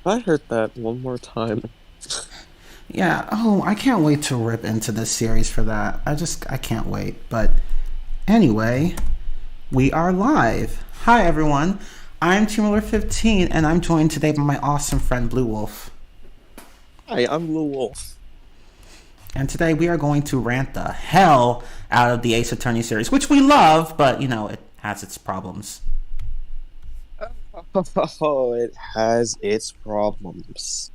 I heard that one more time. Yeah, oh, I can't wait to rip into this series for that. I can't wait. But anyway, we are live. Hi, everyone. I'm Teamer15, and I'm joined today by my awesome friend Blue Wolf. Hi, I'm Blue Wolf. And today we are going to rant the hell out of the Ace Attorney series, which we love, but, it has its problems. Oh, it has its problems.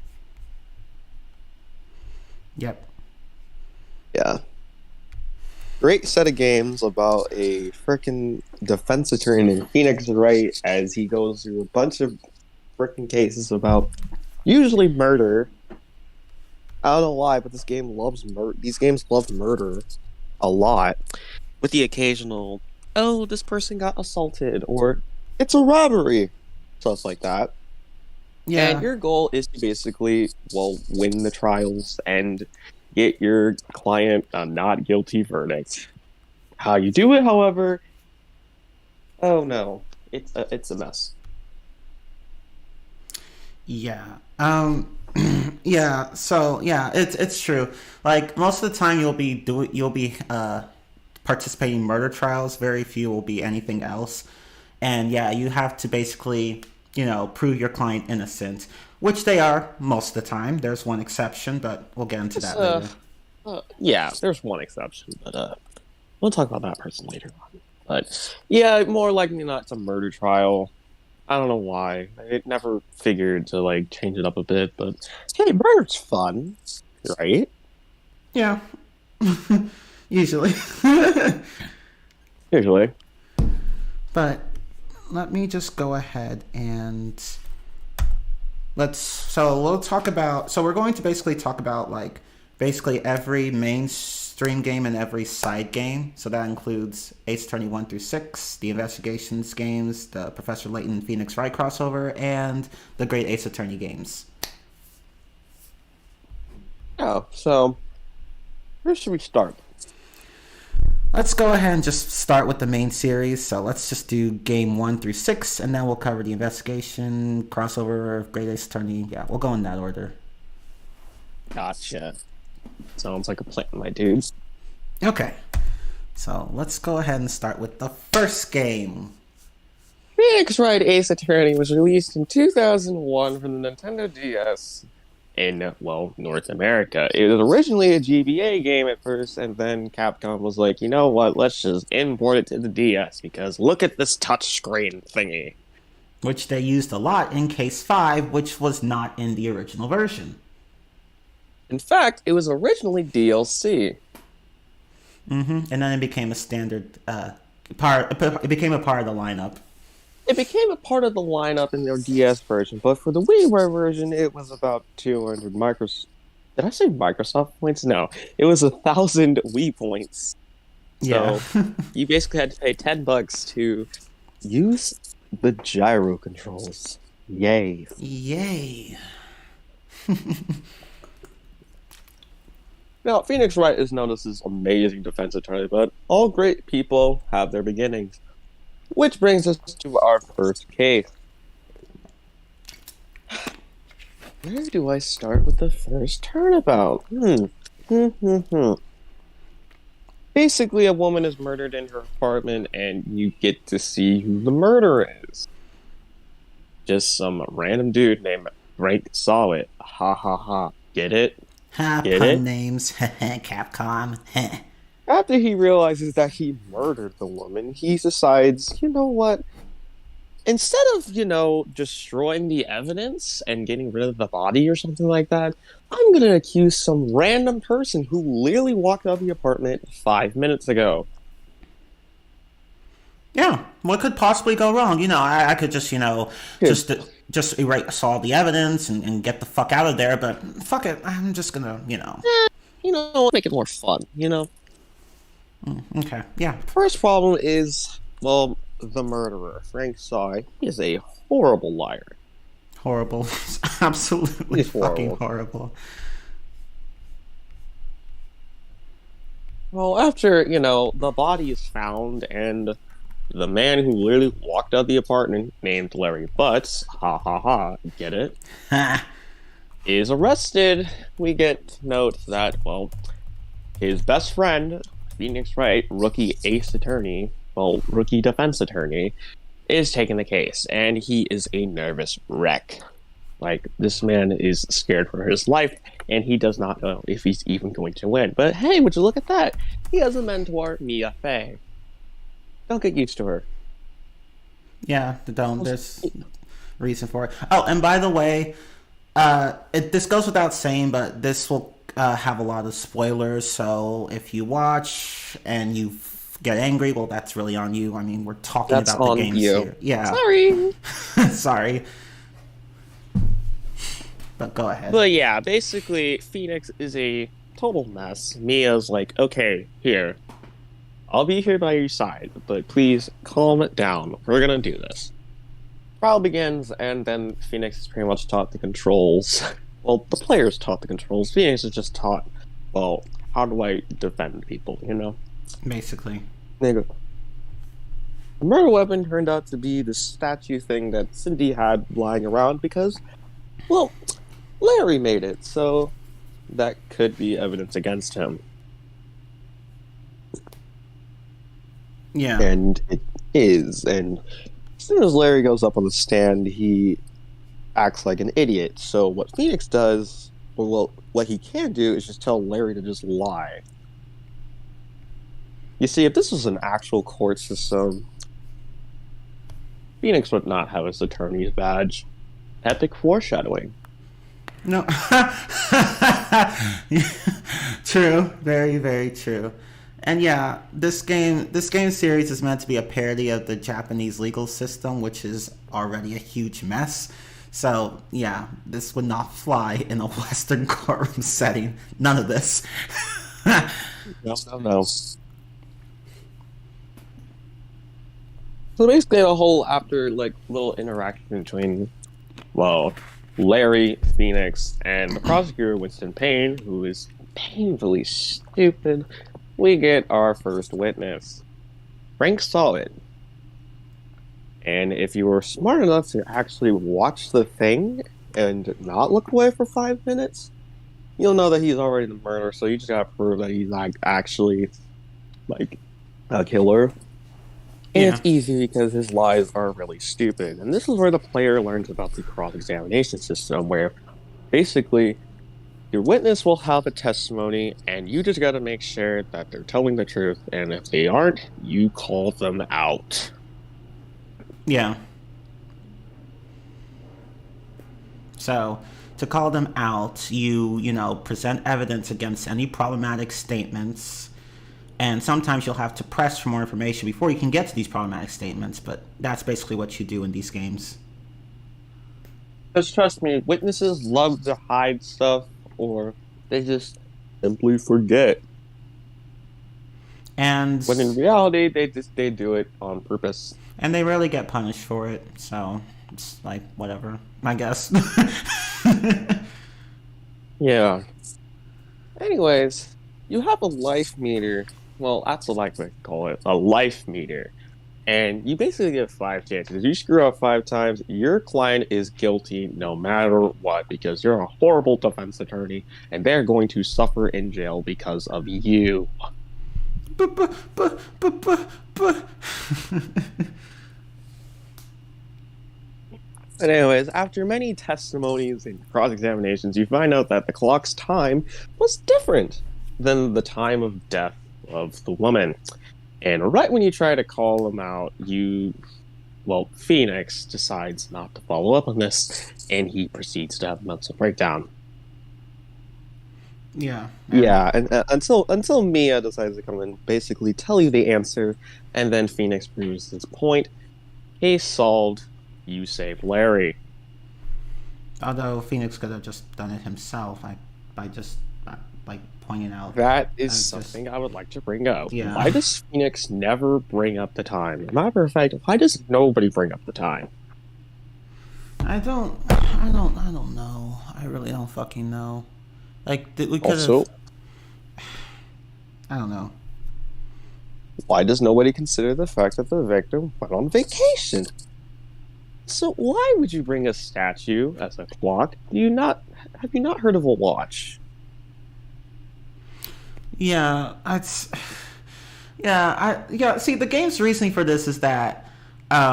Yep. Yeah. Great set of games about a frickin' defense attorney named Phoenix Wright as he goes through a bunch of frickin' cases about usually murder. I don't know why, but this game loves murder. These games love murder a lot. With the occasional, oh, this person got assaulted, or it's a robbery. Stuff like that. And Yeah. your goal is to basically, win the trials and get your client a not guilty verdict. How you do it, however, oh no, it's a mess. Yeah. Yeah. So yeah, it's true. Like most of the time, you'll be participating in murder trials. Very few will be anything else. And yeah, you have to basically prove your client innocent, which they are most of the time. There's one exception, but we'll get into It's, that later. yeah, there's one exception, but we'll talk about that person later on. But yeah, more likely not, it's a murder trial. I don't know why. It never figured to like change it up a bit, but hey, murder's fun, right? Yeah. Usually. Usually. But let me just go ahead and we're going to basically talk about like basically every mainstream game and every side game. So that includes Ace Attorney 1 through 6, the investigations games, the Professor Layton Phoenix Wright crossover, and the Great Ace Attorney games. Oh, so where should we start? Let's go ahead and just start with the main series. So let's just do game 1 through 6, and then we'll cover the investigation, crossover, Great Ace Attorney. Yeah, we'll go in that order. Gotcha. Sounds like a plan, my dude. Okay. So let's go ahead and start with the first game. Phoenix Wright Ace Attorney was released in 2001 for the Nintendo DS in, North America. It was originally a GBA game at first, and then Capcom was like, you know what, let's just import it to the DS, because look at this touchscreen thingy. Which they used a lot in Case 5, which was not in the original version. In fact, it was originally DLC. And then it became a standard part. It became a part of the lineup. It became a part of the lineup in their DS version, but for the WiiWare version, it was about 200 Microsoft. Did I say Microsoft points? No, it was 1,000 Wii points. Yeah. So you basically had to pay $10 to use the gyro controls. Yay! Yay. Now, Phoenix Wright is known as this amazing defense attorney, but all great people have their beginnings. Which brings us to our first case. Where do I start with the first turnabout? Basically, a woman is murdered in her apartment, and you get to see who the murderer is. Just some random dude named Frank Solid. Ha ha ha. Get it? Ha, Get pun it? names. Capcom. After he realizes that he murdered the woman, he decides, you know what? Instead of, destroying the evidence and getting rid of the body or something like that, I'm gonna accuse some random person who literally walked out of the apartment 5 minutes ago. Yeah, what could possibly go wrong? I could just, Good. just erase all the evidence and get the fuck out of there. But fuck it, I'm just gonna. Make it more fun. Okay, yeah, First problem is, the murderer, Frank Tsai. He is a horrible liar. horrible, absolutely He's fucking horrible. horrible. Well, after, the body is found and the man who literally walked out of the apartment, named Larry Butts, ha ha ha, get it, is arrested. We get to note that, well, his best friend, Phoenix Wright, rookie ace attorney, well, rookie defense attorney, is taking the case, and he is a nervous wreck. Like, this man is scared for his life, and he does not know if he's even going to win. But hey, would you look at that? He has a mentor, Mia Fey. Don't get used to her. Yeah, don't. There's reason for it. Oh, and by the way, this goes without saying, but this will have a lot of spoilers. So if you watch and you get angry, well, that's really on you. I mean, we're talking That's about the on games you. here. Yeah. Sorry. Sorry. But go ahead. But yeah, basically, Phoenix is a total mess. Mia's like, okay, here. I'll be here by your side, but please calm it down. We're gonna do this. Trial begins, and then Phoenix is pretty much taught the controls. Well, the players taught the controls. Phoenix is just taught, well, how do I defend people, you know? Basically. The murder weapon turned out to be the statue thing that Cindy had lying around because, well, Larry made it, so that could be evidence against him. Yeah. And it is. And as soon as Larry goes up on the stand, he acts like an idiot. So what Phoenix does, or well, what he can do is just tell Larry to just lie. You see, if this was an actual court system, Phoenix would not have his attorney's badge. Epic foreshadowing. No. True. Very, very true. And yeah, this game series is meant to be a parody of the Japanese legal system, which is already a huge mess. So yeah, this would not fly in a Western courtroom setting. None of this. No. So basically, the whole after like little interaction between, well, Larry, Phoenix, and the prosecutor Winston Payne, who is painfully stupid, we get our first witness. Frank saw it. And if you were smart enough to actually watch the thing and not look away for 5 minutes, you'll know that he's already the murderer, so you just gotta prove that he's like actually like a killer. And Yeah. it's easy because his lies are really stupid. And this is where the player learns about the cross-examination system, where basically your witness will have a testimony, and you just gotta make sure that they're telling the truth, and if they aren't, you call them out. Yeah. So, to call them out, you present evidence against any problematic statements, and sometimes you'll have to press for more information before you can get to these problematic statements, but that's basically what you do in these games. Because trust me, witnesses love to hide stuff, or they just simply forget. And When in reality, they do it on purpose. and they rarely get punished for it, so it's like whatever, I guess. Yeah. Anyways, you have a life meter. Well, that's what I like to call it, a life meter. And you basically get 5 chances. If you screw up 5 times, your client is guilty no matter what, because you're a horrible defense attorney, and they're going to suffer in jail because of you. But anyways, after many testimonies and cross-examinations, you find out that the clock's time was different than the time of death of the woman. And right when you try to call them out, Phoenix decides not to follow up on this, and he proceeds to have a mental breakdown. Yeah. Yeah, and until Mia decides to come and basically tell you the answer, and then Phoenix proves his point. Case solved. You saved Larry. Although Phoenix could have just done it himself, by just pointing out. That is something I would like to bring up. Yeah. Why does Phoenix never bring up the time? As a matter of fact, why does nobody bring up the time? I don't know. I really don't fucking know. Like we could have. Also, I don't know. Why does nobody consider the fact that the victim went on vacation? So why would you bring a statue as a clock? Do you not have you not heard of a watch? Yeah, it's yeah. See, the game's reasoning for this is that the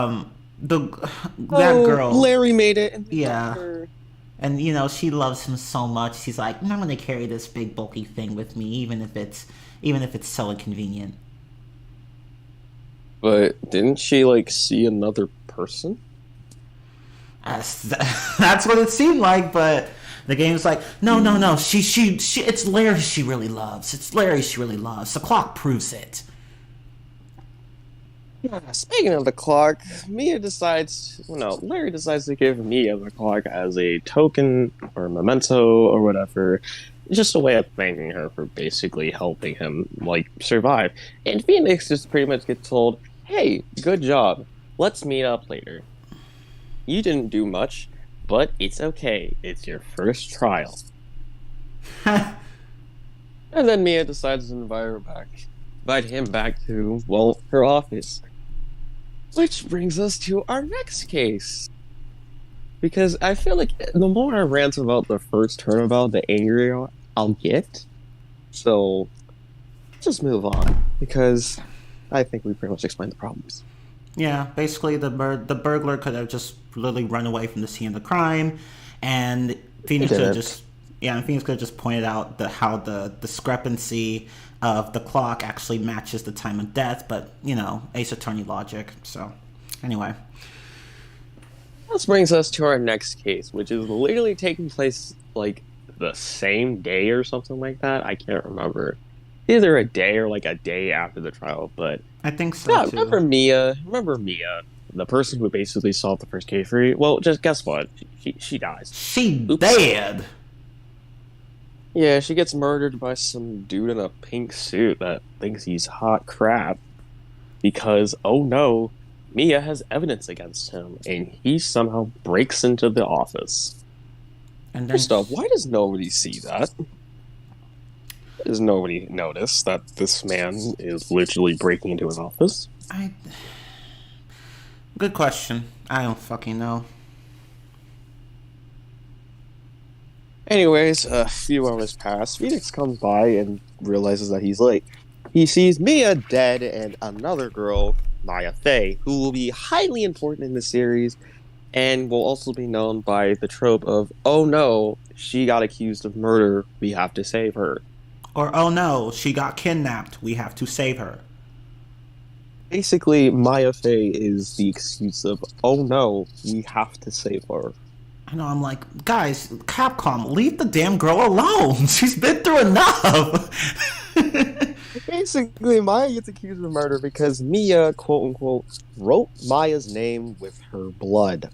that Oh, girl, Larry made it and the yeah, doctor. and she loves him so much. She's like, I'm gonna carry this big bulky thing with me, even if it's so inconvenient. But didn't she like see another person? That's, that's what it seemed like, but the game's like, no, no, no. It's Larry she really loves. It's Larry she really loves. The clock proves it. Yeah, speaking of the clock, Mia decides, no, Larry decides to give Mia the clock as a token or a memento or whatever. Just a way of thanking her for basically helping him, like, survive. And Phoenix just pretty much gets told, hey, good job. Let's meet up later. You didn't do much, but it's okay. It's your first trial. And then Mia decides to invite him back to, well, her office. Which brings us to our next case. Because I feel like the more I rant about the first turnabout, the angrier I'll get. So, just move on. Because I think we pretty much explained the problems. Yeah, basically the burglar could have just literally run away from the scene of the crime, and Phoenix could have Didn't. just Phoenix could have just pointed out how the discrepancy of the clock actually matches the time of death, but Ace Attorney logic. So anyway, This brings us to our next case, which is literally taking place like the same day or something like that. I can't remember. Either a day or like a day after the trial, but I think so yeah, too. Remember Mia, the person who basically solved the first case for you? Well, just guess what? She dies. She Oops. dead. Yeah, she gets murdered by some dude in a pink suit that thinks he's hot crap because, oh no, Mia has evidence against him and he somehow breaks into the office. And then First off, why does nobody see that? Why does nobody notice that this man is literally breaking into his office? I good question. I don't fucking know. Anyways, a few hours pass. Phoenix comes by and realizes that he's late. He sees Mia dead and another girl, Maya Fey, who will be highly important in the series and will also be known by the trope of, oh no, she got accused of murder, we have to save her. Or oh no, she got kidnapped. We have to save her. Basically, Maya Fey is the excuse of, oh no, we have to save her. I know, I'm like, guys, Capcom, leave the damn girl alone. She's been through enough. Basically, Maya gets accused of murder because Mia, quote unquote, wrote Maya's name with her blood.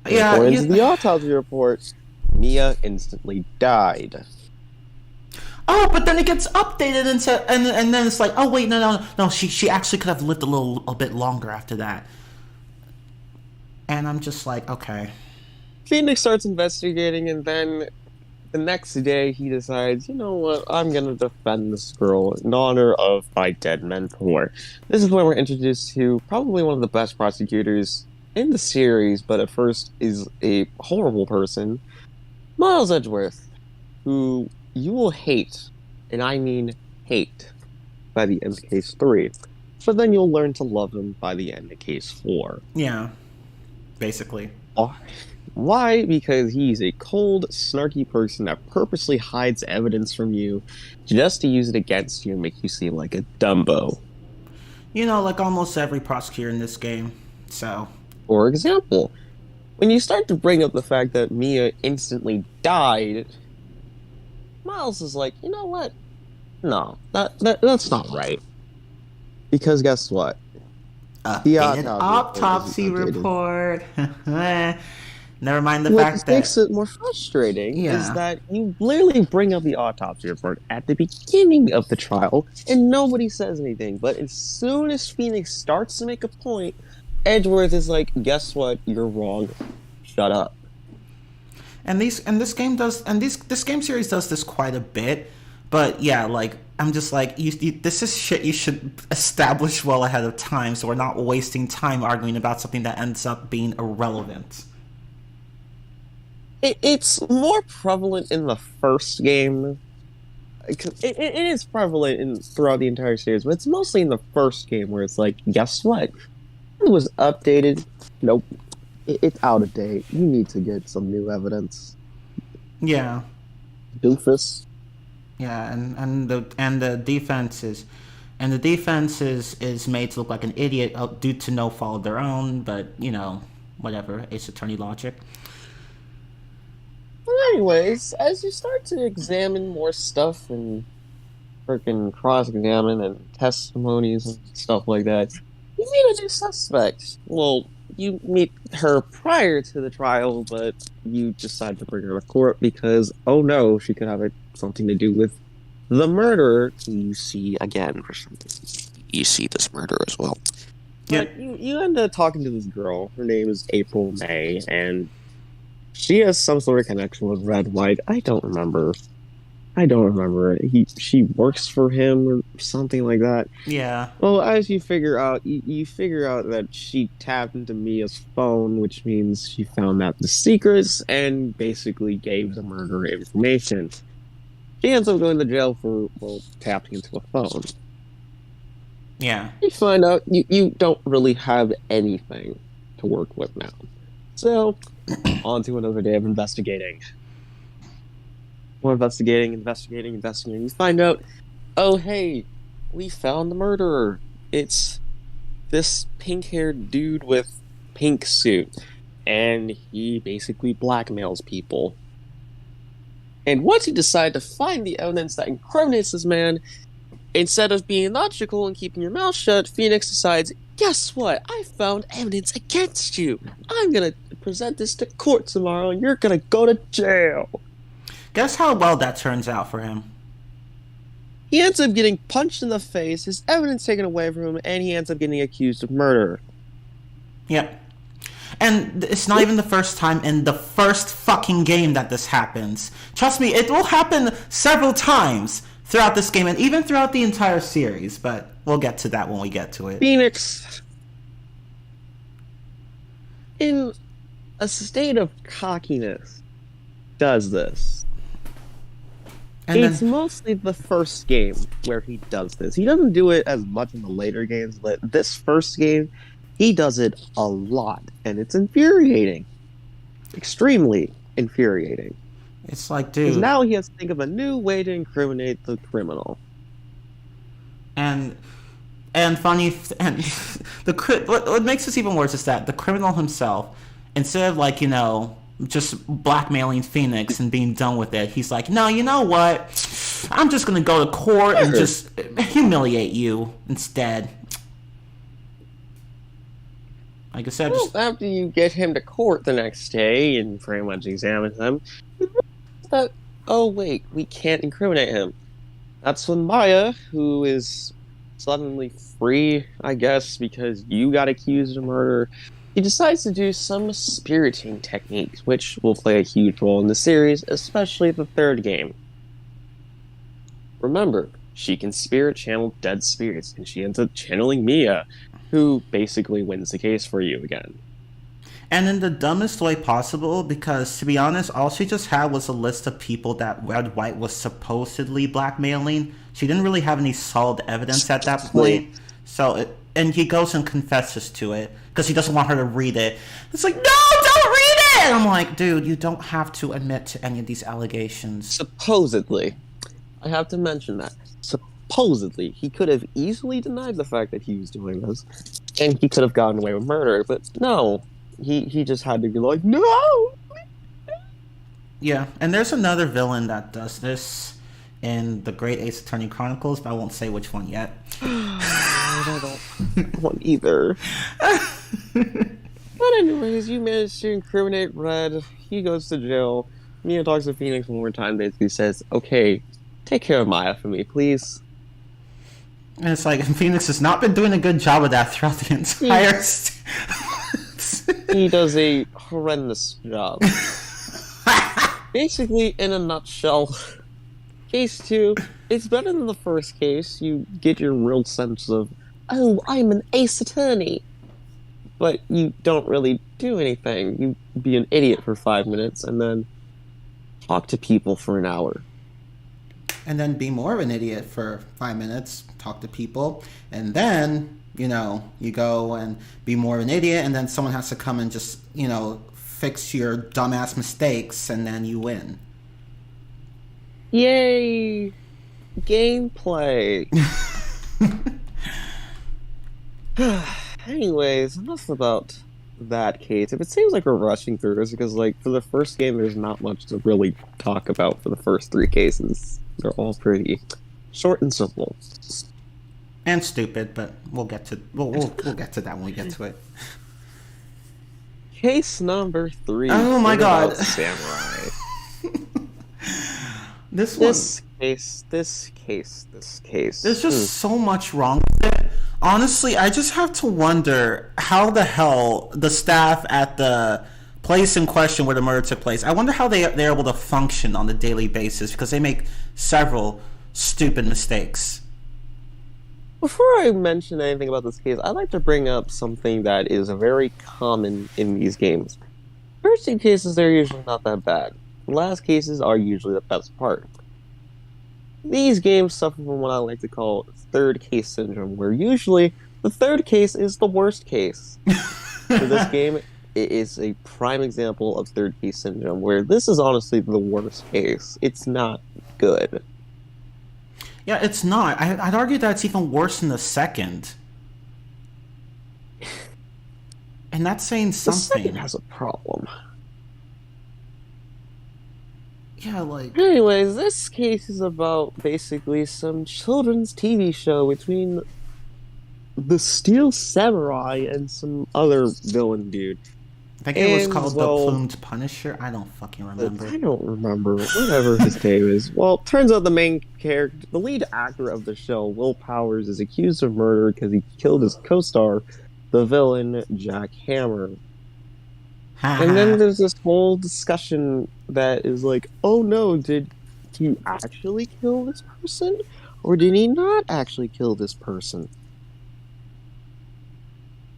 Yeah, According to the autopsy report, Mia instantly died. Oh, but then it gets updated and then it's like, oh wait, no. She actually could have lived a bit longer after that. And I'm just like, okay. Phoenix starts investigating, and then the next day he decides, you know what, I'm gonna defend this girl in honor of my dead mentor. This is when we're introduced to probably one of the best prosecutors in the series, but at first is a horrible person, Miles Edgeworth, who you will hate, and I mean hate, by the end of case 3. But then you'll learn to love him by the end of case 4. Yeah, basically. Why? Because he's a cold, snarky person that purposely hides evidence from you just to use it against you and make you seem like a Dumbo. Like almost every prosecutor in this game. So. For example, when you start to bring up the fact that Mia instantly died, Miles is like, you know what? No, that's not right. Because guess what? The Autopsy report. Never mind the what fact that makes it more frustrating Yeah. is that you literally bring up the autopsy report at the beginning of the trial and nobody says anything. But as soon as Phoenix starts to make a point, Edgeworth is like, guess what? You're wrong. Shut up. this game series does this quite a bit. But yeah, like I'm just like, this is shit you should establish well ahead of time, so we're not wasting time arguing about something that ends up being irrelevant. It's more prevalent in the first game. It is prevalent throughout the entire series, but it's mostly in the first game where it's like, guess what? It was updated. Nope. It's out of date. You need to get some new evidence. Yeah. Doofus. Yeah, and the defense is made to look like an idiot due to no fault of their own, but whatever, Ace Attorney logic. But anyways, as you start to examine more stuff and freaking cross-examine and testimonies and stuff like that, you meet a new suspect. Well, you meet her prior to the trial, but you decide to bring her to court because, oh no, she could have something to do with the murder you see again for some reason. You see this murder as well. But yeah. You end up talking to this girl. Her name is April May, and she has some sort of connection with Red White. I don't remember. She works for him or something like that. Yeah. Well, as you figure out, you figure out that she tapped into Mia's phone, which means she found out the secrets and basically gave the murderer information. She ends up going to jail for, tapping into a phone. Yeah. You find out you don't really have anything to work with now. So, on to another day of investigating. More investigating. You find out, oh hey, we found the murderer. It's this pink-haired dude with pink suit. And he basically blackmails people. And once you decide to find the evidence that incriminates this man, instead of being logical and keeping your mouth shut, Phoenix decides, guess what? I found evidence against you. I'm gonna present this to court tomorrow and you're gonna go to jail. Guess how well that turns out for him. He ends up getting punched in the face, his evidence taken away from him, and he ends up getting accused of murder. Yep. And it's not even the first time in the first fucking game that this happens. Trust me, it will happen several times throughout this game and even throughout the entire series, but we'll get to that when we get to it. Phoenix, in a state of cockiness, does this. And it's mostly the first game where he does this. He doesn't do it as much in the later games, but this first game, he does it a lot, and it's infuriating. Extremely infuriating. It's like, dude. Because now he has to think of a new way to incriminate the criminal. And funny, and what makes this even worse is that the criminal himself, instead of just blackmailing Phoenix and being done with it, he's like, no, you know what? I'm just gonna go to court and just humiliate you instead. Like I said, after you get him to court the next day and pretty much examine him, that, oh wait, we can't incriminate him. That's when Maya, who is suddenly free, I guess, because you got accused of murder, he decides to do some spiriting techniques, which will play a huge role in the series, especially the third game. Remember, she can spirit channel dead spirits, and she ends up channeling Mia, who basically wins the case for you again. And in the dumbest way possible, because to be honest, all she just had was a list of people that Red White was supposedly blackmailing. She didn't really have any solid evidence at that point. And he goes and confesses to it because he doesn't want her to read it. It's like, no, don't read it! And I'm like, dude, you don't have to admit to any of these allegations. Supposedly. I have to mention that. Supposedly. He could have easily denied the fact that he was doing this, and he could have gotten away with murder, but no. He just had to be like, no! Yeah, and there's another villain that does this in the Great Ace Attorney Chronicles, but I won't say which one yet. I don't want either. But anyways, you managed to incriminate Red. He goes to jail. Mia talks to Phoenix one more time, basically says, okay, take care of Maya for me, please. And it's like, Phoenix has not been doing a good job of that throughout the entire... He does a horrendous job. Basically, in a nutshell, Case two, it's better than the first case. You get your real sense of, oh, I'm an ace attorney, but you don't really do anything. You be an idiot for 5 minutes and then talk to people for an hour. And then be more of an idiot for 5 minutes, talk to people, and then, you go and be more of an idiot, and then someone has to come and just, fix your dumbass mistakes, and then you win. Yay! Gameplay. Anyways, enough about that case. If it seems like we're rushing through this, because like for the first game, there's not much to really talk about for the first three cases. They're all pretty short and simple. And stupid, but we'll get to that when we get to it. Case number 3. Oh my god, Samurai. This case. There's just so much wrong with it. Honestly, I just have to wonder how the hell the staff at the place in question where the murder took place, I wonder how they're able to function on a daily basis, because they make several stupid mistakes. Before I mention anything about this case, I'd like to bring up something that is very common in these games. First two cases, they're usually not that bad. The last cases are usually the best part. These games suffer from what I like to call third case syndrome, where usually the third case is the worst case. For this game, it is a prime example of third case syndrome, where this is honestly the worst case. It's not good. Yeah, it's not. I'd argue that it's even worse than the second. And that's saying something. The second has a problem. Yeah, like... Anyways, this case is about basically some children's TV show between the Steel Samurai and some other villain dude. I think it was called the Plumed Punisher. I don't fucking remember. I don't remember. Whatever his name is. Well, turns out the main character, the lead actor of the show, Will Powers, is accused of murder because he killed his co-star, the villain Jack Hammer. And then there's this whole discussion that is like, oh no, did he actually kill this person? Or did he not actually kill this person?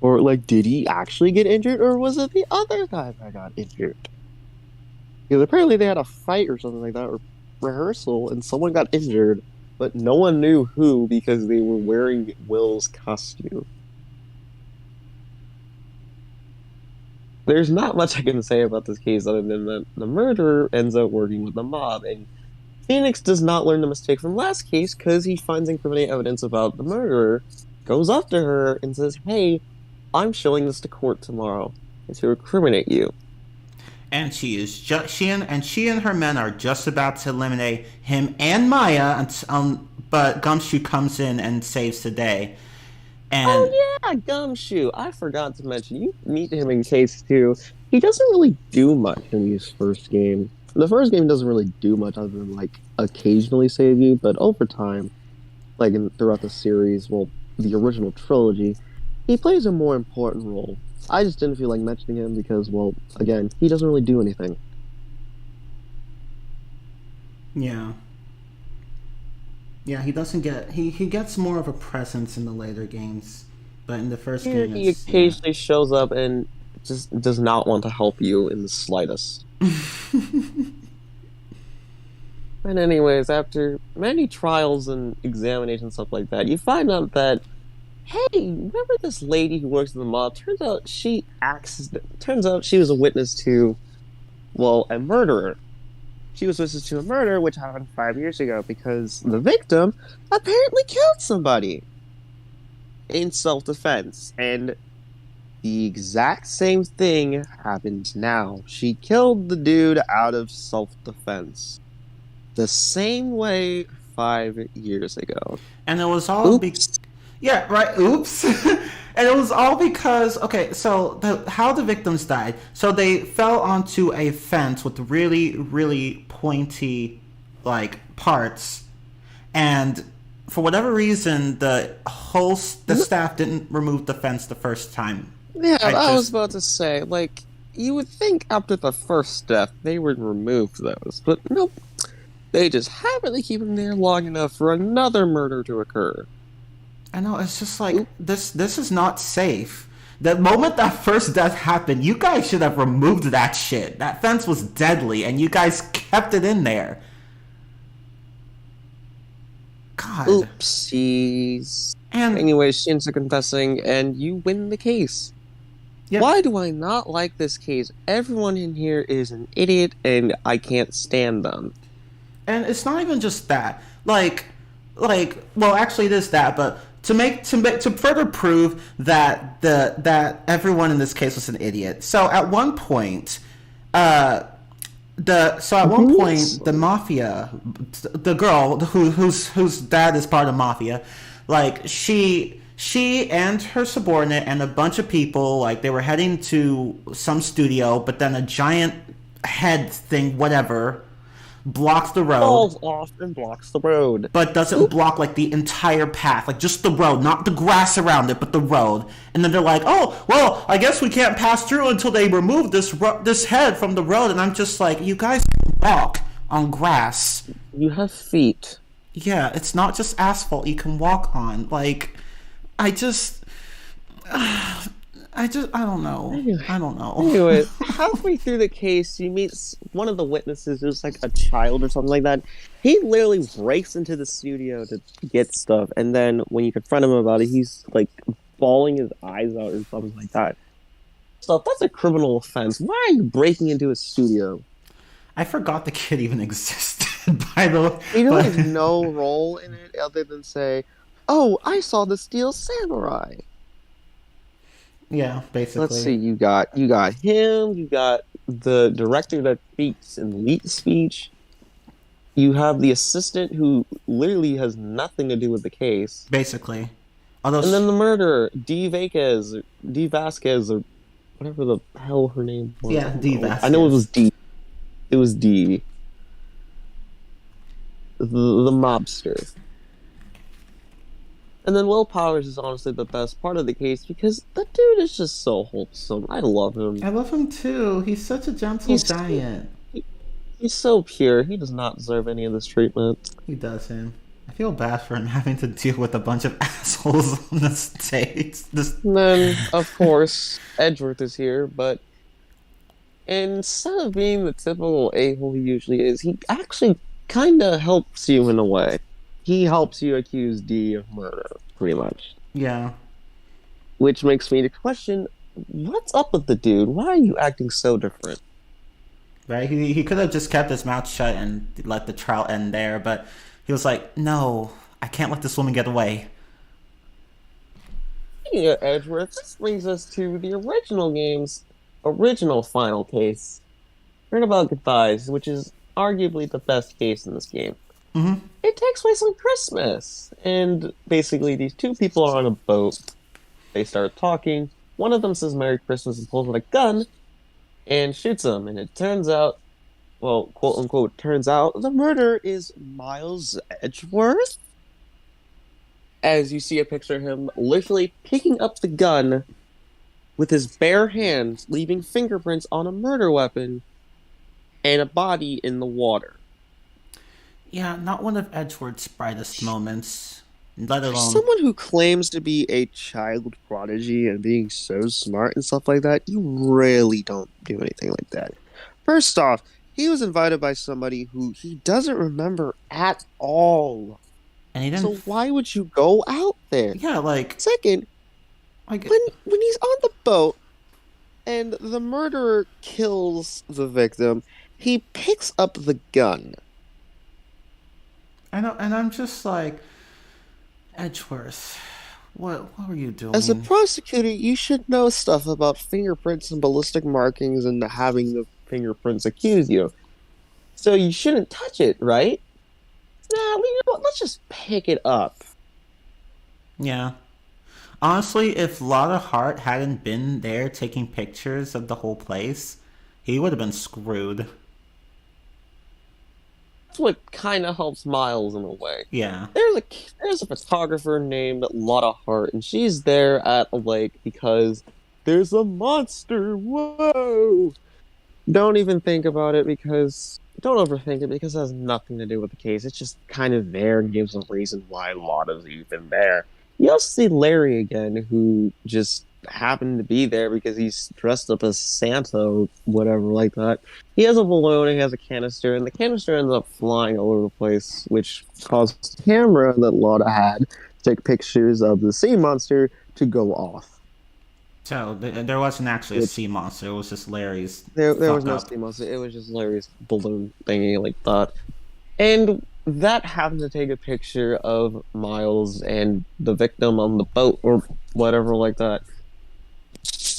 Or, like, did he actually get injured, or was it the other guy that got injured? Because apparently they had a fight or something like that, or rehearsal, and someone got injured, but no one knew who because they were wearing Will's costume. There's not much I can say about this case other than that the murderer ends up working with the mob, and Phoenix does not learn the mistake from last case because he finds incriminating evidence about the murderer, goes up to her, and says, hey, I'm showing this to court tomorrow to incriminate you. And she and her men are just about to eliminate him and Maya, but Gumshoe comes in and saves the day. And oh yeah, Gumshoe! I forgot to mention, you meet him in case 2. He doesn't really do much in his first game. The first game doesn't really do much other than like occasionally save you, but over time, like throughout the series, well, the original trilogy, he plays a more important role. I just didn't feel like mentioning him because, well, again, he doesn't really do anything. Yeah. Yeah, he doesn't get... He gets more of a presence in the later games, but in the first game, he occasionally shows up and just does not want to help you in the slightest. And anyways, after many trials and examinations, stuff like that, you find out that, hey, remember this lady who works in the mob? Turns out she was a witness to, well, a murderer. She was witness to a murder which happened 5 years ago because the victim apparently killed somebody in self-defense. And the exact same thing happened now. She killed the dude out of self-defense. The same way 5 years ago. And it was all... Yeah, right, oops. And it was all because, okay, so how the victims died. So they fell onto a fence with really, really pointy, like, parts. And for whatever reason, the staff didn't remove the fence the first time. Yeah, I was about to say, like, you would think after the first death they would remove those, but nope. They just happen to keep him there long enough for another murder to occur. I know, it's just like Oop. this is not safe. The moment that first death happened, you guys should have removed that shit. That fence was deadly, and you guys kept it in there. God. Oopsies. And Anyway, she ends up confessing, and you win the case. yeah, Why do I not like this case? Everyone in here is an idiot, and I can't stand them. and it's not even just that. Well, actually, it is that, but to further prove that everyone in this case was an idiot. So at one point, the mafia, the girl whose dad is part of mafia, like she and her subordinate and a bunch of people, like they were heading to some studio, but then a giant head thing, whatever, blocks the road, Falls off and blocks the road. but doesn't Oop. block like the entire path, like just the road, not the grass around it, but the road. And then they're like, "Oh, well, I guess we can't pass through until they remove this head from the road." And I'm just like, "You guys can walk on grass. You have feet. Yeah, it's not just asphalt you can walk on." Like, I just, I don't know. I don't know. Anyway, halfway through the case, he meets one of the witnesses who's like a child or something like that. He literally breaks into the studio to get stuff, and then when you confront him about it, he's like bawling his eyes out or something like that. So if that's a criminal offense, why are you breaking into a studio? I forgot the kid even existed, by the way. He really But, has no role in it other than say, "Oh, I saw the Steel Samurai." yeah, basically. Let's see, you got him, you got the director that speaks in leak speech. You have the assistant who literally has nothing to do with the case. Basically. Although, And then the murderer, D. Vasquez, or whatever the hell her name was. yeah, D. I know it Vasquez. was D. It was D. The mobster. And then Will Powers is honestly the best part of the case because the dude is just so wholesome. I love him. I love him too. He's such a gentle He's giant. he's so pure. He does not deserve any of this treatment. He does him. I feel bad for him having to deal with a bunch of assholes on the stage. This, And then, of course, Edgeworth is here, but instead of being the typical a-hole he usually is, he actually kind of helps you in a way. He helps you accuse D of murder, pretty much. yeah. Which makes me to question, what's up with the dude? Why are you acting so different? Right? He could have just kept his mouth shut and let the trial end there, but he was like, "No, I can't let this woman get away." Yeah, Edgeworth, this brings us to the original game's original final case. Turnabout Goodbyes, which is arguably the best case in this game. Mm-hmm. It takes place on Christmas, and basically these two people are on a boat. They start talking. One of them says Merry Christmas and pulls out a gun and shoots him, and it turns out, well, quote unquote, turns out the murderer is Miles Edgeworth. As you see a picture of him literally picking up the gun with his bare hands, leaving fingerprints on a murder weapon and a body in the water. Yeah, not one of Edgeworth's brightest moments, let For alone. someone who claims to be a child prodigy and being so smart and stuff like that, you really don't do anything like that. First off, he was invited by somebody who he doesn't remember at all. And he So didn't. why would you go out there? Yeah, Second, like when he's on the boat and the murderer kills the victim, he picks up the gun. I know, and I'm just like, Edgeworth, what were you As a doing? prosecutor, you should know stuff about fingerprints and ballistic markings and having the fingerprints accuse you. So you shouldn't touch it, right? Nah, you know what? Let's just pick it up. Yeah. Honestly, if Lotta Hart hadn't been there taking pictures of the whole place, he would have been screwed. That's what kind of helps Miles in a way. Yeah. There's a photographer named Lotta Hart, and she's there at a lake because there's a monster. Whoa! Don't even think about it because don't overthink it because it has nothing to do with the case. It's just kind of there and gives a reason why Lotta's even there. You also see Larry again, who just happened to be there because he's dressed up as Santa or whatever like that. He has a balloon, he has a canister, and the canister ends up flying all over the place, which caused the camera that Lotta had to take pictures of the sea monster to go off. So there wasn't actually a Which sea monster. It was just Larry's there was fuck no up. sea monster. It was just Larry's balloon thingy like that. And that happened to take a picture of Miles and the victim on the boat or whatever like that.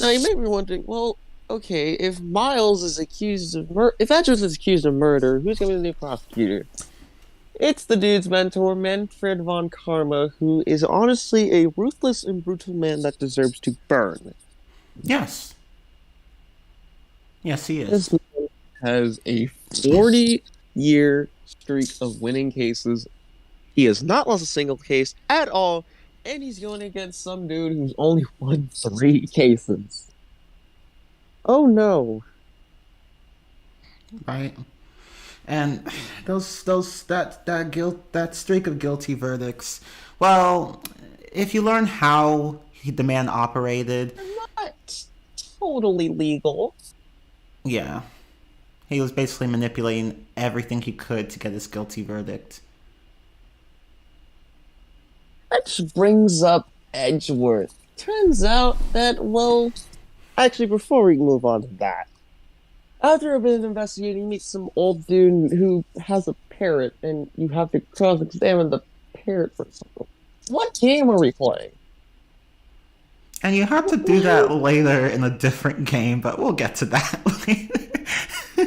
Now you may be wondering, well, okay, if Miles is accused of if Edwards is accused of murder, who's going to be the new prosecutor? It's the dude's mentor, Manfred von Karma, who is honestly a ruthless and brutal man that deserves to burn. Yes. Yes, he This is. man has a 40-year streak of winning cases. He has not lost a single case at all, and he's going against some dude who's only won 3 cases. Oh no. Right. And that streak of guilty verdicts. Well, if you learn how the man operated, Not totally legal. yeah, he was basically manipulating everything he could to get his guilty verdict. Which brings up Edgeworth. Turns out that, well, actually, before we move on to that, after a bit of investigating, you meet some old dude who has a parrot, and you have to cross-examine the parrot for something. What game are we playing? And you have to do that later in a different game, but we'll get to that later. I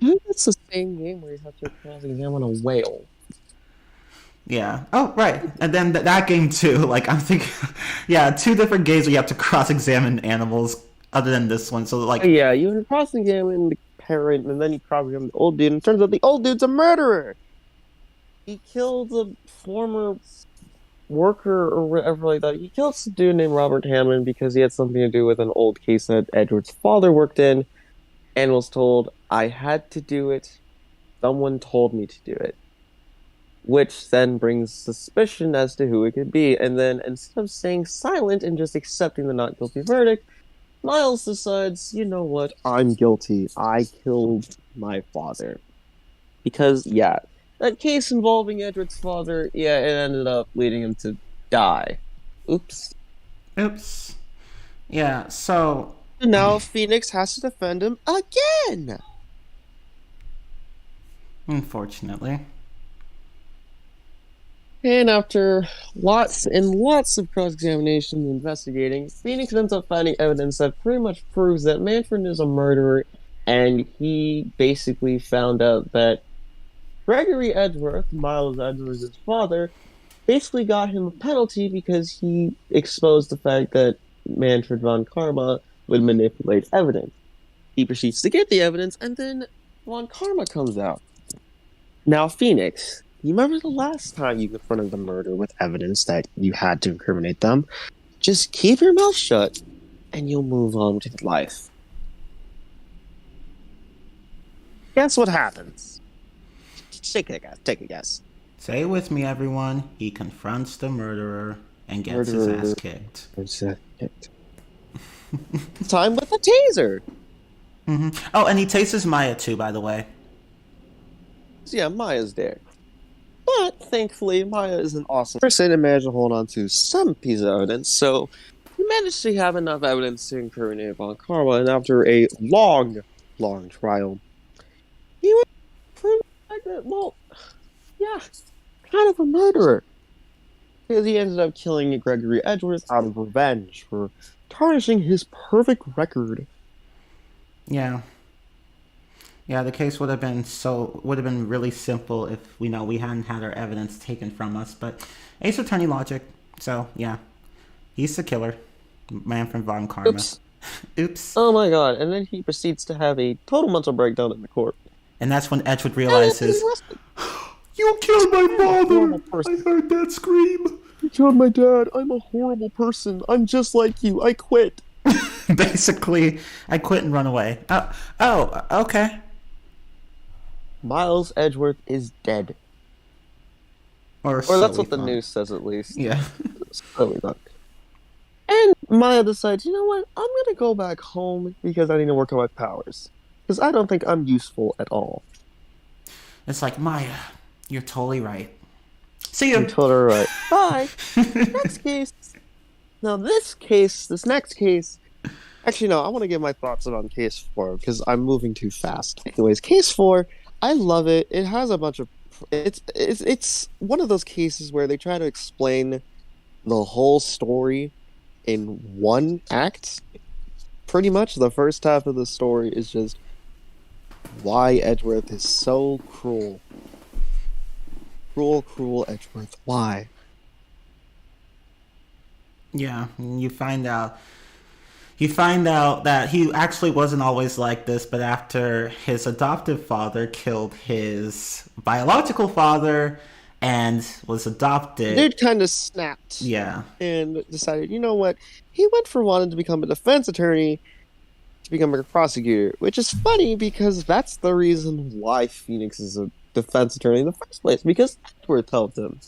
think it's the same game where you have to cross-examine a whale. Yeah. Oh, right. And then that game too. Like I'm thinking, yeah, 2 different games where you have to cross-examine animals other than this one. So like, Yeah, you cross-examine the parrot, and then you cross-examine the old dude, and it turns out the old dude's a murderer! He killed a former worker or whatever like that. He killed some dude named Robert Hammond because he had something to do with an old case that Edward's father worked in and was told, I had to do it. Someone told me to do it. Which then brings suspicion as to who it could be. And then instead of staying silent and just accepting the not guilty verdict, Miles decides, you know what? I'm guilty. I killed my father. Because, yeah, that case involving Edward's father, yeah, it ended up leading him to die. Oops. oops. Yeah. So And now Phoenix has to defend him again! unfortunately, And after lots and lots of cross-examination and investigating, Phoenix ends up finding evidence that pretty much proves that Manfred is a murderer, and he basically found out that Gregory Edgeworth, Miles Edgeworth's father, basically got him a penalty because he exposed the fact that Manfred von Karma would manipulate evidence. He proceeds to get the evidence, and then von Karma comes out. Now, Phoenix, you remember the last time you confronted the murder with evidence that you had to incriminate them? Just keep your mouth shut, and you'll move on with life. Guess what happens? Take a guess. Take a guess. say it with me, everyone. He confronts the murderer and gets his ass kicked. Time with a taser. Oh, and he tastes Maya too, by the way. So yeah, Maya's there. But thankfully, Maya is an awesome person and managed to hold on to some piece of evidence. So he managed to have enough evidence to incriminate von Karma. And after a long, long trial, he was proved like that, well, yeah, kind of a murderer. Because he ended up killing Gregory Edgeworth out of revenge for tarnishing his perfect record. Yeah. Yeah, the case would have been really simple if we hadn't had our evidence taken from us. But Ace Attorney logic. So yeah, he's the killer, Manfred von Karma. Oops. Oops. Oh my god! And then he proceeds to have a total mental breakdown in the court. And that's when Edgewood And realizes, you killed my father. I heard that scream. You killed my dad. I'm a horrible person. I'm just like you. I quit. Basically, I quit and run away. Oh, okay. Miles Edgeworth is dead. Or Or so that's we what the thought. news says, at least. Yeah. So we thought. And Maya decides, you know what? I'm gonna go back home because I need to work on my powers. Because I don't think I'm useful at all. It's like, Maya, you're totally right. See You you. told her right. Bye. Next case. Now this next case. Actually, no. I want to give my thoughts on case four because I'm moving too fast. Anyways, case four. I love it. It has a bunch of. It's one of those cases where they try to explain the whole story in one act. Pretty much, the first half of the story is just why Edgeworth is so cruel. Cruel, cruel Edgeworth. Why? Yeah, you find out that he actually wasn't always like this, but after his adoptive father killed his biological father and was adopted. Dude kind of snapped Yeah. and decided, you know what? He went for wanting to become a defense attorney to become a prosecutor, which is funny because that's the reason why Phoenix is a defense attorney in the first place, because Edgeworth helped him.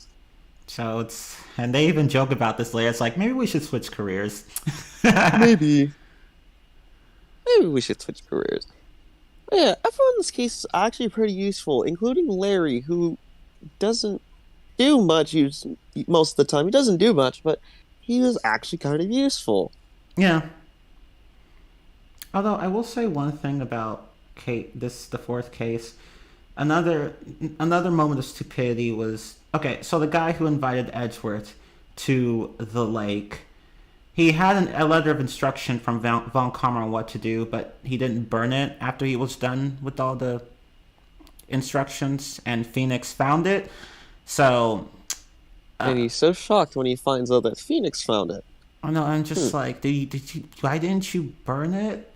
So it's, and they even joke about this later. It's like, maybe we should switch careers. Maybe. Maybe we should switch careers. But yeah, everyone in this case is actually pretty useful, including Larry, who doesn't do much most of the time. He doesn't do much, but he was actually kind of useful. Yeah. Although I will say one thing about the fourth case. Another another moment of stupidity was, okay. So the guy who invited Edgeworth to the lake, he had a letter of instruction from Von Kammer on what to do, but he didn't burn it after he was done with all the instructions, and Phoenix found it. So, And he's so shocked when he finds out that Phoenix found it. I know, I'm Hmm. just like, why didn't you burn it?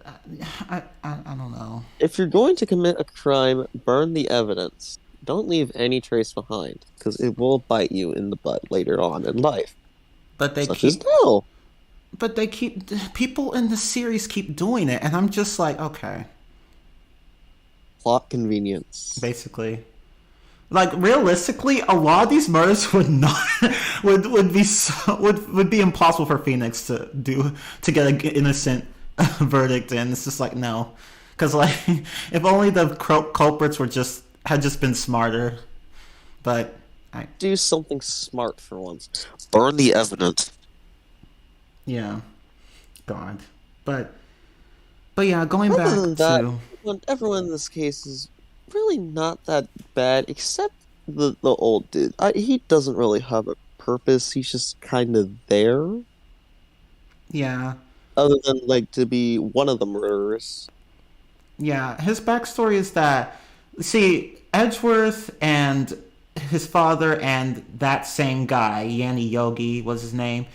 I don't know. If you're going to commit a crime, burn the evidence. Don't leave any trace behind, because it will bite you in the butt later on in life. But they Such as keep, now. but they keep, people in the series keep doing it, and I'm just like, okay, Plot convenience. basically. Like realistically, a lot of these murders would not would be would be impossible for Phoenix to do to get an innocent verdict in. It's just like no, because like if only the culprits were had just been smarter. But I Do something smart for once. Burn the evidence. yeah, God. But yeah, going Other back than that, to everyone in this case is really not that bad, except the old dude. He doesn't really have a purpose. He's just kind of there, yeah. other than like to be one of the murderers. Yeah, his backstory is that, see, Edgeworth and his father and that same guy, Yanni Yogi was his name, like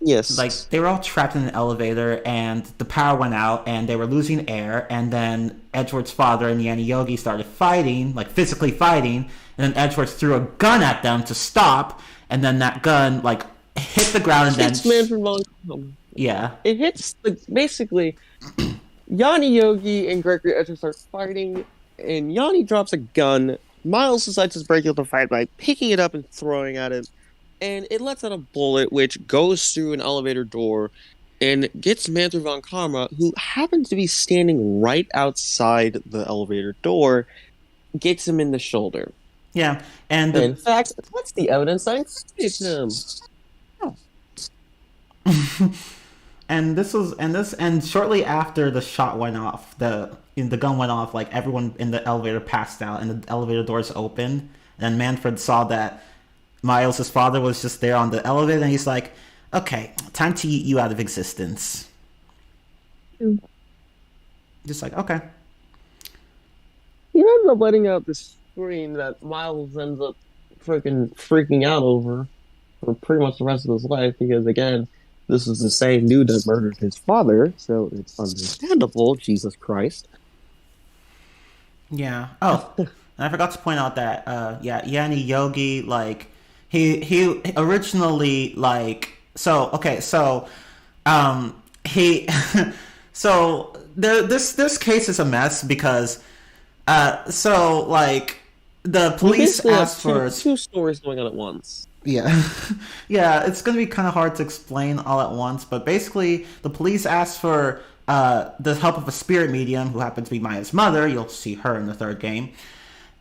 Yes, they were all trapped in an elevator and the power went out and they were losing air, and then Edgeworth's father and Yanni Yogi started fighting, like physically fighting, and then Edgeworth threw a gun at them to stop, and then that gun like hit the ground and then hits Manfred von. yeah. It hits basically Yanni Yogi and Gregory Edgeworth start fighting, and Yanni drops a gun. Miles decides to break up the fight by picking it up and throwing at it, and it lets out a bullet which goes through an elevator door and gets Manthur von Karma, who happens to be standing right outside the elevator door, gets him in the shoulder. Yeah, and In fact, that's the evidence that incriminates him. and shortly after the shot went off, the gun went off, like everyone in the elevator passed out and the elevator doors opened, and Manfred saw that Miles' father was just there on the elevator, and he's like, okay, time to eat you out of existence. Just like, okay. He ends up letting out this scream that Miles ends up freaking out over for pretty much the rest of his life, because again, this is the same dude that murdered his father, so it's understandable. Jesus Christ. Yeah. Oh, and I forgot to point out that yeah, Yanni Yogi, like he originally, like, so okay, so he so this case is a mess because So like the You police basically have asked two for two stories going on at once. yeah. Yeah, it's going to be kind of hard to explain all at once, but basically, the police asked for the help of a spirit medium who happens to be Maya's mother. You'll see her in the third game.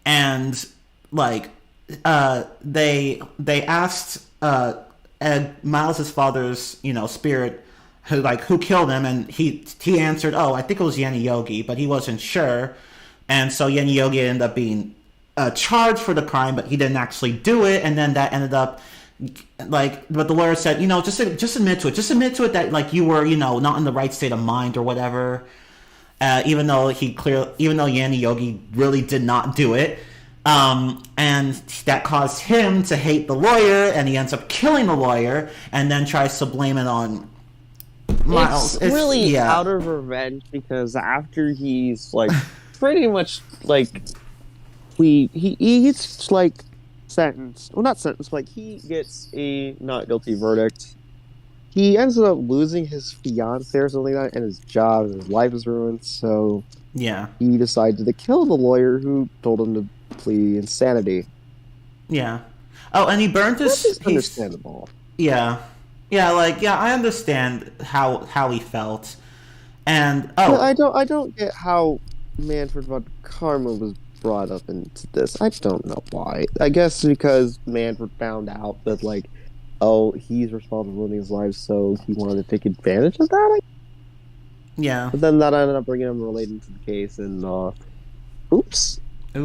And, like, they asked Ed, Miles' father's, spirit who killed him, and he answered, oh, I think it was Yenny Yogi, but he wasn't sure. And so Yenny Yogi ended up being charged for the crime, but he didn't actually do it. And then that ended up but the lawyer said, just admit to it. Just admit to it that like you were, not in the right state of mind or whatever. Even though Yanni Yogi really did not do it. And that caused him to hate the lawyer, and he ends up killing the lawyer, and then tries to blame it on Miles. It's really out of revenge because after he's like pretty much like he's like sentenced. Well, not sentenced. Like he gets a not guilty verdict. He ends up losing his fiance or something like that, and his job, and his life is ruined. So yeah, he decided to kill the lawyer who told him to plead insanity. Yeah. Oh, and he burned his. Which is understandable. Yeah. I understand how he felt, and But I don't get how Manfred von Karma was brought up into this. I don't know why. I guess because Manfred found out that like, oh, he's responsible for ruining his life, so he wanted to take advantage of that. Yeah. But then that ended up bringing him related to the case, and oops. A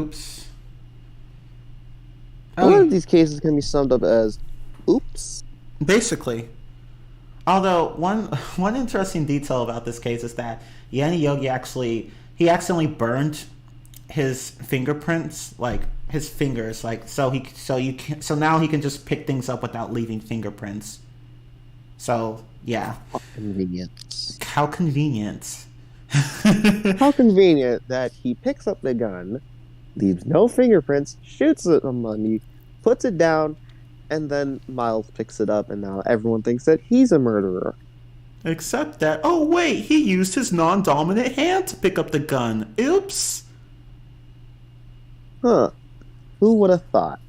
lot of these cases can be summed up as oops. Basically. Although one interesting detail about this case is that Yanni Yogi accidentally burned his fingerprints, like his fingers, like so now he can just pick things up without leaving fingerprints. So yeah. How convenient. How convenient. How convenient that he picks up the gun, leaves no fingerprints, shoots it on money, puts it down, and then Miles picks it up, and now everyone thinks that he's a murderer. Except that, oh wait, he used his non-dominant hand to pick up the gun. Oops. Huh. Who would have thought?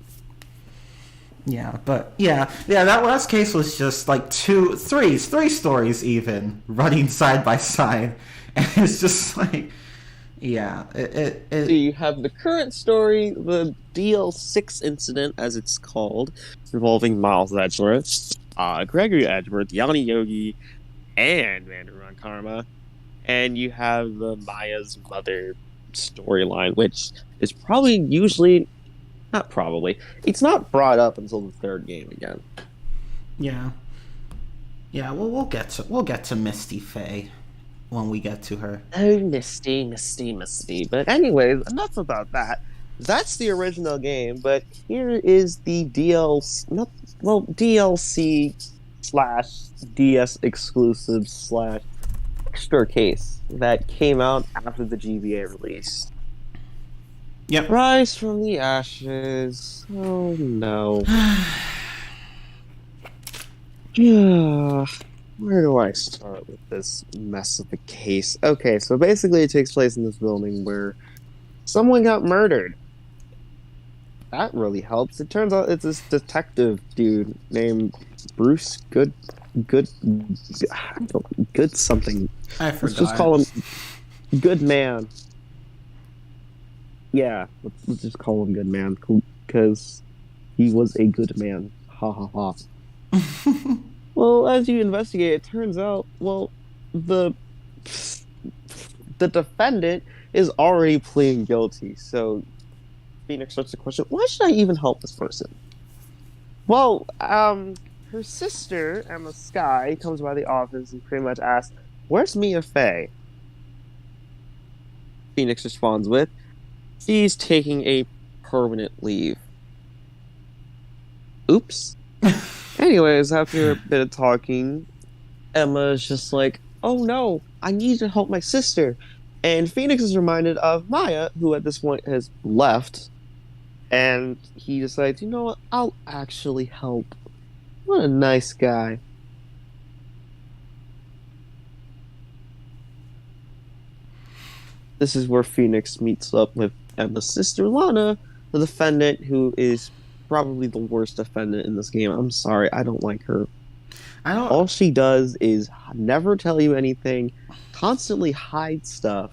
Yeah, but yeah, that last case was just like three stories even running side by side, and it's just like, yeah. So you have the current story, the DL6 incident, as it's called, involving Miles Edgeworth, Gregory Edgeworth, Yanni Yogi, and Vander von Karma, and you have the Maya's mother storyline, which is it's not brought up until the third game again. Yeah. Well, we'll get to Misty Faye when we get to her. Oh, Misty. But anyways, enough about that. That's the original game, but here is the DLC / DS exclusive / extra case that came out after the GBA release. Yep. Rise from the Ashes. Oh no. Where do I start with this mess of a case? Okay, so basically it takes place in this building where someone got murdered. That really helps. It turns out it's this detective dude named Bruce Good something. I forgot. Let's just call him Good Man. Yeah, let's just call him Good Man, because he was a good man. Ha ha ha. Well, as you investigate, it turns out, the defendant is already pleading guilty, so Phoenix starts to question, why should I even help this person? Well, her sister, Emma Skye, comes by the office and pretty much asks, where's Mia Fey? Phoenix responds with, she's taking a permanent leave. Oops. Anyways, after a bit of talking, Emma's just like, oh no, I need to help my sister. And Phoenix is reminded of Maya, who at this point has left. And he decides, you know what, I'll actually help. What a nice guy. This is where Phoenix meets up with Emma's sister Lana, the defendant, who is probably the worst defendant in this game. I'm sorry, I don't like her. I don't. All she does is never tell you anything, constantly hide stuff,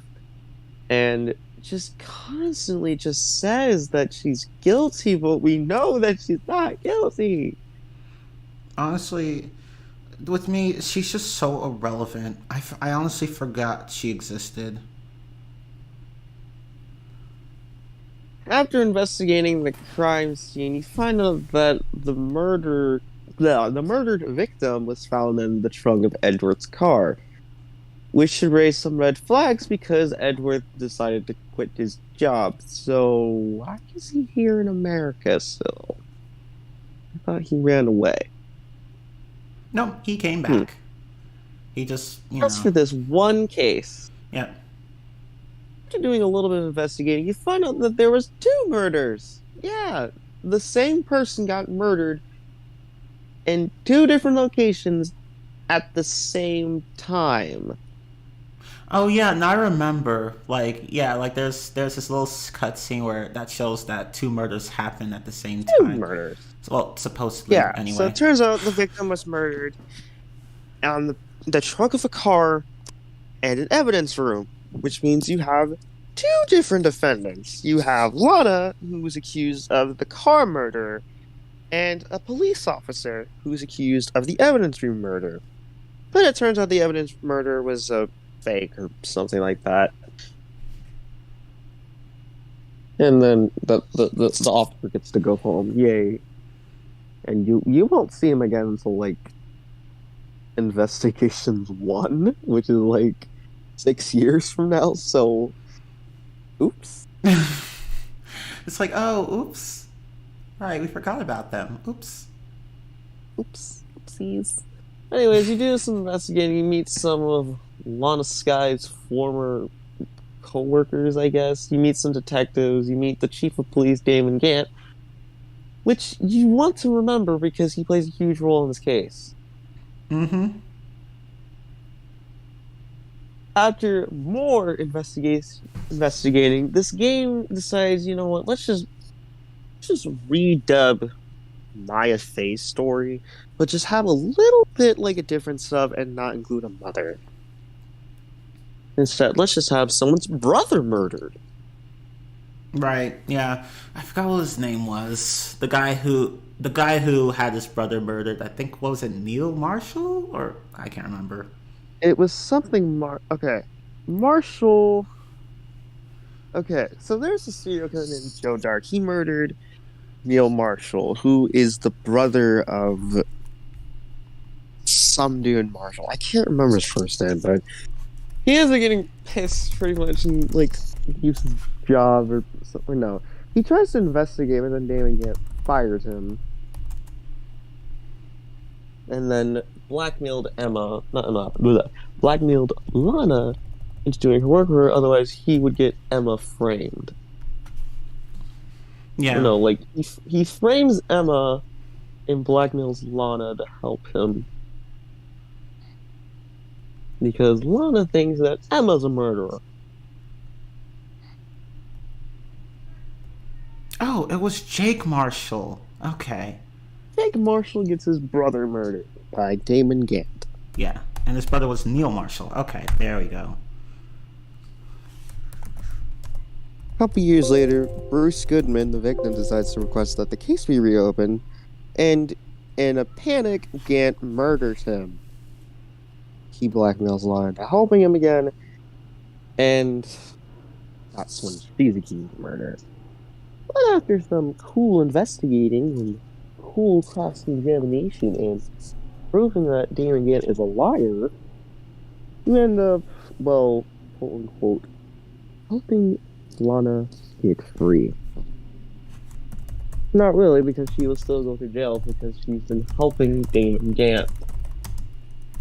and just constantly just says that she's guilty, but we know that she's not guilty. Honestly, with me, she's just so irrelevant. I honestly forgot she existed. After investigating the crime scene, you find out that the murdered victim was found in the trunk of Edward's car, which should raise some red flags because Edward decided to quit his job. So why is he here in America still? I thought he ran away. No, he came back. He just, As for this one case, yeah. after doing a little bit of investigating, you find out that there was two murders. Yeah, the same person got murdered in two different locations at the same time. Oh yeah, and I remember, like, there's this little cutscene where that shows that two murders happened at the same Two time. murders. Well, supposedly, Yeah, anyway. so it turns out the victim was murdered on the trunk of a car and an evidence room, which means you have two different defendants. You have Lana, who was accused of the car murder, and a police officer who was accused of the evidence room murder. But it turns out the evidence murder was a fake or something like that. And then the officer gets to go home. Yay. And you won't see him again until, like, Investigations 1, which is, like, 6 years from now, so... Oops. It's like, oh, oops. Right, we forgot about them. Oops. Oops. Oopsies. Anyways, you do some investigating, you meet some of Lana Sky's former co-workers, I guess. You meet some detectives, you meet the chief of police, Damon Gant, which you want to remember because he plays a huge role in this case. Mm-hmm. After more investigating, this game decides, you know what, let's just redub Maya Faye's story, but just have a little bit like a different sub and not include a mother. Instead, let's just have someone's brother murdered. Right, yeah. I forgot what his name was. The guy who had his brother murdered, I think, what was it, Neil Marshall? Or I can't remember. It was something okay. Marshall. Okay, so there's a serial killer named Joe Dark. He murdered Neil Marshall, who is the brother of some dude Marshall. I can't remember his first name, but he ends up getting pissed pretty much and, like, keeps his job or something. No. He tries to investigate, and then Damon Gant fires him. And then blackmailed blackmailed Lana into doing her work for her, otherwise he would get Emma framed. Yeah. No, like, he frames Emma and blackmails Lana to help him. Because Lana thinks that Emma's a murderer. Oh, it was Jake Marshall. Okay. Jake Marshall gets his brother murdered by Damon Gant. Yeah, and his brother was Neil Marshall. Okay, there we go. A couple years later, Bruce Goodman, the victim, decides to request that the case be reopened, and in a panic, Gant murders him. He blackmails Lana into helping him again, and that's when she's accused of murder. But after some cool investigating and cool cross-examination and proving that Damon Gant is a liar, you end up, well, quote-unquote, helping Lana get free. Not really, because she will still go to jail because she's been helping Damon Gant.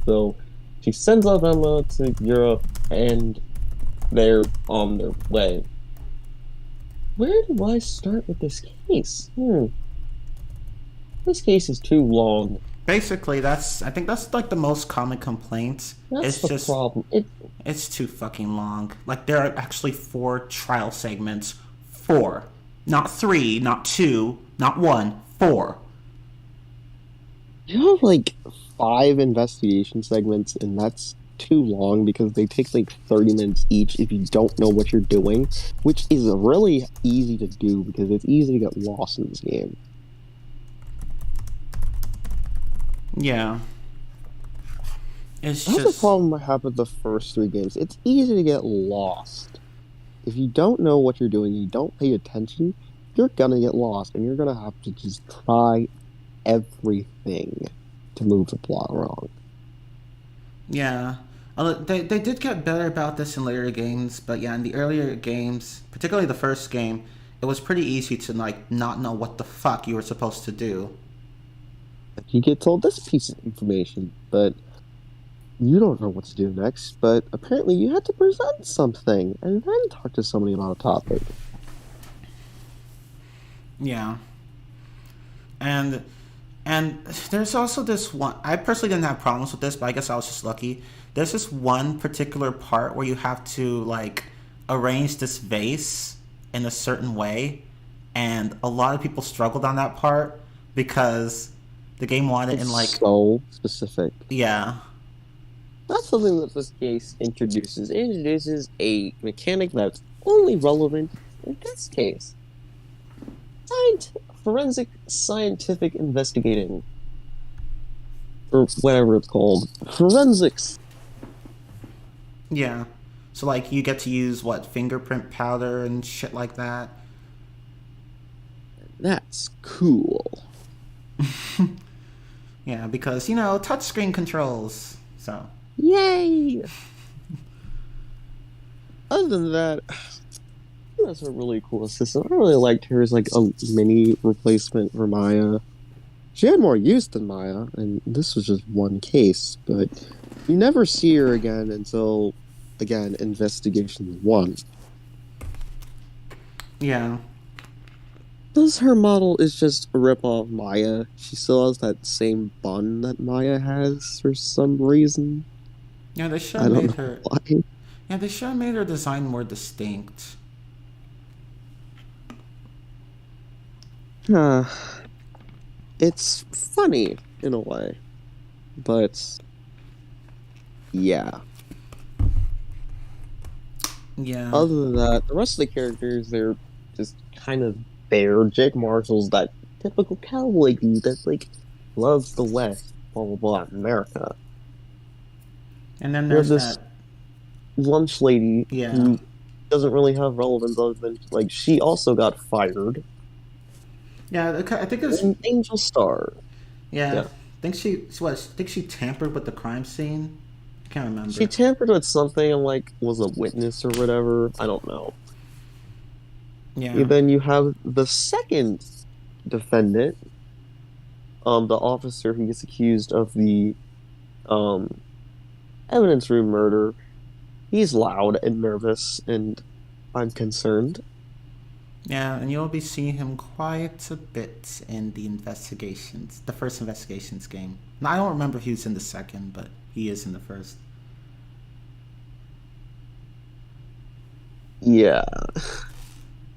So, she sends off Emma to Europe, and they're on their way. Where do I start with this case? This case is too long. Basically, I think that's like the most common complaint. That's the problem. It's too fucking long. Like, there are actually 4 trial segments 4. Not 3, not 2, not 1, 4. You have like 5 investigation segments, and that's too long because they take like 30 minutes each if you don't know what you're doing, which is really easy to do because it's easy to get lost in this game. Yeah. It's That's the just. problem I have with the first 3 games. It's easy to get lost. If you don't know what you're doing, you don't pay attention, you're gonna get lost, and you're gonna have to just try everything to move the plot along. Yeah. They did get better about this in later games, but yeah, in the earlier games, particularly the first game, it was pretty easy to like not know what the fuck you were supposed to do. You get told this piece of information, but you don't know what to do next. But apparently, you had to present something and then talk to somebody about a topic. Yeah. And and there's also this one. I personally didn't have problems with this, but I guess I was just lucky. There's this one particular part where you have to like arrange this vase in a certain way, and a lot of people struggled on that part because the game wanted in It's like so specific. yeah, That's something that this case introduces. It introduces a mechanic that's only relevant in this case. Forensic scientific investigating. Or whatever it's called. Forensics. yeah. So like you get to use what fingerprint powder and shit like that. That's cool. Yeah, because touchscreen controls. So Yay! Other than that, that's a really cool assistant. I really liked her as like a mini replacement for Maya. She had more use than Maya, and this was just one case, but you never see her again until, again, Investigation 1. yeah, Because her model is just a rip-off of Maya. She still has that same bun that Maya has for some reason. yeah. They should I have don't made know her. why. Yeah, they should have made her design more distinct. Uh, it's funny in a way, but yeah. Yeah, Other than that, the rest of the characters, they're just kind of there. Jake Marshall's that typical cowboy dude that like loves the West, blah blah blah, America. and then You have there's this that. lunch lady Yeah, who doesn't really have relevance other than like she also got fired. yeah. I think it's And Angel Star. yeah. Yeah. I think I think she tampered with the crime scene. I can't She remember. tampered with something and like was a witness or whatever. I don't know. Yeah, And then you have the second defendant, the officer who gets accused of the um evidence room murder. He's loud and nervous, and I'm concerned. yeah, and you'll be seeing him quite a bit in the first investigations game. Now, I don't remember if he was in the second, but he is in the first. Yeah.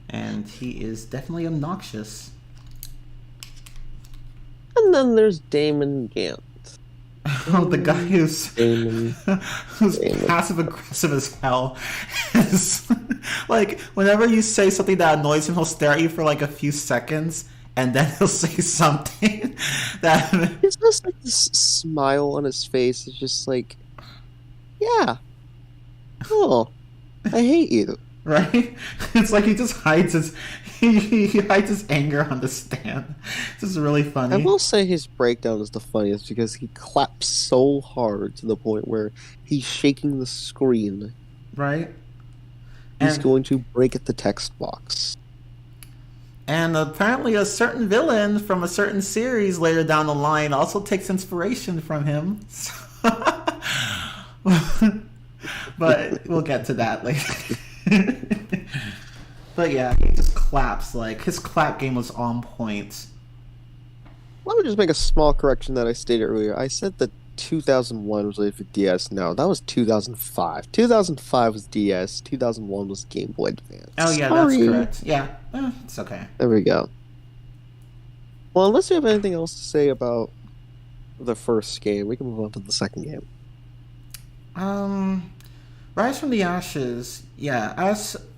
And he is definitely obnoxious. And then there's Damon Gant. Oh, the guy who's Damon. who's Damon. passive aggressive as hell. Is, like whenever you say something that annoys him, he'll stare at you for like a few seconds, and then he'll say something that He's just like this smile on his face. It's just like, yeah. Oh, I hate you. right. It's like he just hides his he hides his anger on the stand. This is really I funny. will say his breakdown is the funniest because he claps so hard to the point where he's shaking the screen. Right. He's And going to break at the text box. and apparently a certain villain from a certain series later down the line also takes inspiration from him. But we'll get to that later. But yeah, he just claps. Like his clap game was on point. Let me just make a small correction that I stated earlier. I said that 2001 was rated for DS. No, that was 2005. 2005 was DS. 2001 was Game Boy Advance. Oh yeah, Sorry. that's correct. Yeah, It's okay. There we go. Well, unless you have anything else to say about the first game, we can move on to the second game. Um, Rise from the Ashes. Yeah,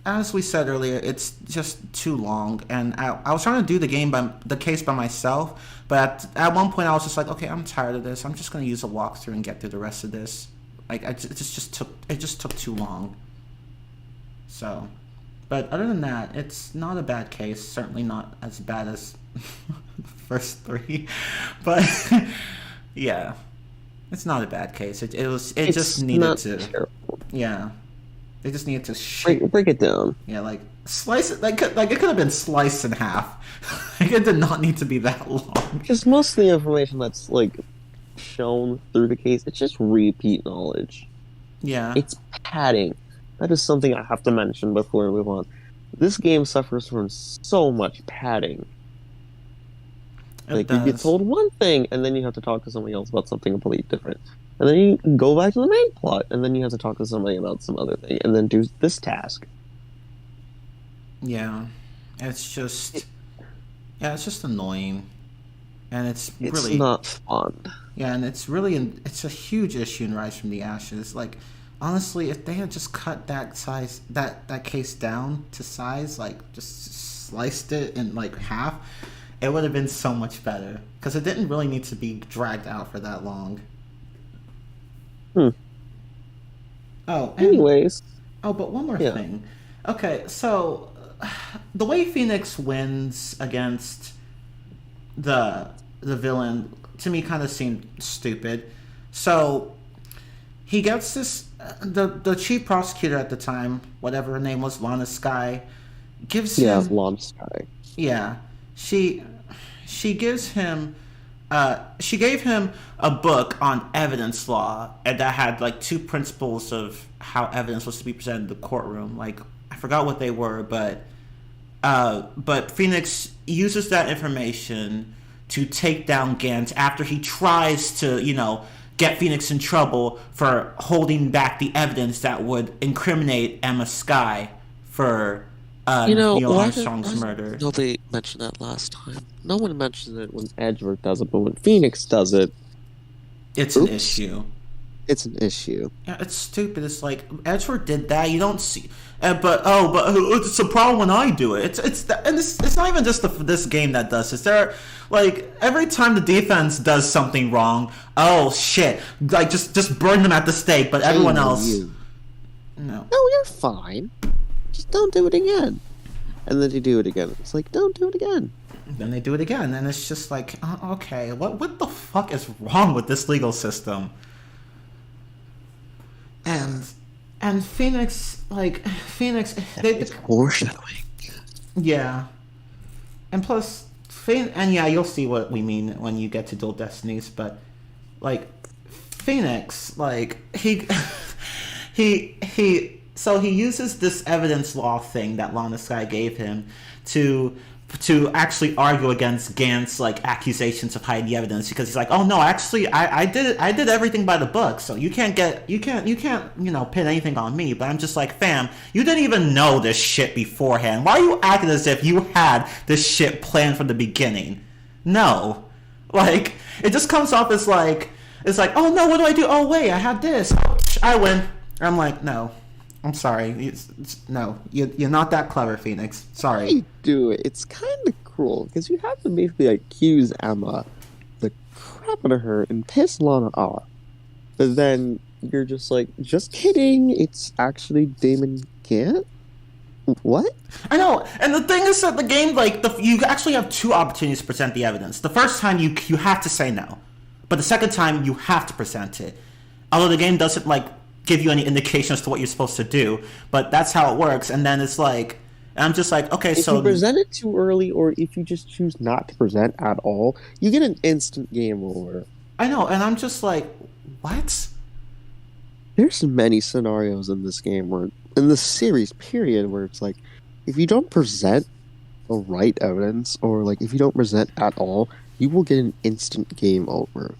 as we said earlier, it's just too long, and I was trying to do the case by myself, but at one point I was just like, okay, I'm tired of this. I'm just gonna use a walkthrough and get through the rest of this. Like, it just took too long. So, but other than that, it's not a bad case. Certainly not as bad as the first three, but yeah, it's not a bad case. It just It's needed not to, terrible. yeah, they just needed to Break it down. yeah, like slice it, like it could have been sliced in half. Like, it did not need to be that long. Because most of the information that's like shown through the case, it's just repeat knowledge. Yeah, It's padding. That is something I have to mention before we move on. This game suffers from so much padding. it Like, you get does. told one thing, and then you have to talk to somebody else about something completely different. And then you go back to the main plot, and then you have to talk to somebody about some other thing, and then do this task. Yeah, it's just, yeah, it's just annoying, and it's It's really, not fun. yeah, and it's really, it's a huge issue in Rise from the Ashes. Like, honestly, if they had just cut that case down to size, like just sliced it in like half, it would have been so much better. Because it didn't really need to be dragged out for that long. Hmm. Oh, and Anyways, oh, but one more yeah. thing. Okay, so the way Phoenix wins against the villain to me kind of seemed stupid. So he gets this the chief prosecutor at the time, whatever her name was, Lana Sky, gives Yeah, him, Launch Sky. yeah, she she gives him she gave him a book on evidence law, and that had like two principles of how evidence was to be presented in the courtroom. Like, I forgot what they were, but Phoenix uses that information to take down Gant after he tries to, get Phoenix in trouble for holding back the evidence that would incriminate Emma Sky for Neil Why Armstrong's murder. did nobody mention that last time? No one mentions it when Edgeworth does it, but when Phoenix does it, It's an oops, issue. it's an issue. Yeah, it's stupid. It's like, Edgeworth did that. You don't see, but it's a problem when I do it. It's not even just this game that does this. There are, like, every time the defense does something wrong, oh shit, like just burn them at the stake. But everyone Shame on else, you. no. No, you're fine. Just don't do it again. And then they do it again. It's like, don't do it again. Then they do it again, and it's just like, okay, what the fuck is wrong with this legal system? And Phoenix, It's foreshadowing. yeah. And plus, and yeah, you'll see what we mean when you get to Dual Destinies, but, like, Phoenix, like, so he uses this evidence law thing that Lana Sky gave him to actually argue against Gant's, like, accusations of hiding the evidence, because he's like, oh no, actually I did everything by the book, so you can't pin anything on me. But I'm just like, fam, you didn't even know this shit beforehand. Why are you acting as if you had this shit planned from the beginning? No. Like, it just comes off as like, it's like, oh no, what do I do? Oh wait, I have this. I win. I'm like, no. I'm sorry. No, you're not that clever, Phoenix. Sorry. You do it. It's kind of cruel because you have to basically accuse Emma the crap out of her and piss Lana off. But then you're just like, just kidding. It's actually Damon Gant? What? I know, and the thing is that the game, like, you actually have two opportunities to present the evidence. The first time you have to say no, but the second time you have to present it. Although the game doesn't, like, give you any indication as to what you're supposed to do, but that's how it works. And then it's like, I'm just like, okay, If so you present it too early, or if you just choose not to present at all, you get an instant game over. I know, and I'm just like, what? There's many scenarios in this game in this series, period, where it's like, if you don't present the right evidence, or like if you don't present at all, you will get an instant game over.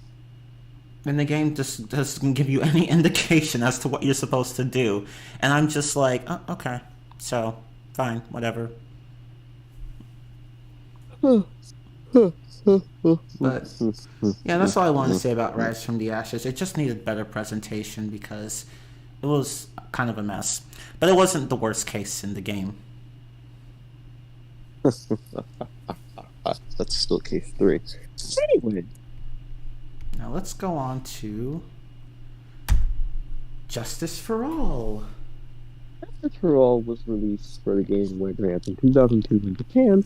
And the game just doesn't give you any indication as to what you're supposed to do. And I'm just like, oh, okay, so, fine, whatever. But yeah, that's all I wanted to say about Rise from the Ashes. It just needed better presentation because it was kind of a mess. But it wasn't the worst case in the game. That's still case three. Anyway, Now let's go on to Justice for All. After All was released for the Game Boy Advance in 2002 in Japan.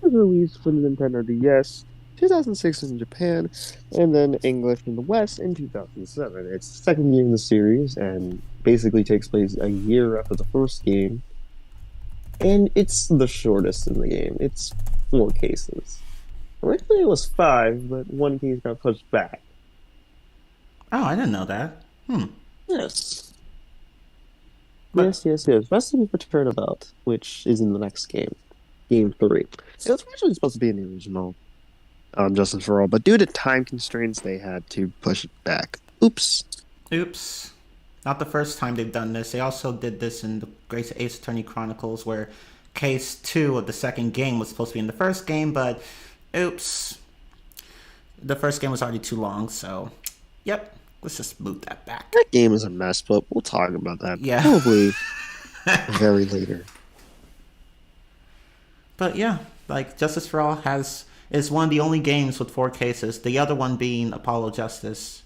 It was released for the Nintendo DS 2006 in Japan, and then English in the West in 2007. It's the second game in the series, and basically takes place a year after the first game. And it's the shortest in the game. It's 4 cases. Originally it was 5, but one case got pushed back. Oh, I didn't know that. Yes. But Yes. Wrestling for Turnabout, which is in the next game, Game 3. It was originally supposed to be in the original Justice for All, but due to time constraints, they had to push it back. Oops. oops. Not the first time they've done this. They also did this in the Great Ace Attorney Chronicles, where Case 2 of the second game was supposed to be in the first game, but oops. The first game was already too long, so yep. Let's just move that back. That game is a mess, but we'll talk about that Yeah. probably very later. But yeah, like Justice for All is one of the only games with 4 cases. The other one being Apollo Justice.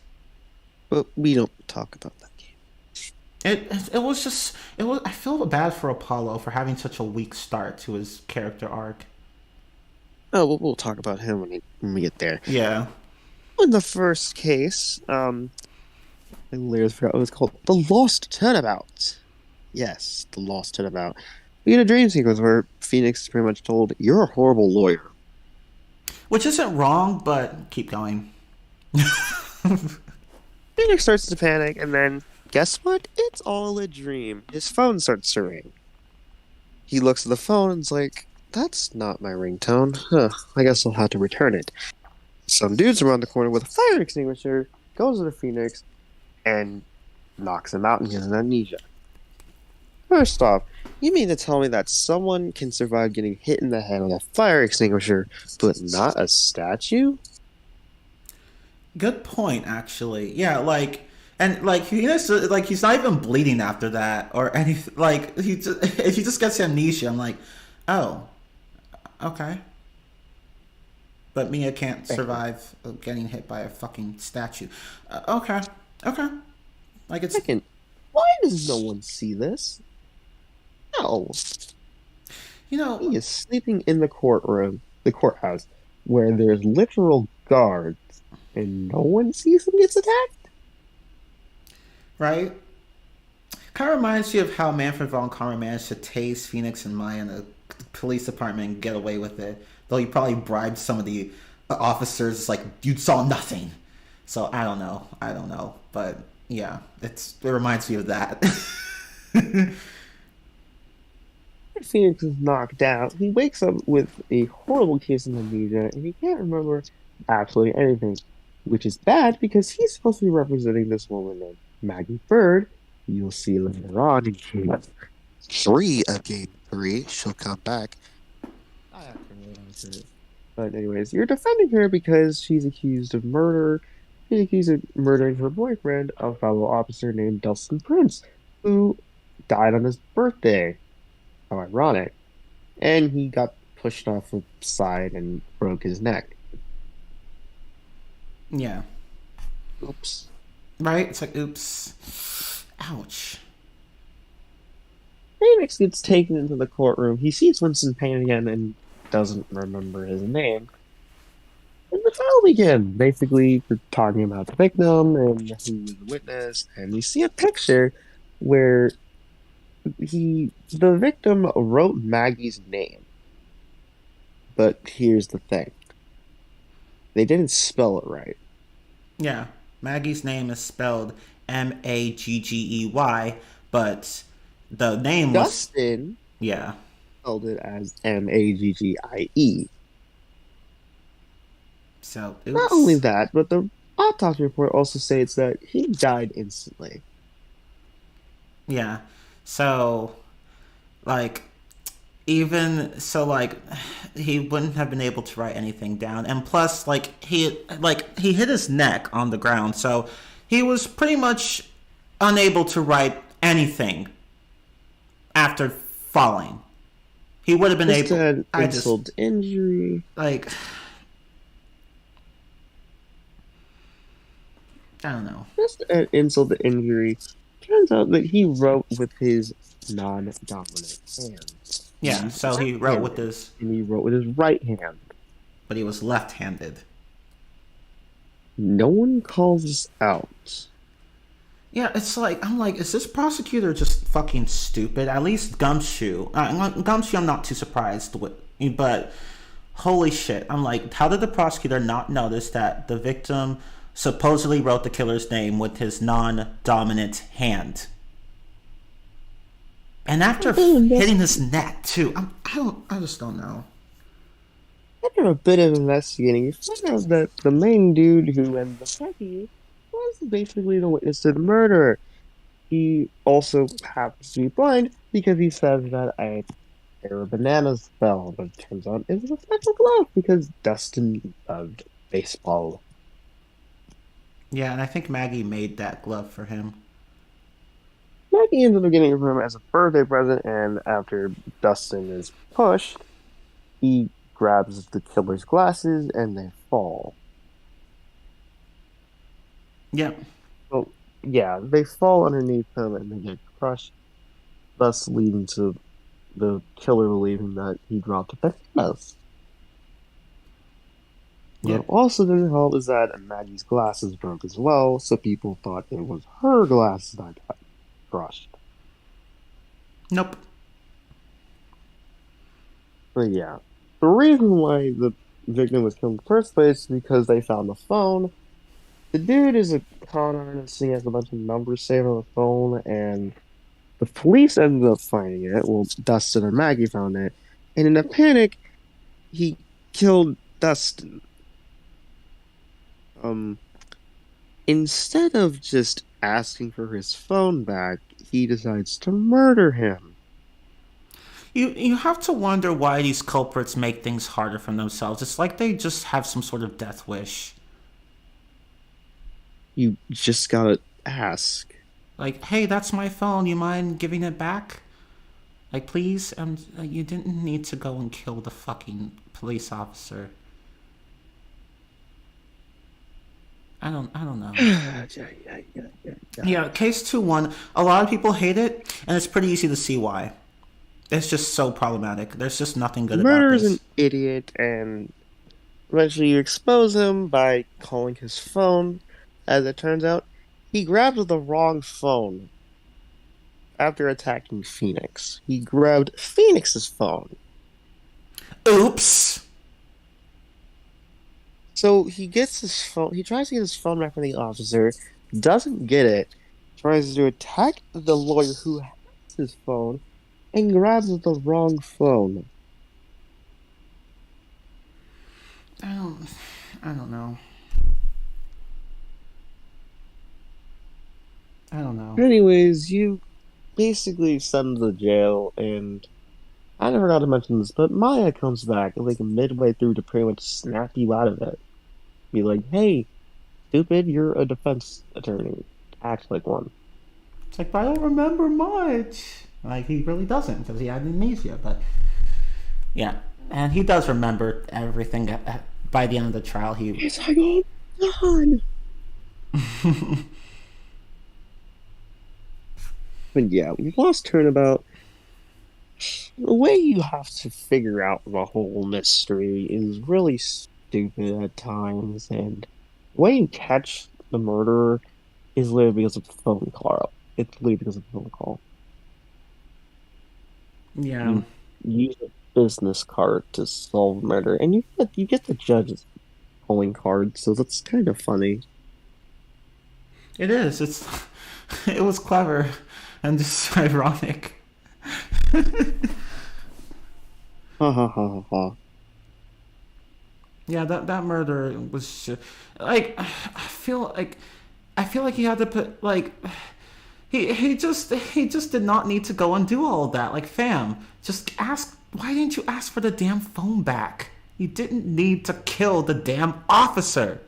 But we don't talk about that game. It was just it was. I feel bad for Apollo for having such a weak start to his character arc. Oh, we'll talk about him when we get there. Yeah. In the first case, I literally forgot what it was called. The Lost Turnabout. Yes, the Lost Turnabout. We get a dream sequence where Phoenix is pretty much told, "You're a horrible lawyer." Which isn't wrong, but keep going. Phoenix starts to panic, and then, guess what? It's all a dream. His phone starts to ring. He looks at the phone and is like, "That's not my ringtone. Huh, I guess I'll have to return it." Some dude's around the corner with a fire extinguisher, goes to the Phoenix, and knocks him out and gives him amnesia. First off, you mean to tell me that someone can survive getting hit in the head with a fire extinguisher, but not a statue? Good point, actually. Yeah, he's not even bleeding after that or anything. Like if he just gets amnesia, I'm like, oh, okay. But Mia can't survive getting hit by a fucking statue. Okay. Like it's Second, why does no one see this? No. you know He is sleeping in the courthouse, where there's literal guards, and no one sees him gets attacked? right. Kind of reminds you of how Manfred von Karma managed to tase Phoenix and Maya in the police department and get away with it. Though he probably bribed some of the officers. It's like, you saw nothing. So I don't know. But yeah, it reminds me of that. Phoenix is knocked out. He wakes up with a horrible case of amnesia, and he can't remember absolutely anything, which is bad because he's supposed to be representing this woman named Maggie Bird. You'll see later on in Game 3 of Game 3. She'll come back. I have to wait on it. But anyways, you're defending her because she's accused of murder. She's accused of murdering her boyfriend, a fellow officer named Dustin Prince, who died on his birthday. How ironic. And he got pushed off the side and broke his neck. Yeah. Oops. Right? It's like, oops. Ouch. Phoenix gets taken into the courtroom. He sees Winston Payne again and doesn't remember his name. And the trial begins. Basically, we're talking about the victim and who was the witness. And we see a picture where the victim wrote Maggie's name. But here's the thing. They didn't spell it right. Yeah. Maggie's name is spelled Maggey, but the name was... Dustin Yeah. spelled it as Maggie. So, oops. Not only that, but the autopsy report also states that he died instantly. Yeah. So, like, even... So, like, he wouldn't have been able to write anything down. And plus, he hit his neck on the ground, so he was pretty much unable to write anything after falling. He would have been Just able. an I insult to injury. I don't know. Just an insult to injury. Turns out that he wrote with his non-dominant hand. Yeah, so he wrote with his, And he wrote with his right hand. but he was left-handed. No one calls this out. Yeah, it's like, I'm like, is this prosecutor just fucking stupid? At least Gumshoe. Gumshoe, I'm not too surprised with, but holy shit. I'm like, how did the prosecutor not notice that the victim supposedly wrote the killer's name with his non-dominant hand? And after hitting his neck, too. I just don't know. After a bit of investigating, you find out that the main dude who ended up attacking was basically the witness to the murder. He also happens to be blind because he says that a pair of bananas fell, but it turns out it was a special glove because Dustin loved baseball. Yeah, and I think Maggie made that glove for him. Maggie ends up getting it for him as a birthday present, and after Dustin is pushed, he grabs the killer's glasses and they fall. Yep. Well, yeah, they fall underneath him and they get crushed, thus leading to the killer believing that he dropped the bananas. Yeah. What also didn't help is that Maggie's glasses broke as well, so people thought it was her glasses that got crushed. Nope. But yeah, the reason why the victim was killed in the first place is because they found the phone. The dude is a con artist, he has a bunch of numbers saved on the phone, and the police ended up finding it. Well, Dustin and Maggie found it, and in a panic, he killed Dustin. Instead of just asking for his phone back, he decides to murder him. You have to wonder why these culprits make things harder for themselves. It's like they just have some sort of death wish. You just gotta ask. Like, hey, that's my phone. You mind giving it back? Like, please? You didn't need to go and kill the fucking police officer. I don't know. Yeah, case 2-1. A lot of people hate it, and it's pretty easy to see why. It's just so problematic. There's just nothing good about Murder's this. an idiot, and eventually you expose him by calling his phone. As it turns out, he grabbed the wrong phone after attacking Phoenix. He grabbed Phoenix's phone. Oops! So he gets his phone. He tries to get his phone back from the officer, doesn't get it, tries to attack the lawyer who has his phone, and grabs the wrong phone. I don't know. I don't know. Anyways, you basically send him to jail, and I never got to mention this, but Maya comes back like midway through to pretty much snap you out of it. Be like, hey, stupid, you're a defense attorney. Act like one. It's like, but I don't remember much. Like, he really doesn't, because he had amnesia, but... Yeah, and he does remember everything. By the end of the trial, He's like, oh, God! But yeah, Lost Turnabout, the way you have to figure out the whole mystery is really stupid at times, and the way you catch the murderer is literally because of the phone call. It's literally because of the phone call. Yeah. You use a business card to solve murder, and you get the judge's calling card, so that's kind of funny. It is. It was clever and just ironic. Ha ha ha ha ha. Yeah, that murder was like, I feel like he had to put like he just did not need to go and do all of that. Like, fam, just ask why didn't you ask for the damn phone back? You didn't need to kill the damn officer.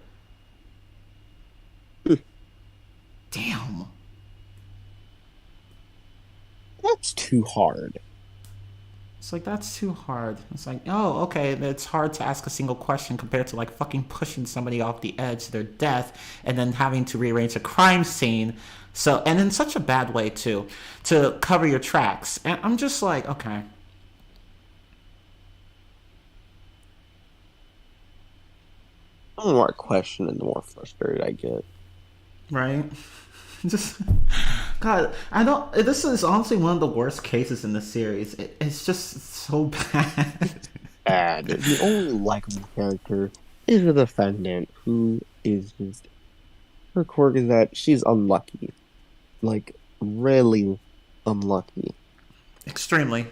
Damn. That's too hard. It's like, that's too hard. It's like, oh, okay, it's hard to ask a single question compared to like fucking pushing somebody off the edge to their death and then having to rearrange a crime scene. So, and in such a bad way too, to cover your tracks. And I'm just like, okay. The more I question and the more frustrated I get. Right? Just, God, I don't. This is honestly one of the worst cases in the series. It's just so bad. And the only likable character is the defendant, who is just her quirk is that she's unlucky, like really unlucky. Extremely.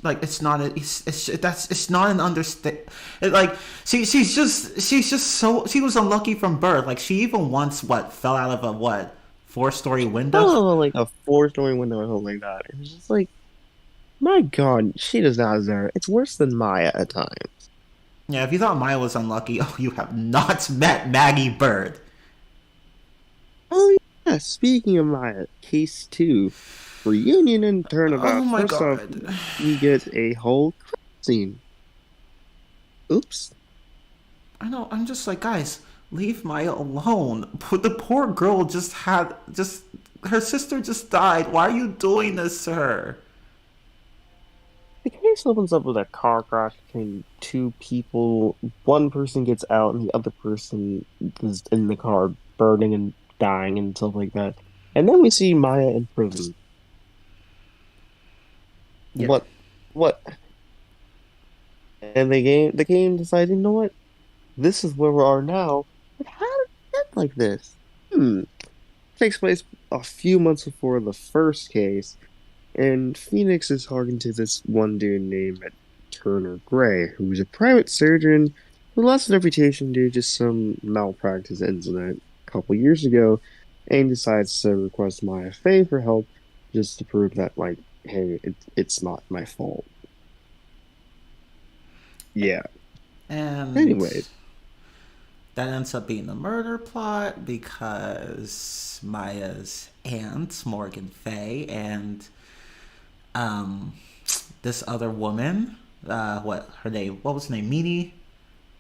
Like it's not a, it's not an understand. Like she's just so she was unlucky from birth. Like she even once fell out of a 4-story window. Oh, like a 4-story window or something like that. It was just like, my God, she does not deserve it. It's worse than Maya at times. Yeah, if you thought Maya was unlucky, oh, you have not met Maggie Bird. Oh yeah, speaking of Maya, case 2, reunion and Oh turnabout. my First off, God. we get a whole scene. Oops. I know. I'm just like, guys, leave Maya alone. The poor girl just her sister just died. Why are you doing this to her? The case opens up with a car crash between two people. One person gets out, and the other person is in the car, burning and dying and stuff like that. And then we see Maya in prison. Yeah. What? What? And the game decides, you know what? This is where we are now. But how did it get like this? Takes place a few months before the first case, and Phoenix is talking to this one dude named Turner Gray, who's a private surgeon who lost his reputation due to some malpractice incident a couple years ago, and decides to request Maya Fey for help just to prove that, like, hey, it's not my fault. Yeah. And Anyway, that ends up being the murder plot because Maya's aunt, Morgan Fay, and this other woman, what was her name? Mimi?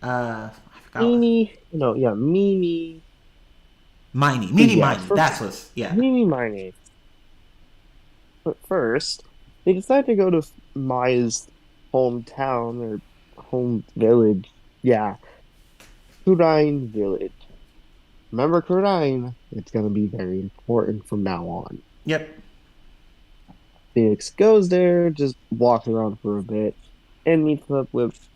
I forgot. Mimi. Mini Yeah, Miney. That's what's, yeah. Mimi Miney. But first, they decide to go to Maya's hometown or home village. Yeah, Kurine Village. Remember Kurine? It's gonna be very important from now on. Yep. Phoenix goes there, just walks around for a bit, and meets up with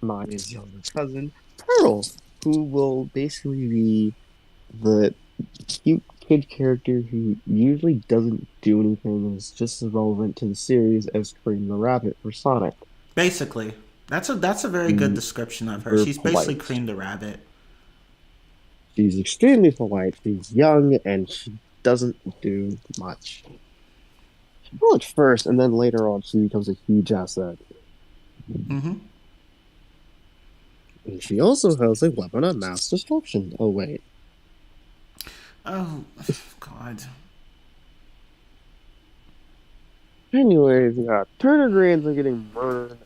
Maya's younger cousin, Pearl, who will basically be the cute kid character who usually doesn't do anything and is just as relevant to the series as Cream the Rabbit for Sonic. Basically. That's a very good description of her. Super She's basically polite. Cream the Rabbit. She's extremely polite, she's young, and she doesn't do much. Well, at first, and then later on, she becomes a huge asset. Mm-hmm. And she also has a weapon of mass destruction. Oh, wait. Oh, God. Anyways, yeah, Turner Grains are getting murdered.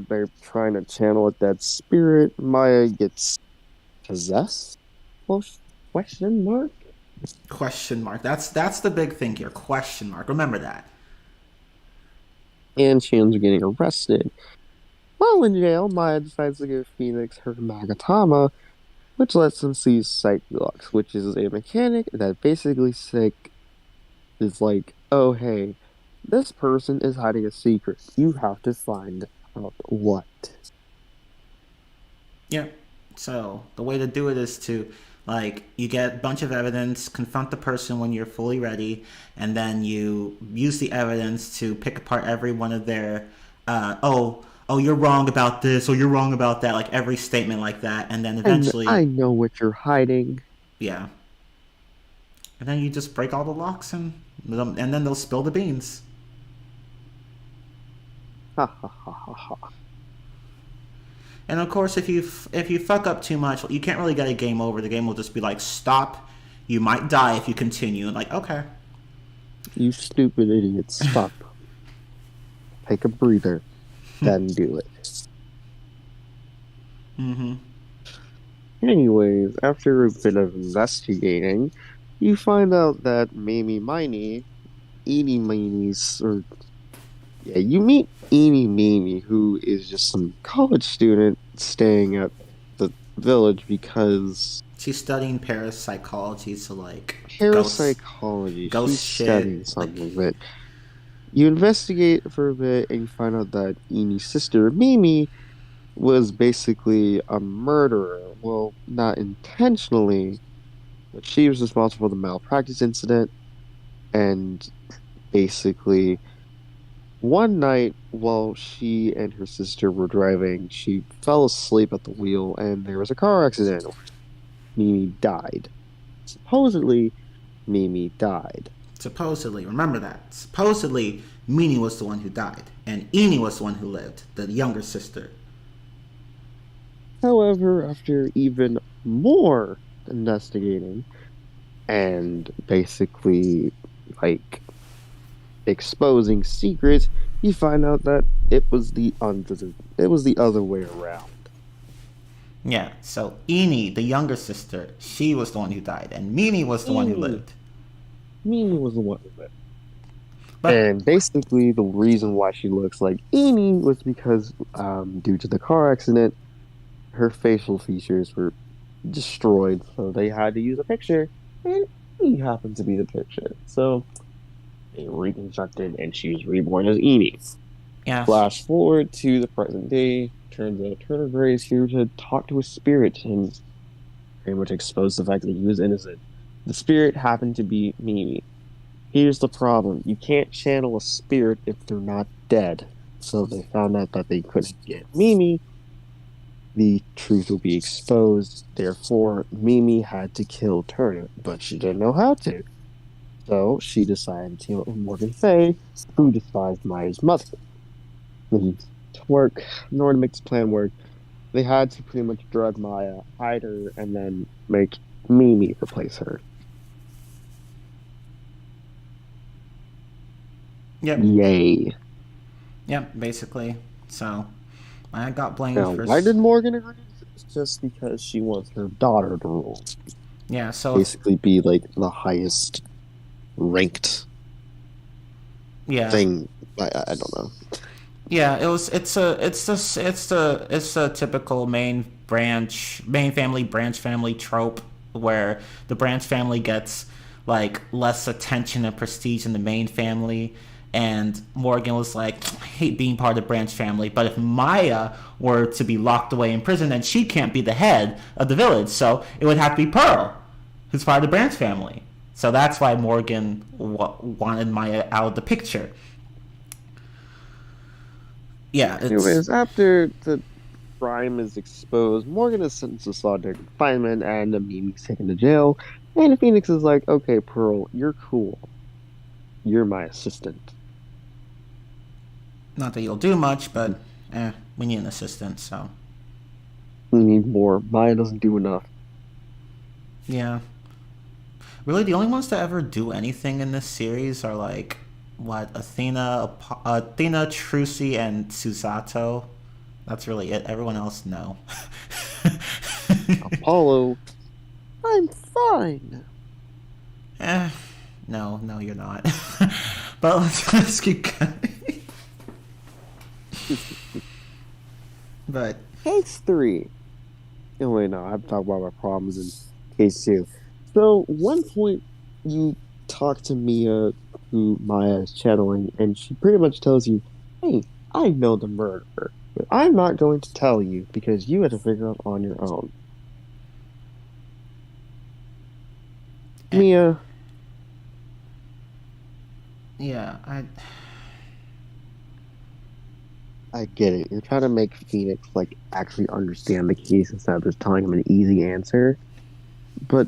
They're trying to channel a dead spirit. Maya gets possessed? Question mark? Question mark. That's the big thing here. Question mark. Remember that. And she ends up getting arrested. While in jail, Maya decides to give Phoenix her Magatama, which lets him see Psychlux, which is a mechanic that basically is like, oh hey, this person is hiding a secret. You have to find out what. Yeah. So the way to do it is to, like, you get a bunch of evidence, confront the person when you're fully ready, and then you use the evidence to pick apart every one of their, you're wrong about this, or you're wrong about that, like every statement like that, and then eventually, I know what you're hiding. yeah, and then you just break all the locks, and then they'll spill the beans. Ha ha ha ha ha. And of course, if you fuck up too much, you can't really get a game over. The game will just be like, stop. You might die if you continue. And like, okay. You stupid idiot, stop. Take a breather, then do it. Mm-hmm. Anyways, after a bit of investigating, you find out that Mamie Miney, Eeny Meenie's, or yeah, you meet Eeny Meeny, who is just some college student staying at the village because She's studying parapsychology, so like parapsychology, ghost she's studying shit. Like, some of it. You investigate for a bit and you find out that Eenie's sister, Mimi, was basically a murderer. Well, not intentionally, but she was responsible for the malpractice incident. And basically, one night while she and her sister were driving, she fell asleep at the wheel and there was a car accident. Mimi died. Supposedly, Mimi died. supposedly, remember that. Supposedly, Meanie was the one who died, and Eenie was the one who lived, the younger sister. However, after even more investigating and basically like exposing secrets, you find out that it was the other way around. Yeah, so Eenie, the younger sister, she was the one who died, and Meanie was the one who Mimi, lived. Mimi was the one who lived. But And basically, the reason why she looks like Amy was because, due to the car accident, her facial features were destroyed, so they had to use a picture, and he happened to be the picture. So they reconstructed, and she was reborn as Amy. yeah, Flash forward to the present day. Turns out Turner Gray is here to talk to a spirit and pretty much expose the fact that he was innocent. The spirit happened to be Mimi. Here's the problem. You can't channel a spirit if they're not dead. So they found out that they couldn't get Mimi. The truth will be exposed. Therefore, Mimi had to kill Turner, but she didn't know how to. So she decided to kill Morgan Fay, who despised Maya's mother. And to work, in order to make this plan work, they had to pretty much drug Maya, hide her, and then make Mimi replace her. yep, Yay. yep, basically. So I got blamed Now, for. why did Morgan agree? It's just because she wants her daughter to rule. Yeah, so Basically, be like the highest ranked yeah, thing. I don't know. yeah. It's a typical main family branch family trope where the branch family gets like less attention and prestige than the main family. And Morgan was like, I hate being part of the branch family, but if Maya were to be locked away in prison, then she can't be the head of the village. So it would have to be Pearl, who's part of the branch family. So that's why Morgan wanted Maya out of the picture. Yeah, it's Anyways, after the crime is exposed, Morgan is sentenced to solitary confinement, and Mimi's taken to jail. And Phoenix is like, okay, Pearl, you're cool. You're my assistant. not that you'll do much, but we need an assistant. So We need more. Maya doesn't do enough. yeah, really, the only ones to ever do anything in this series are like what Athena, Trucy, and Susato. That's really it. Everyone else, no. Apollo, I'm fine. Eh, no, you're not. But let's keep going. But Case 3. Oh, wait, no, I'm talking about my problems in case 2. So, one point you talk to Mia, who Maya is channeling, and she pretty much tells you, hey, I know the murderer, but I'm not going to tell you because you had to figure out on your own. Mia, yeah, I get it. You're trying to make Phoenix like actually understand the case instead of just telling him an easy answer. But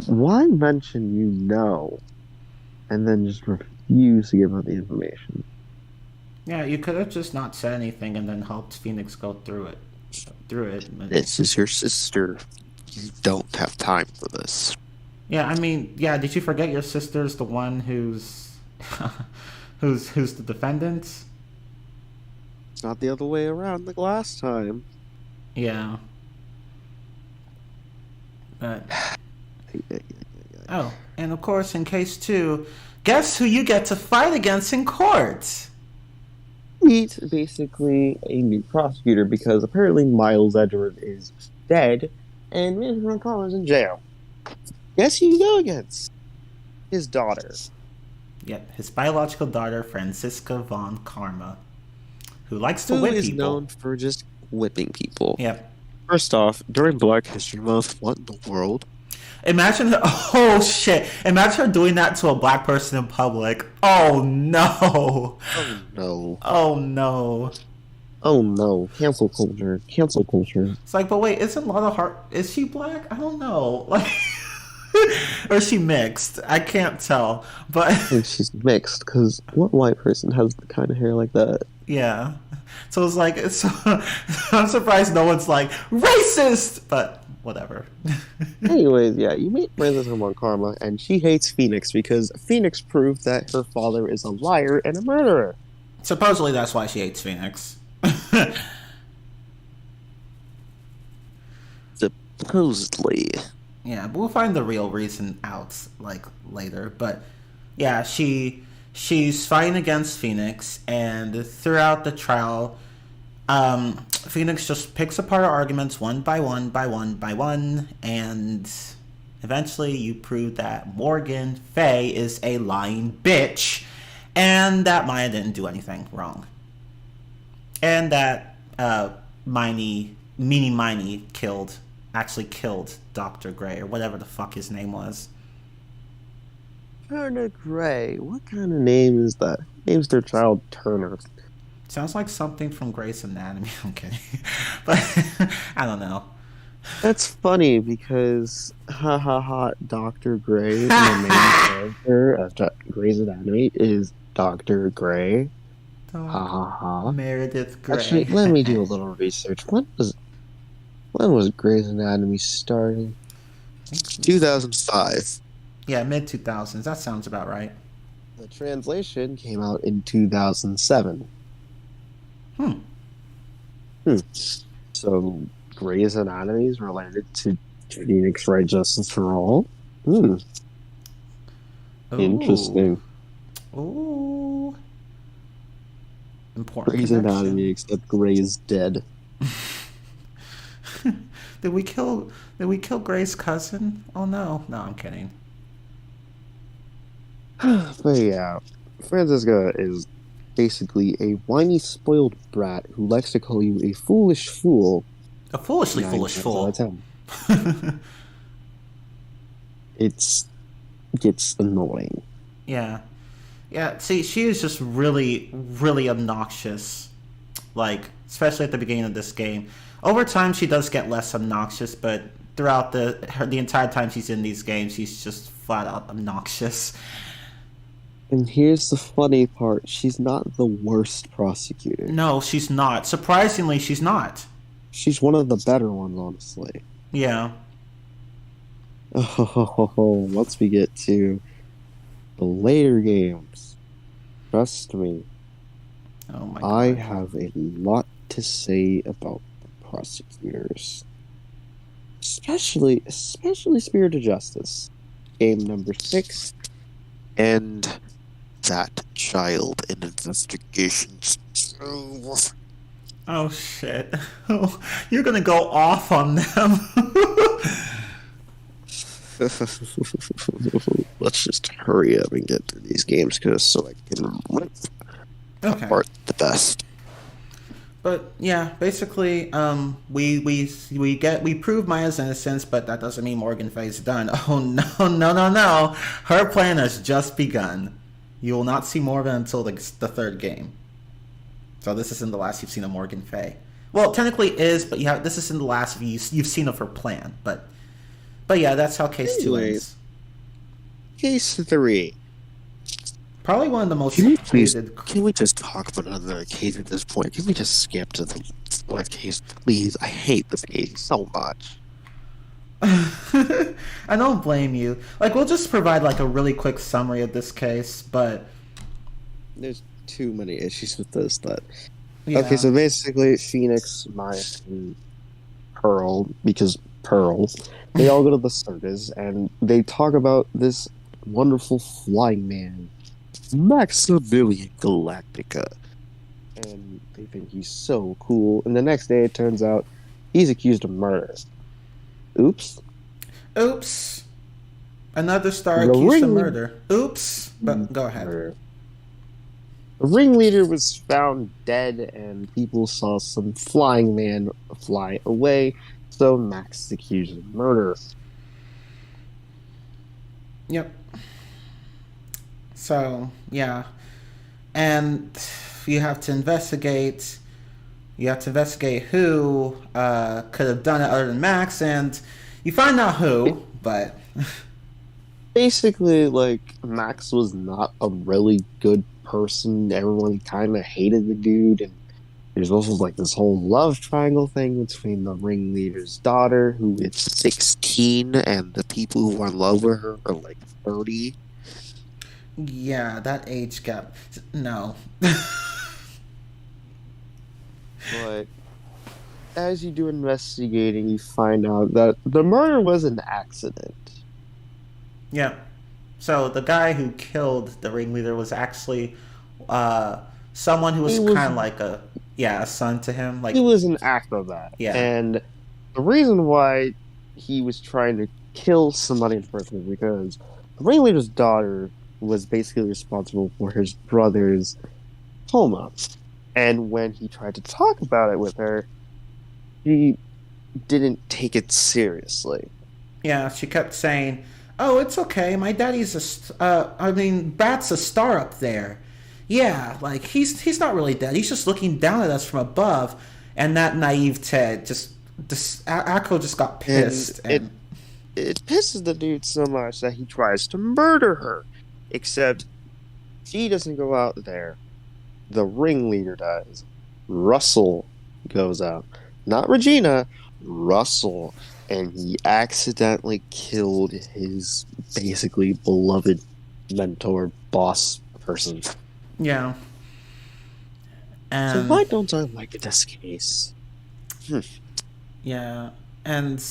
why mention you know and then just refuse to give out the information? Yeah, you could have just not said anything and then helped Phoenix go through it. This is your sister. You don't have time for this. Yeah, I mean, yeah. Did you forget your sister's the one who's who's the defendant? It's not the other way around like last time. Yeah. But oh, and of course, in case two, guess who you get to fight against in court? Meet basically a new prosecutor because apparently Miles Edward is dead and Mitch Collins in jail. Guess who you go against? His daughter. Yep, his biological daughter, Franziska von Karma, who likes to Who whip is people. known for just whipping people. Yep. First off, during Black History Month, what in the world? Imagine her. Oh shit! Imagine her doing that to a black person in public. Oh no! Oh no. Oh no! Oh no, cancel culture. Cancel culture. It's like, but wait, isn't Lana Hart? Is she black? I don't know. Like, or is she mixed? I can't tell. But I think she's mixed because what white person has the kind of hair like that? yeah. So it's like, I'm surprised no one's like racist, but whatever. Anyways, yeah, you meet Franziska von Karma, and she hates Phoenix because Phoenix proved that her father is a liar and a murderer. Supposedly that's why she hates Phoenix. Supposedly. Yeah, but we'll find the real reason out like later. But yeah, she's fighting against Phoenix, and throughout the trial, Phoenix just picks apart arguments one by one by one by one, and eventually you prove that Morgan Fay is a lying bitch, and that Maya didn't do anything wrong, and that Miney actually killed Dr. Gray, or whatever the fuck his name was. Turner Gray. What kind of name is that? Names their child Turner. Sounds like something from Grey's Anatomy. I'm kidding. But I don't know. That's funny because Dr. Gray, the main character of Grey's Anatomy, is Dr. Gray. Meredith Grey. Actually, let me do a little research. When was Grey's Anatomy starting? 2005. Yeah, mid 2000s. That sounds about right. The translation came out in 2007. So Grey's Anatomy is related to Phoenix Wright Justice for All. Ooh. Interesting. Ooh. Important. Grey's connection. Anatomy, except Grey is dead. Did we kill Grey's cousin? Oh no. No, I'm kidding. But yeah, Franziska is basically a whiny, spoiled brat who likes to call you a foolish fool. A foolishly foolish 9 fool. times out of 10. It gets annoying. Yeah. Yeah, see, she is just really, really obnoxious. Like, especially at the beginning of this game. Over time, she does get less obnoxious, but throughout the entire time she's in these games, she's just flat out obnoxious. And here's the funny part. She's not the worst prosecutor. No, she's not. Surprisingly, she's not. She's one of the better ones, honestly. Yeah. Oh, once we get to the later games, trust me, Oh my god. I have a lot to say about the prosecutors. Especially Spirit of Justice. Game number 6. And that child in investigations. Oh shit. Oh, you're gonna go off on them. Let's just hurry up and get through these games so I can rip Okay. apart the best. But yeah, basically, we prove Maya's innocence, but that doesn't mean Morgan Fay's done. Oh no! Her plan has just begun. You will not see Morgan until the third game. So this isn't the last you've seen of Morgan Fay. Well, technically it is, but this isn't the last you've seen of her plan. But yeah, that's how case 2 ends. Case 3. Probably one of the most Can we hated. just talk about another case at this point. Can we just skip to the fourth case, please? I hate this case so much. I don't blame you. Like, we'll just provide like a really quick summary of this case, but There's too many issues with this that. yeah, Okay, so basically, Phoenix, Maya, and Pearl, because Pearl, they all go to the circus and they talk about this wonderful flying man, Maximilian Galactica. And they think he's so cool. And the next day, it turns out he's accused of murder. Oops. oops, another star The accused of ring- murder. Oops, but go ahead. Murder. The ringleader was found dead, and people saw some flying man fly away. So Max is accused of murder. Yep. So yeah, and you have to investigate. You have to investigate who could have done it other than Max, and you find out who. But Basically, like, Max was not a really good person. Everyone kind of hated the dude, and there's also like this whole love triangle thing between the ringleader's daughter, who is 16, and the people who are in love with her are like 30. yeah, that age gap. No. but as you do investigating, you find out that the murder was an accident. Yeah. So the guy who killed the ringleader was actually someone who was He was- kind of like a son to him. Like He was an acrobat. Yeah. And the reason why he was trying to kill somebody in the first place was because the ringleader's daughter was basically responsible for his brother's coma. And when he tried to talk about it with her, she didn't take it seriously. yeah, she kept saying, "Oh, it's okay. My daddy's Bat's a star up there. Yeah, like he's not really dead. He's just looking down at us from above." And that naive Ted Akko just got pissed. And it pisses the dude so much that he tries to murder her. Except she doesn't go out there. The ringleader does. Russell goes out. Not Regina, Russell. And he accidentally killed his basically beloved mentor, boss person. yeah. And So why don't I like this case? yeah, and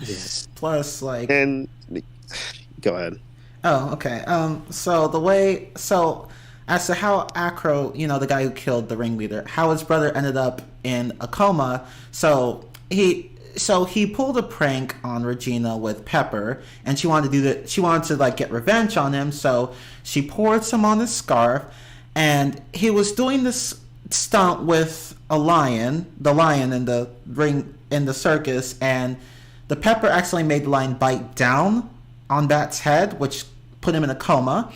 Yes. plus like And go ahead. oh, okay. So as to how Acro, the guy who killed the ringleader, how his brother ended up in a coma. So he pulled a prank on Regina with Pepper, and she wanted to do that. She wanted to like get revenge on him. So she poured some on his scarf, and he was doing this stunt with the lion in the ring in the circus, and the pepper accidentally made the lion bite down on Bat's head, which put him in a coma.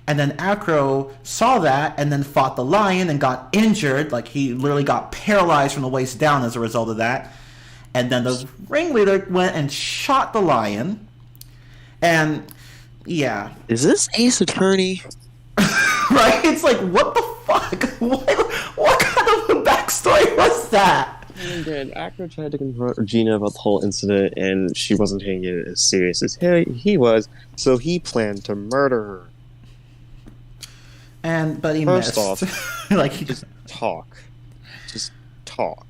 And then Acro saw that and then fought the lion and got injured. Like, he literally got paralyzed from the waist down as a result of that. And then the ringleader went and shot the lion. And, yeah. Is this Ace Attorney? Right? It's like, what the fuck? What kind of a backstory was that? And then Acro tried to confront Regina about the whole incident, and she wasn't taking it as serious as he was, so he planned to murder her. But he First missed. off, like, he Just talk. Just talk.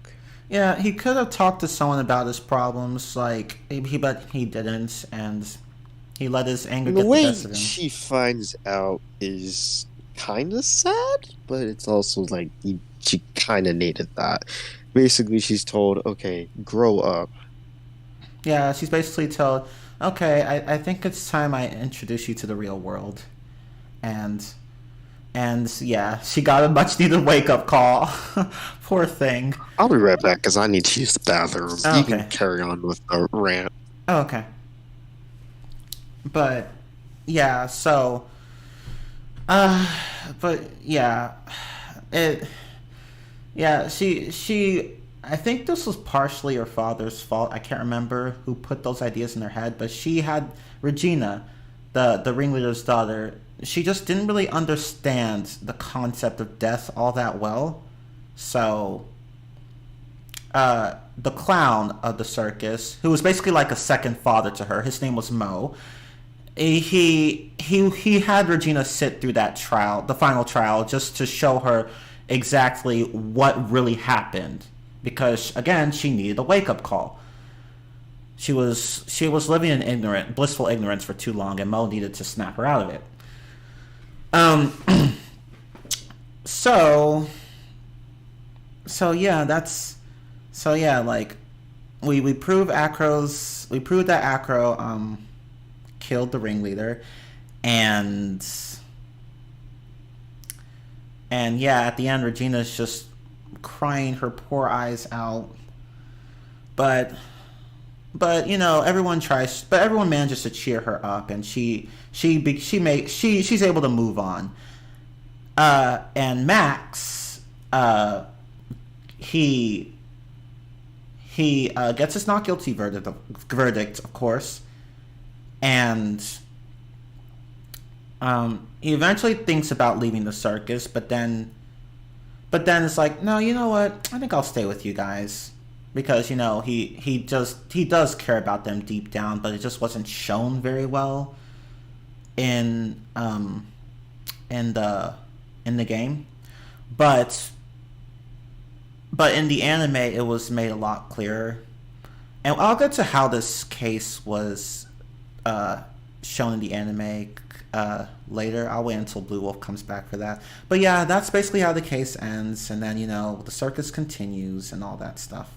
Yeah, he could have talked to someone about his problems, like, but he didn't, and he let his anger And get the the way best of him. she finds out is kind of sad, but it's also like she kind of needed that. Basically, she's told, okay, grow up. Yeah, she's basically told, okay, I think it's time I introduce you to the real world. And yeah, she got a much needed wake up call. Poor thing. I'll be right back because I need to use the bathroom. Oh, You okay. can carry on with the rant. Oh, okay. But yeah, so but yeah, she I think this was partially her father's fault. I can't remember who put those ideas in her head, but she had Regina, the ringleader's daughter, she just didn't really understand the concept of death all that well. So the clown of the circus, who was basically like a second father to her, his name was Mo. He had Regina sit through that trial, the final trial, just to show her exactly what really happened. Because again, she needed a wake up call. She was living in blissful ignorance for too long, and Mo needed to snap her out of it. Um. So. So yeah, like we proved that Acro killed the ringleader, and yeah, at the end Regina's just crying her poor eyes out, but everyone manages to cheer her up, and she's able to move on. And Max, he gets his not guilty verdict, of course, and he eventually thinks about leaving the circus, but then it's like, no, you know what? I think I'll stay with you guys, because he does care about them deep down, but it just wasn't shown very well in the game, but in the anime it was made a lot clearer, and I'll get to how this case was shown in the anime later. I'll wait until Blue Wolf comes back for that. But yeah, that's basically how the case ends, and then the circus continues and all that stuff.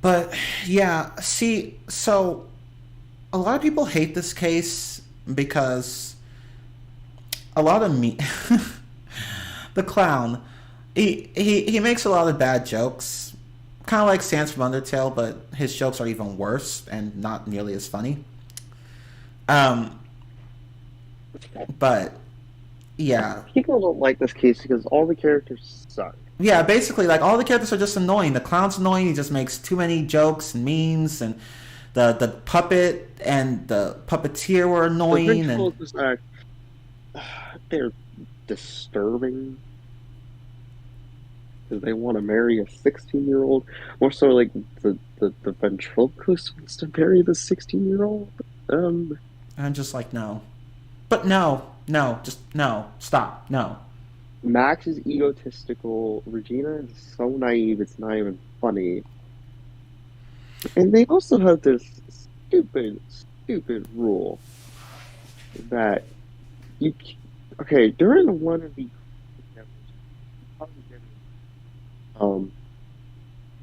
But yeah, see, so a lot of people hate this case because a lot of the clown, he makes a lot of bad jokes, kind of like Sans from Undertale, but his jokes are even worse and not nearly as funny. But yeah, people don't like this case because all the characters suck. Yeah, basically, like, all the characters are just annoying. The clown's annoying. He just makes too many jokes and memes, and the puppet and the puppeteer were annoying. They're disturbing because they want to marry a 16-year-old. More so, like the ventriloquist wants to marry the 16-year-old. I'm just like, no, but no, just no, stop, no. Max is egotistical. Regina is so naive, it's not even funny. And they also have this stupid rule that during one of the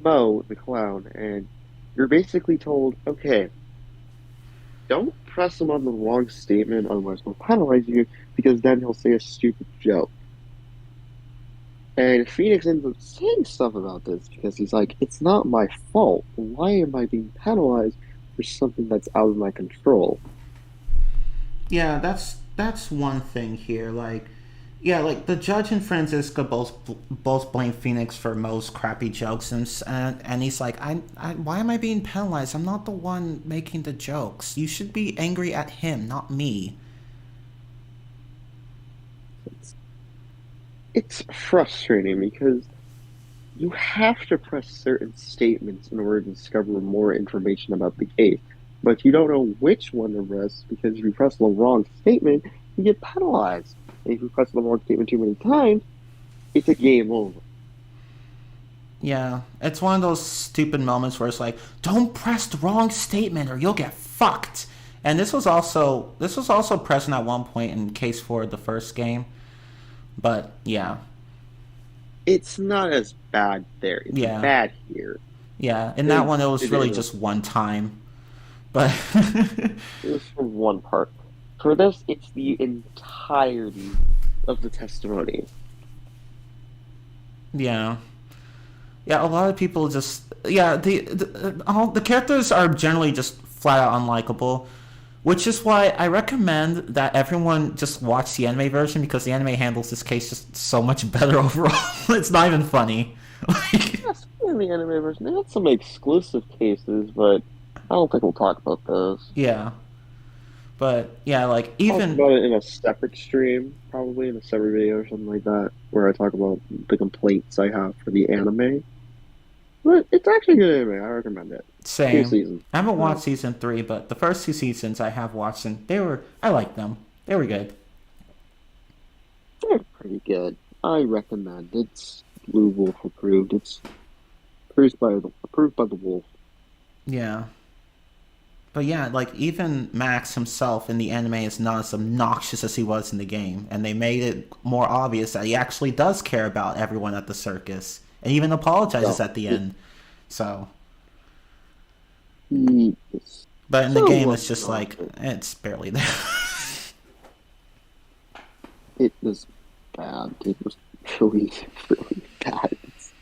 Mo, the clown, and you're basically told, okay, don't press him on the wrong statement, otherwise we'll penalize you, because then he'll say a stupid joke. And Phoenix ends up saying stuff about this because he's like, it's not my fault. Why am I being penalized for something that's out of my control? Yeah, that's one thing here. Like, yeah, like the judge and Francisca both blame Phoenix for Mo's crappy jokes, and he's like, why am I being penalized? I'm not the one making the jokes. You should be angry at him, not me. It's frustrating because you have to press certain statements in order to discover more information about the case. But you don't know which one to press because if you press the wrong statement, you get penalized. And if you press the wrong statement too many times, it's a game over. Yeah, it's one of those stupid moments where it's like, don't press the wrong statement or you'll get fucked. And this was also present at one point in Case 4 of the first game. But yeah, it's not as bad there. It's bad here. Yeah, in that one it was really just one time, but it was for one part. For this, it's the entirety of the testimony. Yeah, a lot of people just the characters are generally just flat out unlikable. Which is why I recommend that everyone just watch the anime version, because the anime handles this case just so much better overall. It's not even funny. Yes, in the anime version, they had some exclusive cases, but I don't think we'll talk about those. Yeah. But yeah, like Talk even about it in a separate stream, probably in a separate video or something like that, where I talk about the complaints I have for the anime. But it's actually good anime. I recommend it. Two same. seasons. I haven't watched So, season 3, but the first 2 seasons I have watched, and I like them. They were good. they're pretty good. I recommend. It's Blue Wolf approved. It's approved by the Wolf. Yeah. But yeah, like even Max himself in the anime is not as obnoxious as he was in the game, and they made it more obvious that he actually does care about everyone at the circus, and even apologizes So at the end. So, he is but in the so game, it's just like obnoxious. it's barely there. It was bad. It was really, really bad. It's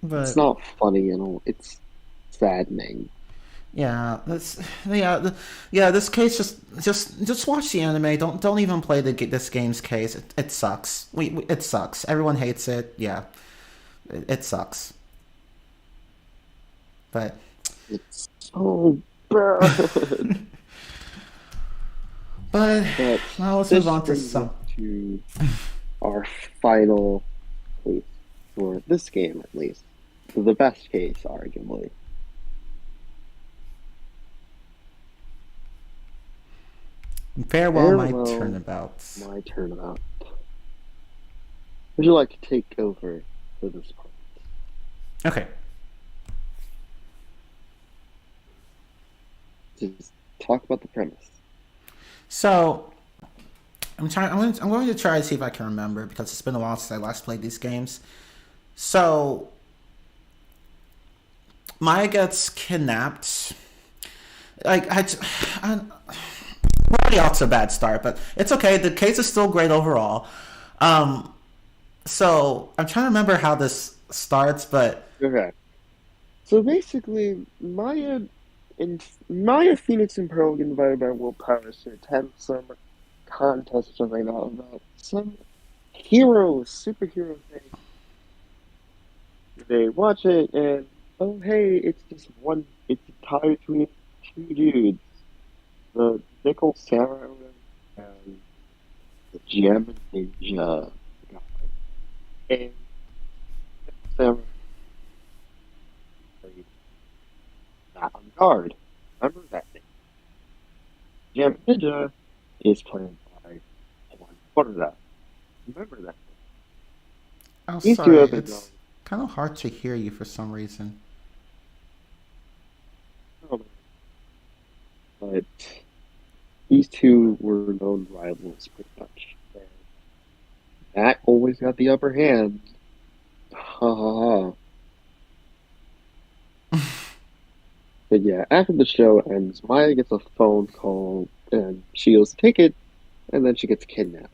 But not funny at all. It's saddening. yeah, that's yeah. This case just watch the anime. Don't even play this game's case. It sucks. It sucks. Everyone hates it. Yeah, it sucks. But It's so bad. but But now let's move this on to brings us some. to our final case for this game, at least. The best case, arguably. Farewell, my Farewell, turnabouts. my turnabout. Would you like to take over for this part? Okay, Just talk about the premise. so I'm going to try to see if I can remember because it's been a while since I last played these games. So Maya gets kidnapped. Like I we're already off to a bad start, but it's okay. The case is still great overall. Um, so I'm trying to remember how this starts, but Okay. So basically, Maya, Phoenix, and Pearl get invited by Will Powers to attend some contest or something like that about some superhero thing. They watch it and oh hey, it's a tie between two dudes, the Nickel Samurai and the Gem Ninja guy. And Samurai played Matt on guard. Remember that name? Gem Ninja is played by one quarterback. Remember that oh, name. These two sorry, have been it's kind of hard to hear you for some reason. known, but these two were known rivals pretty much. And Matt always got the upper hand. Ha ha ha. But yeah, after the show ends, Maya gets a phone call and she goes to take it, and then she gets kidnapped.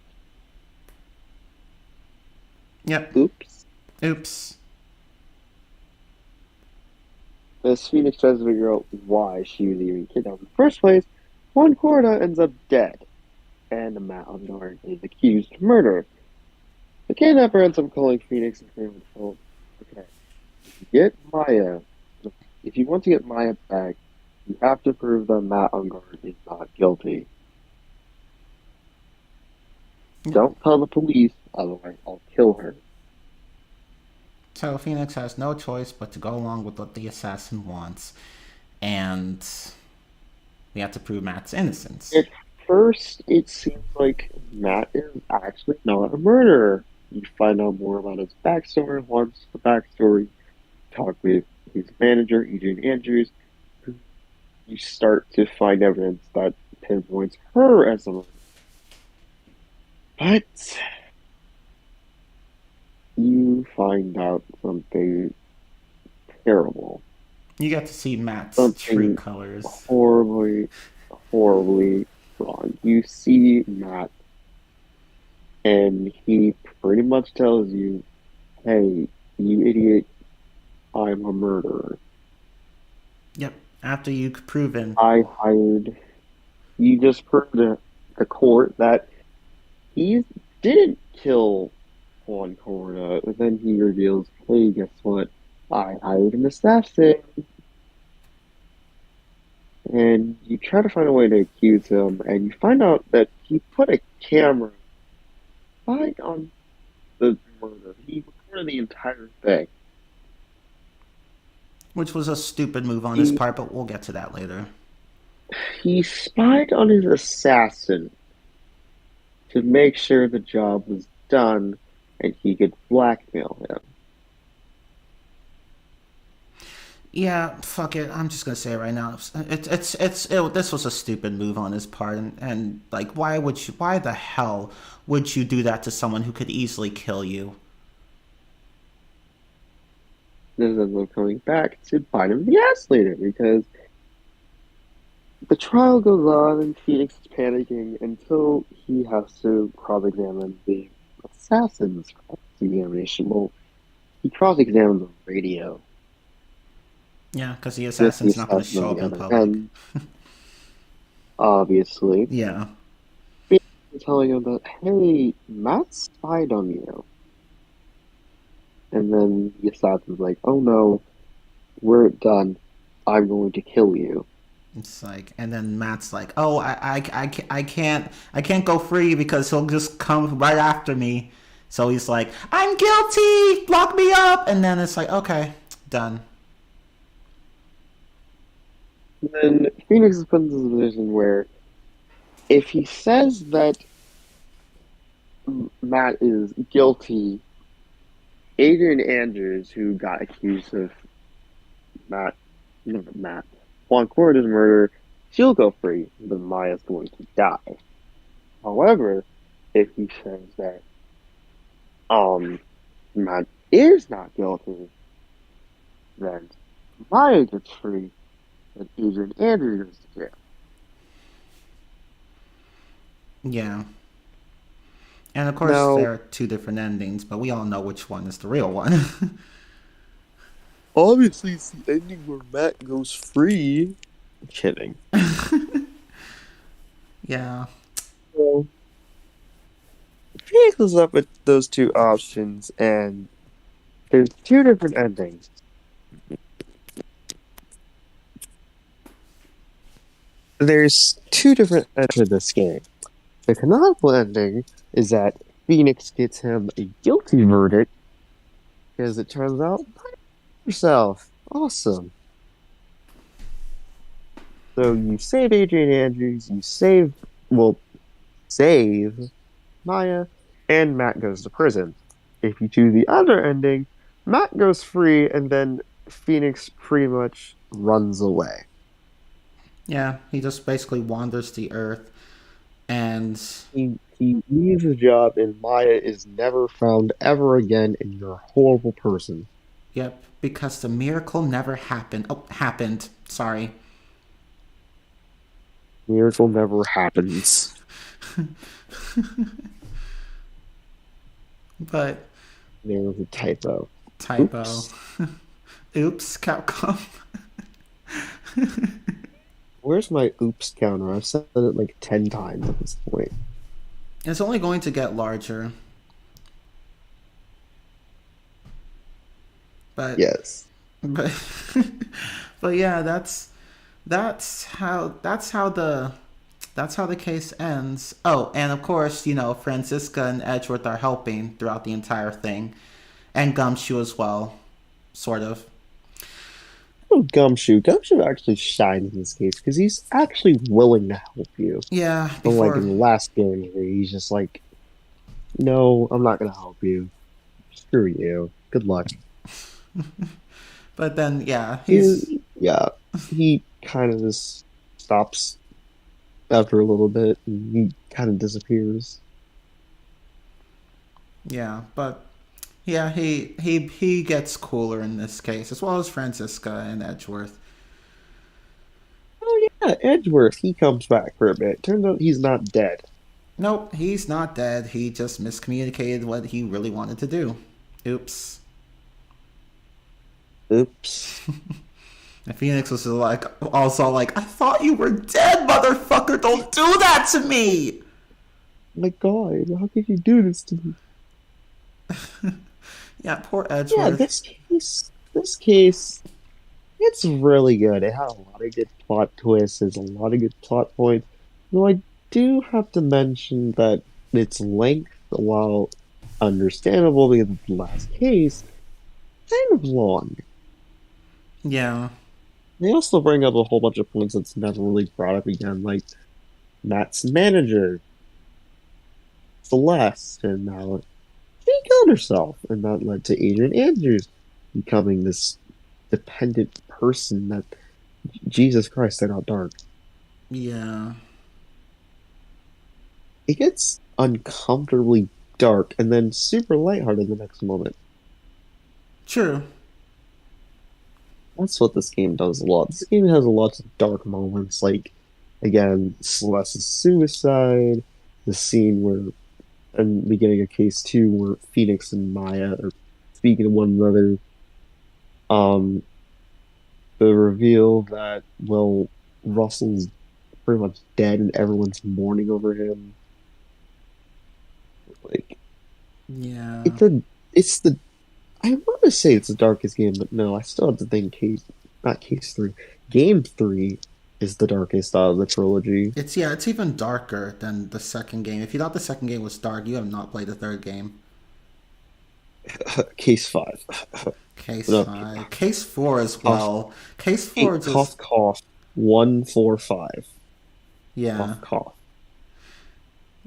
Yep. Oops. Oops. As Phoenix tries to figure out why she was even kidnapped in the first place, Juan Corda ends up dead, and Matt Ungar is accused of murder. The kidnapper ends up calling Phoenix and saying, "Oh, okay, get Maya. If you want to get Maya back, you have to prove that Matt Ungar is not guilty. Don't tell the police, otherwise I'll kill her." So Phoenix has no choice but to go along with what the assassin wants, and we have to prove Matt's innocence. At first, it seems like Matt is actually not a murderer. You find out more about his backstory. Once the backstory, talk with his manager, Adrian Andrews, you start to find evidence that pinpoints her as the murderer. But you find out something terrible. You get to see Matt's true Something colors. horribly, horribly wrong. You see Matt, and he pretty much tells you, "Hey, you idiot, I'm a murderer. Yep. After you've proven. I hired." You just proved to the court that he didn't kill Juan Corona, and then he reveals, "Hey, guess what? I hired an assassin." and you try to find a way to accuse him, and you find out that he put a camera right on the murder. He recorded the entire thing. Which was a stupid move on his He part, but we'll get to that later. he spied on his assassin to make sure the job was done and he could blackmail him. Yeah, fuck it. I'm just gonna say it right now. This was a stupid move on his part, and like, why the hell would you do that to someone who could easily kill you? This ends up coming back to bite him in the ass later because the trial goes on and Phoenix is panicking until he has to cross-examine the assassin's cross-examination. Well, he cross-examined the radio. Yeah, because the With the assassin's not gonna assassin show on up the in other public. end, obviously. Yeah, Phoenix is telling him that, hey, Matt spied on you. And then the assassin's like, oh no, we're done. I'm going to kill you. it's like, and then Matt's like, "Oh, I can't go free because he'll just come right after me." So he's like, "I'm guilty, lock me up," and then it's like, "Okay, done." And then Phoenix is put into a position where if he says that Matt is guilty, Adrian Andrews, who got accused of Matt, no, not Matt, Juan Cordo's murder, she'll go free, but Maya's going to die. However, if he says that Matt is not guilty, then Maya gets free, and Adrian Andrews goes to jail. Yeah, and of course Now, there are two different endings, but we all know which one is the real one. obviously, it's the ending where Matt goes free. Kidding. Yeah, So, Phoenix was up with those two options, and there's two different endings. There's two different endings to this game. The canonical ending is that Phoenix gets him a guilty verdict because it turns out yourself. Awesome. So you save Adrian Andrews, save Maya, and Matt goes to prison. If you choose the other ending, Matt goes free, and then Phoenix pretty much runs away. yeah, he just basically wanders the earth, and He leaves his job, and Maya is never found ever again, and you're a horrible person. yep, because the miracle never happened. Oh, happened. Sorry. Miracle never happens. But There was a typo. typo. Oops. Oops, Capcom. Where's my oops counter? I've said it like 10 times at this point. It's only going to get larger. But Yes. but but yeah, that's how the case ends. Oh, and of course, Francisca and Edgeworth are helping throughout the entire thing, and Gumshoe as well, sort of. Oh, Gumshoe actually shines in this case because he's actually willing to help you. Yeah, Unlike in before the last game where he's just like, no, I'm not going to help you. Screw you. Good luck. but then yeah, He kind of just stops after a little bit and he kind of disappears. yeah, but yeah, he gets cooler in this case, as well as Francisca and Edgeworth. Oh, yeah, Edgeworth, he comes back for a bit. Turns out he's not dead. Nope, he's not dead. He just miscommunicated what he really wanted to do. Oops. Oops. And Phoenix was also like, I thought you were dead, motherfucker. Don't do that to me. My God, how could you do this to me? Yeah, poor Yeah, Edgeworth. this case, It's really good. It had a lot of good plot twists. There's a lot of good plot points. Though I do have to mention that its length, while understandable because it's the last case, kind of long. Yeah. They also bring up a whole bunch of points that's never really brought up again, like Matt's manager, Celeste, and how she killed herself, and that led to Adrian Andrews becoming this dependent person that Jesus Christ, they're not dark. Yeah. It gets uncomfortably dark and then super lighthearted the next moment. True. That's what this game does a lot. This game has lots of dark moments, like again, Celeste's suicide, the scene where in the beginning of case two where Phoenix and Maya are speaking to one another. Um the reveal that well Russell's pretty much dead and everyone's mourning over him. Like Yeah. it's the I want to say it's the darkest game, but no, I still have to think not case three. Game three is the darkest out of the trilogy. It's even darker than the second game. If you thought the second game was dark, you have not played the third game. Case five. Case No, 5. Case 4 as well. Case 4 just... cough cough 145. Yeah. Cough cough.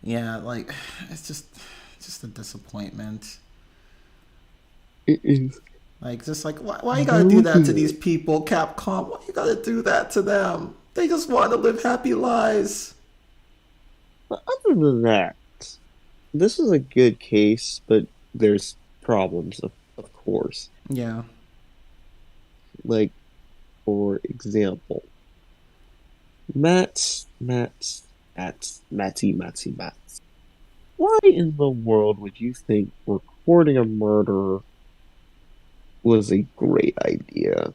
Yeah, like, it's just a disappointment. It is. Like, just like, why you gotta do that to these people, Capcom? Why you gotta do that to them? They just want to live happy lives. But other than that, this is a good case, but there's problems, of course. Yeah. Like, for example, Matty. Why in the world would you think recording a murder was a great idea?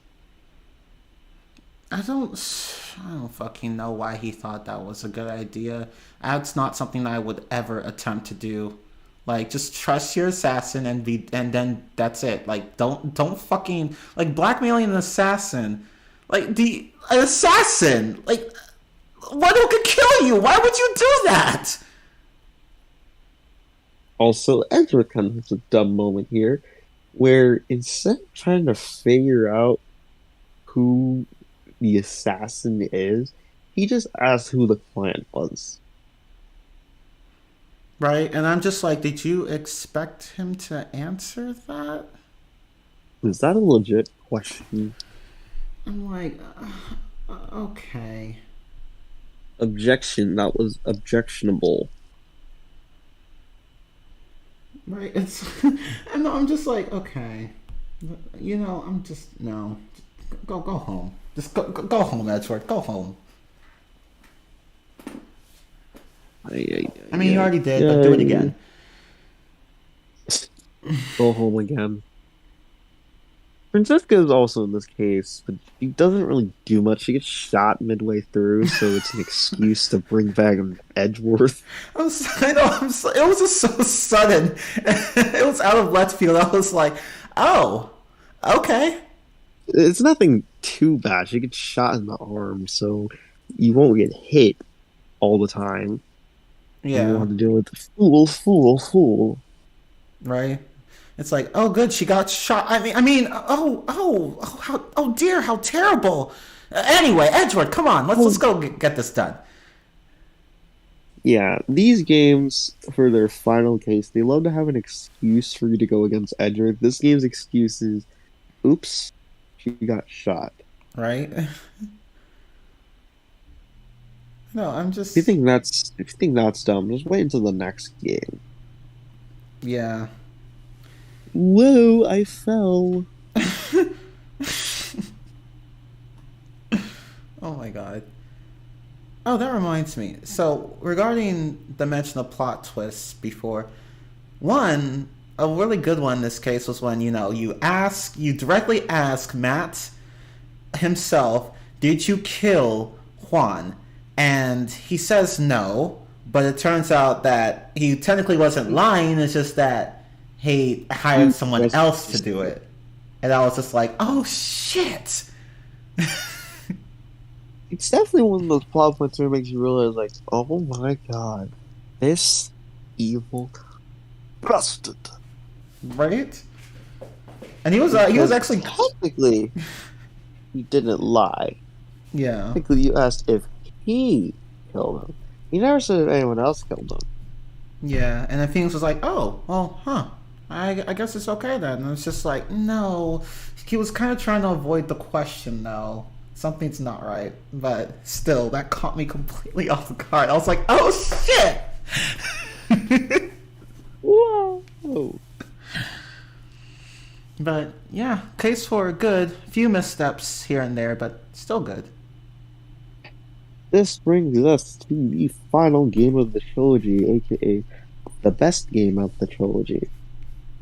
I don't fucking know why he thought that was a good idea. That's not something I would ever attempt to do. Like, just trust your assassin and then that's it. Like, don't fucking like blackmailing an assassin. Like an assassin. Like, what could kill you? Why would you do that? Also, Ezra kind of has a dumb moment here, where instead of trying to figure out who the assassin is, he just asked who the client was. Right, and I'm just like, did you expect him to answer that? Is that a legit question? I'm like, okay. Objection. That was objectionable. Right, it's, and I'm just like, okay. You know, I'm just, no. Go home. Just go home, Edgeworth. Go home. I mean, you already did, but do it again. Go home again. Francesca is also in this case, but she doesn't really do much. She gets shot midway through, so it's an excuse to bring back Edgeworth. It was just so sudden. It was out of left field. I was like, oh, okay. It's nothing too bad. She gets shot in the arm, so you won't get hit all the time. Yeah. You want to deal with the fool. Right. It's like, oh, good, she got shot. Oh dear, how terrible. Anyway, Edgeworth, come on, let's go get this done. Yeah, these games, for their final case, they love to have an excuse for you to go against Edgeworth. This game's excuse is, oops, she got shot. Right? No, I'm just... If you think that's dumb, just wait until the next game. Yeah. Whoa, I fell. Oh my god. Oh, that reminds me. So, regarding the mention of plot twists before, a really good one in this case was when, you directly ask Matt himself, did you kill Juan? And he says no, but it turns out that he technically wasn't lying, it's just that he hired someone else to do it. And I was just like, oh shit! It's definitely one of those plot points where it makes you realize, like, oh my god, this evil bastard. Right? And he was Because actually technically, he didn't lie. yeah. Technically, you asked if he killed him. You never said if anyone else killed him. Yeah, and then Phoenix was like, "Oh, well, huh. I guess it's okay then." And it's just like, no, he was kind of trying to avoid the question, though. Something's not right, but still, that caught me completely off guard. I was like, "Oh shit!" Whoa! But yeah, case for good. Few missteps here and there, but still good. This brings us to the final game of the trilogy, aka the best game of the trilogy.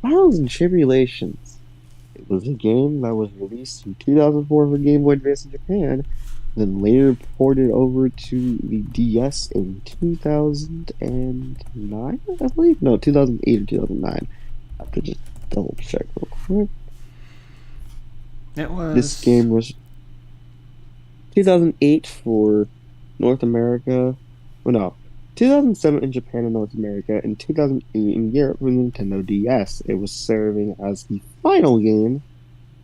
Trials and Tribulations. It was a game that was released in 2004 for Game Boy Advance in Japan, then later ported over to the DS in 2009, I believe? No, 2008 or 2009. I have to just double check real quick. It This was game was 2008 for North America. Well, no. 2007 in Japan and North America, and 2008 in Europe for Nintendo DS. It was serving as the final game,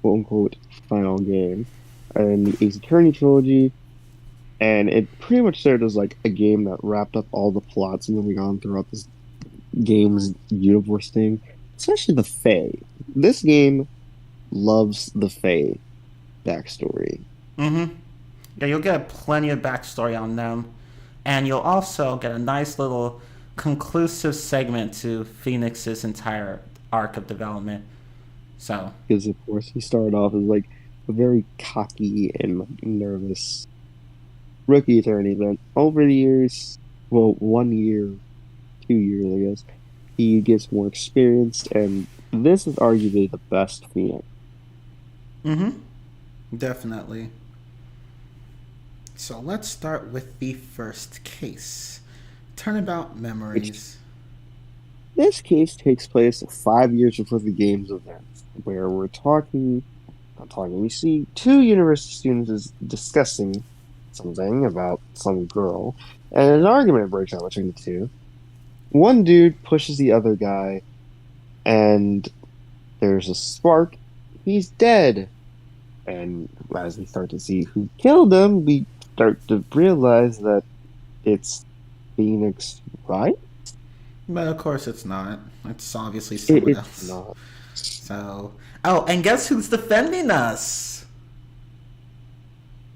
quote unquote, final game, in the Ace Attorney trilogy, and it pretty much served as like a game that wrapped up all the plots moving on throughout this game's universe thing, especially the Fae. This game loves the Fae backstory. mm-hmm. Yeah, you'll get plenty of backstory on them, and you'll also get a nice little conclusive segment to Phoenix's entire arc of development. So, Because of course he started off as like a very cocky and nervous rookie attorney, but over the years, well, 1 year, 2 years, I guess, he gets more experienced, and this is arguably the best Phoenix. mm-hmm, definitely. So let's start with the first case. Turnabout Which Memories. this case takes place 5 years before the game's events, where we see two university students discussing something about some girl, and an argument breaks out between the two. One dude pushes the other guy, and there's a spark. He's dead. And as we start to see who killed him, we start to realize that it's Phoenix, right? But of course it's not. It's obviously someone It's else. not. So, oh, and guess who's defending us?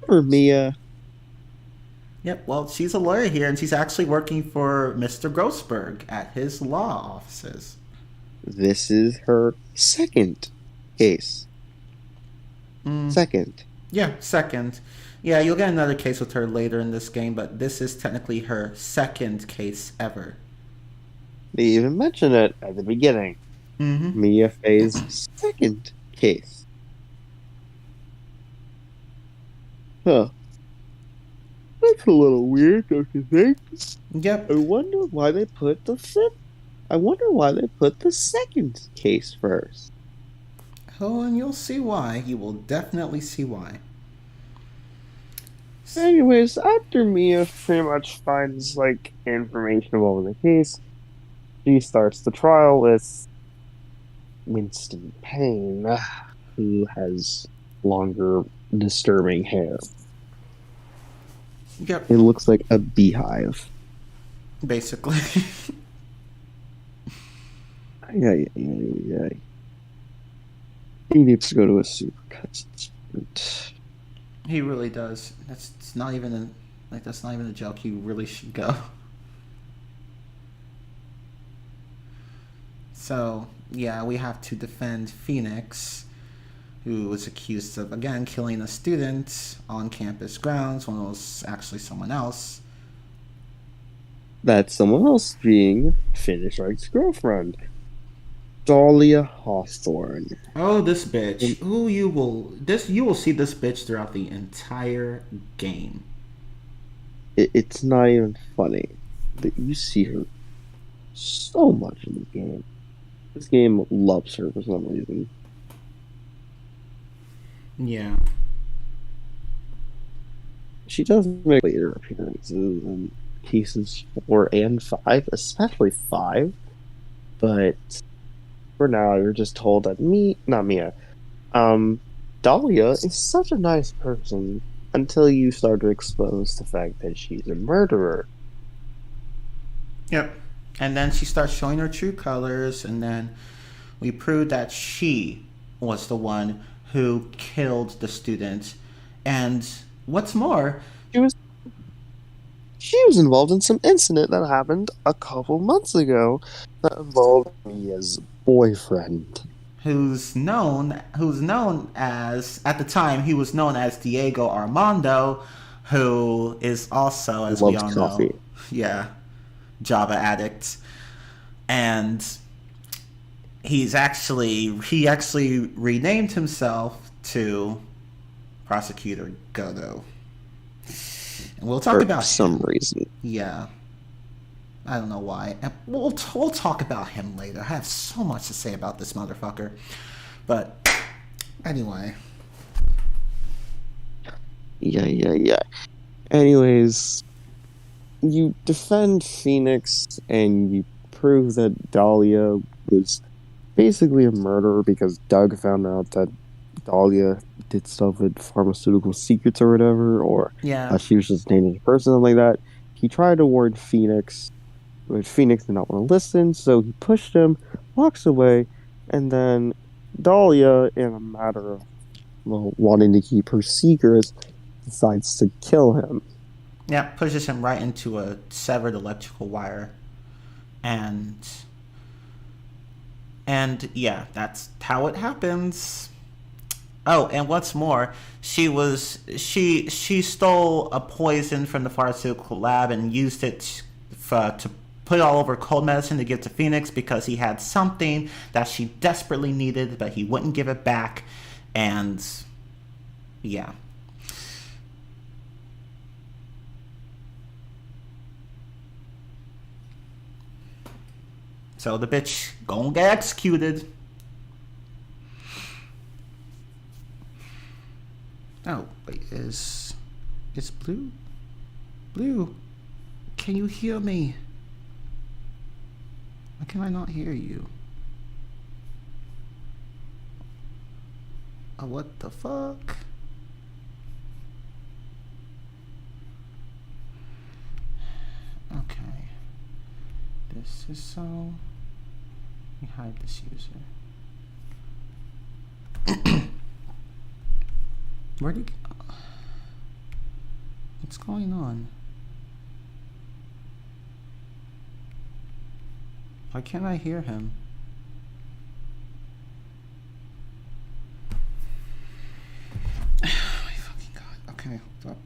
For Mia, Yep, well, she's a lawyer here, and she's actually working for Mr. Grossberg at his law offices. this is her second case. Mm, Second. yeah, second. Yeah, you'll get another case with her later in this game, but this is technically her second case ever. They even mention it at the beginning. Mm-hmm. Mia Fey's second case. Huh. That's a little weird, don't you think? Yep. I wonder why they put the second case first. Oh, and you'll see why. You will definitely see why. Anyways, after Mia pretty much finds like information about the case, she starts the trial with Winston Payne, who has longer, disturbing hair. Yep, It looks like a beehive. basically. Yeah. He needs to go to a supercut. He really does. That's not even a joke. He really should go. So yeah, we have to defend Phoenix, who was accused of again killing a student on campus grounds when it was actually someone else. That's someone else being Finish Wright's girlfriend, Dahlia Hawthorne. Oh, this bitch. You will see this bitch throughout the entire game. It's not even funny, but you see her so much in the game. This game loves her for some reason. Yeah. she does make later appearances in cases 4 and 5, especially 5. But for now, you're just told that not Mia, um, Dahlia is such a nice person until you start to expose the fact that she's a murderer. Yep. And then she starts showing her true colors, and then we prove that she was the one who killed the student. And what's more, She was she was involved in some incident that happened a couple months ago that involved Mia's boyfriend. who's known as, at the time he was known as Diego Armando, who is also, as we Loves all know, coffee. yeah, Java addict. And he actually renamed himself to Prosecutor Godo. And we'll talk For about some him. reason. Yeah. I don't know why. And we'll talk about him later. I have so much to say about this motherfucker. But anyway. Yeah. Anyways, you defend Phoenix and you prove that Dahlia was basically a murderer because Doug found out that Dahlia did stuff with pharmaceutical secrets or whatever, or Yeah. she was just a dangerous person, something like that. He tried to warn Phoenix, but Phoenix did not want to listen, so he pushed him, walks away, and then Dahlia, in a matter of wanting to keep her secrets, decides to kill him. Yeah, pushes him right into a severed electrical wire. And yeah, that's how it happens. Oh, and what's more, she stole a poison from the pharmaceutical lab and used it to put all over cold medicine to give to Phoenix because he had something that she desperately needed, but he wouldn't give it back. And yeah. So the bitch gonna get executed. Oh, wait, is Blue? Blue, can you hear me? Why can I not hear you? Oh, what the fuck? Okay. This is so... Let me hide this user. Where'd he go? What's going on? Why can't I hear him? Oh my fucking god. Okay, hold up.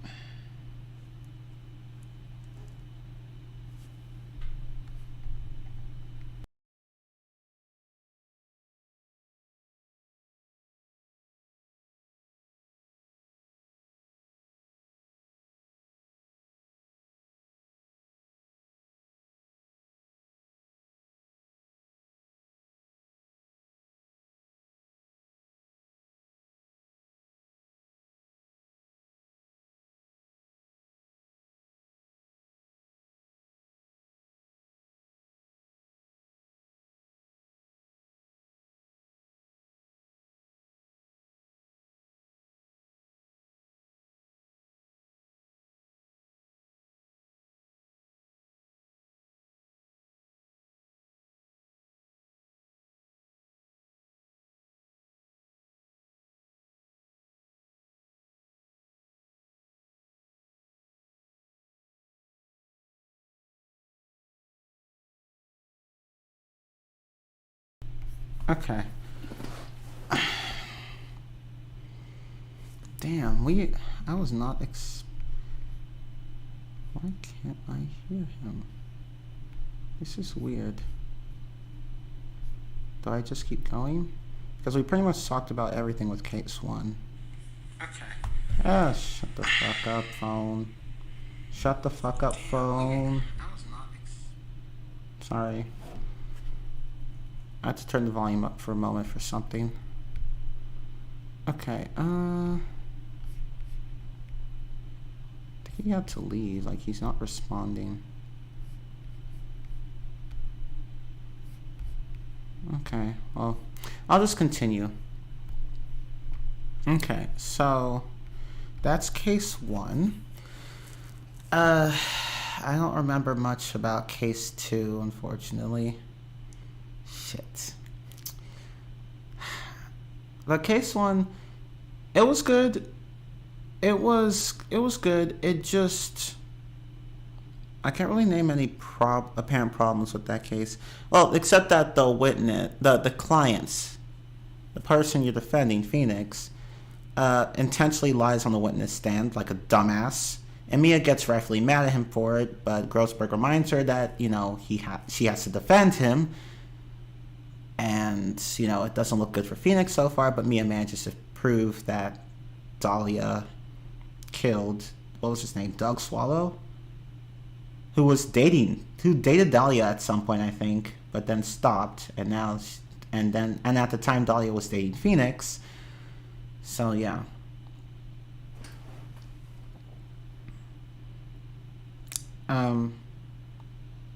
Okay. Damn, I was not why can't I hear him? This is weird. Do I just keep going? Because we pretty much talked about everything with case 1. Okay. Ah, shut the fuck up, phone. Shut the fuck up, phone. Sorry. I had to turn the volume up for a moment for something. Okay, damn. He had to leave. Like, he's not responding. Okay, well, I'll just continue. Okay, so that's case 1. I don't remember much about case 2, unfortunately. Shit. But case 1, it was good. It was good. It just, I can't really name any apparent problems with that case. Well, except that the witness, the clients, the person you're defending, Phoenix, intentionally lies on the witness stand like a dumbass. And Mia gets rightfully mad at him for it, but Grossberg reminds her that, she has to defend him. And, it doesn't look good for Phoenix so far, but Mia manages to prove that Dahlia killed, what was his name, Doug Swallow? Who dated Dahlia at some point, I think, but then stopped, and at the time Dahlia was dating Phoenix. So, yeah.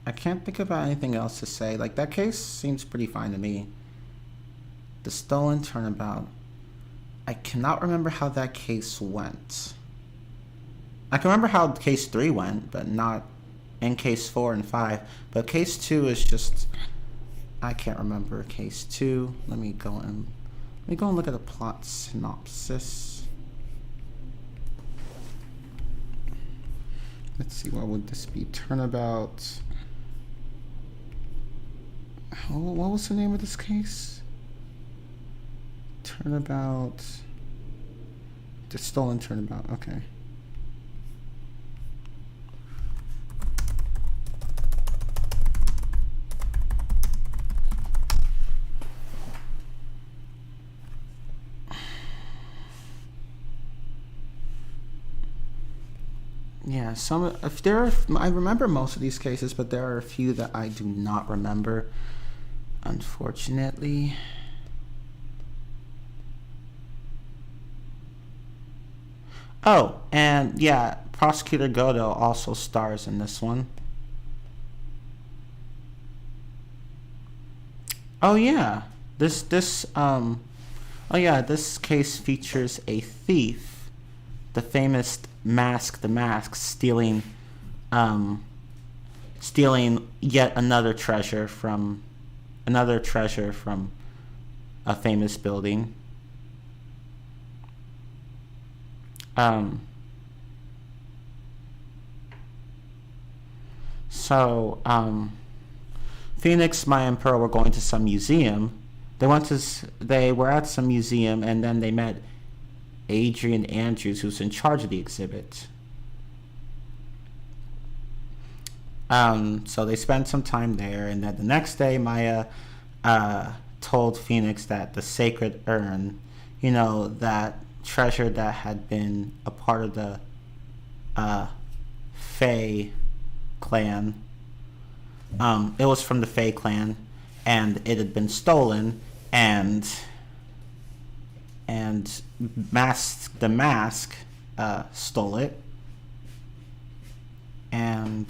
I can't think about anything else to say. Like, that case seems pretty fine to me. The stolen turnabout. I cannot remember how that case went. I can remember how case 3 went, but not in case 4 and 5. But case 2 is just, I can't remember case 2. Let me go and look at the plot synopsis. Let's see, what would this be? Turnabout. What was the name of this case? Turnabout. The stolen turnabout. Okay. Yeah, I remember most of these cases, but there are a few that I do not remember, unfortunately. Oh, and yeah, Prosecutor Godo also stars in this one. Oh yeah, this case features a thief, the famous the Mask, stealing yet another treasure from a famous building. Phoenix, Maya, and Pearl were going to some museum. They were at some museum, and then they met Adrian Andrews, who's in charge of the exhibit. So they spent some time there, and then the next day, Maya told Phoenix that the sacred urn, that treasure that had been a part of the Fae clan. It was from the Fae clan, and it had been stolen, and the Mask stole it, and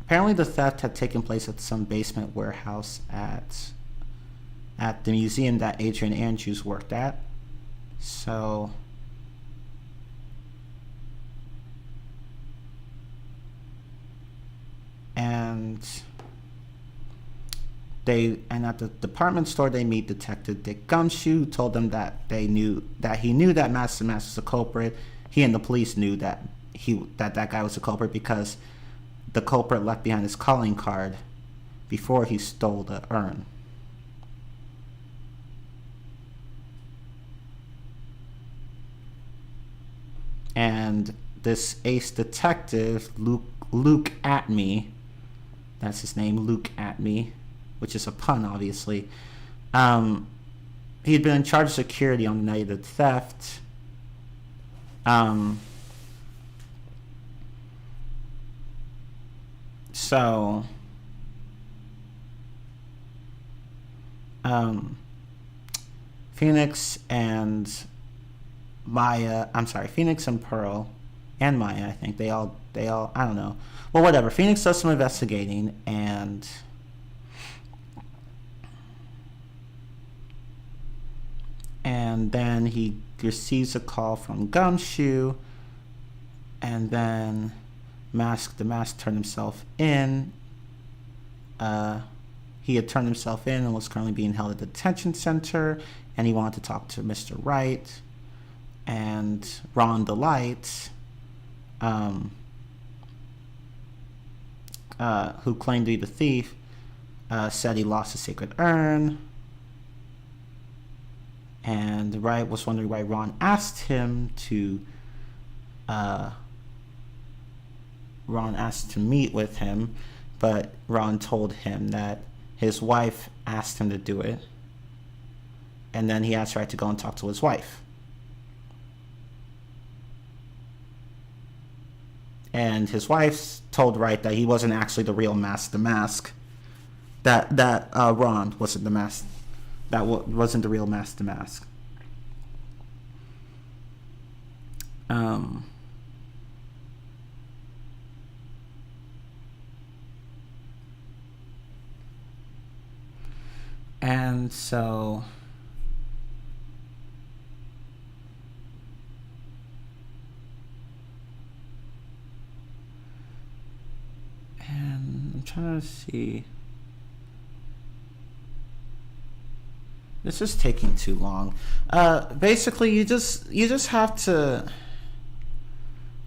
apparently the theft had taken place at some basement warehouse at the museum that Adrian Andrews worked at. So at the department store they meet Detective Dick Gumshoe, told them that he knew that Master was the culprit. He and the police knew that that guy was the culprit because the culprit left behind his calling card before he stole the urn. And this ace detective, Luke Atme, that's his name, Luke Atme, which is a pun, obviously. He had been in charge of security on the night of the theft. Phoenix and Pearl and Maya. I think they all. I don't know. Well, whatever. Phoenix does some investigating, and then he receives a call from Gumshoe, and then the Mask turned himself in. He had turned himself in and was currently being held at the detention center, and he wanted to talk to Mr. Wright. And Ron the Light, who claimed to be the thief, said he lost a sacred urn. And Wright was wondering why Ron asked him to meet with him, but Ron told him that his wife asked him to do it, and then he asked Wright to go and talk to his wife. And his wife told Wright that he wasn't actually the real the Mask. That Ron wasn't the Mask. That wasn't the real the Mask. And so I'm trying to see. This is taking too long. Basically, you just have to.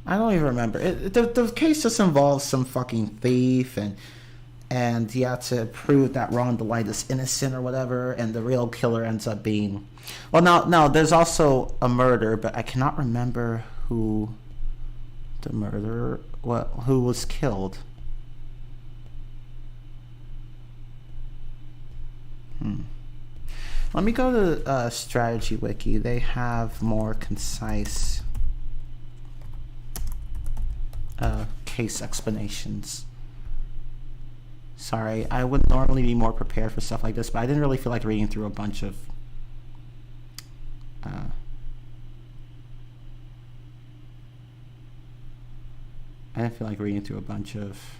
I don't even remember. The case just involves some fucking thief, and you have to prove that Ron the Light is innocent or whatever, and the real killer ends up being. Well, no. There's also a murder, but I cannot remember who the murderer. Who was killed. Let me go to Strategy Wiki. They have more concise case explanations. Sorry, I would normally be more prepared for stuff like this, but I didn't really feel like reading through a bunch of I didn't feel like reading through a bunch of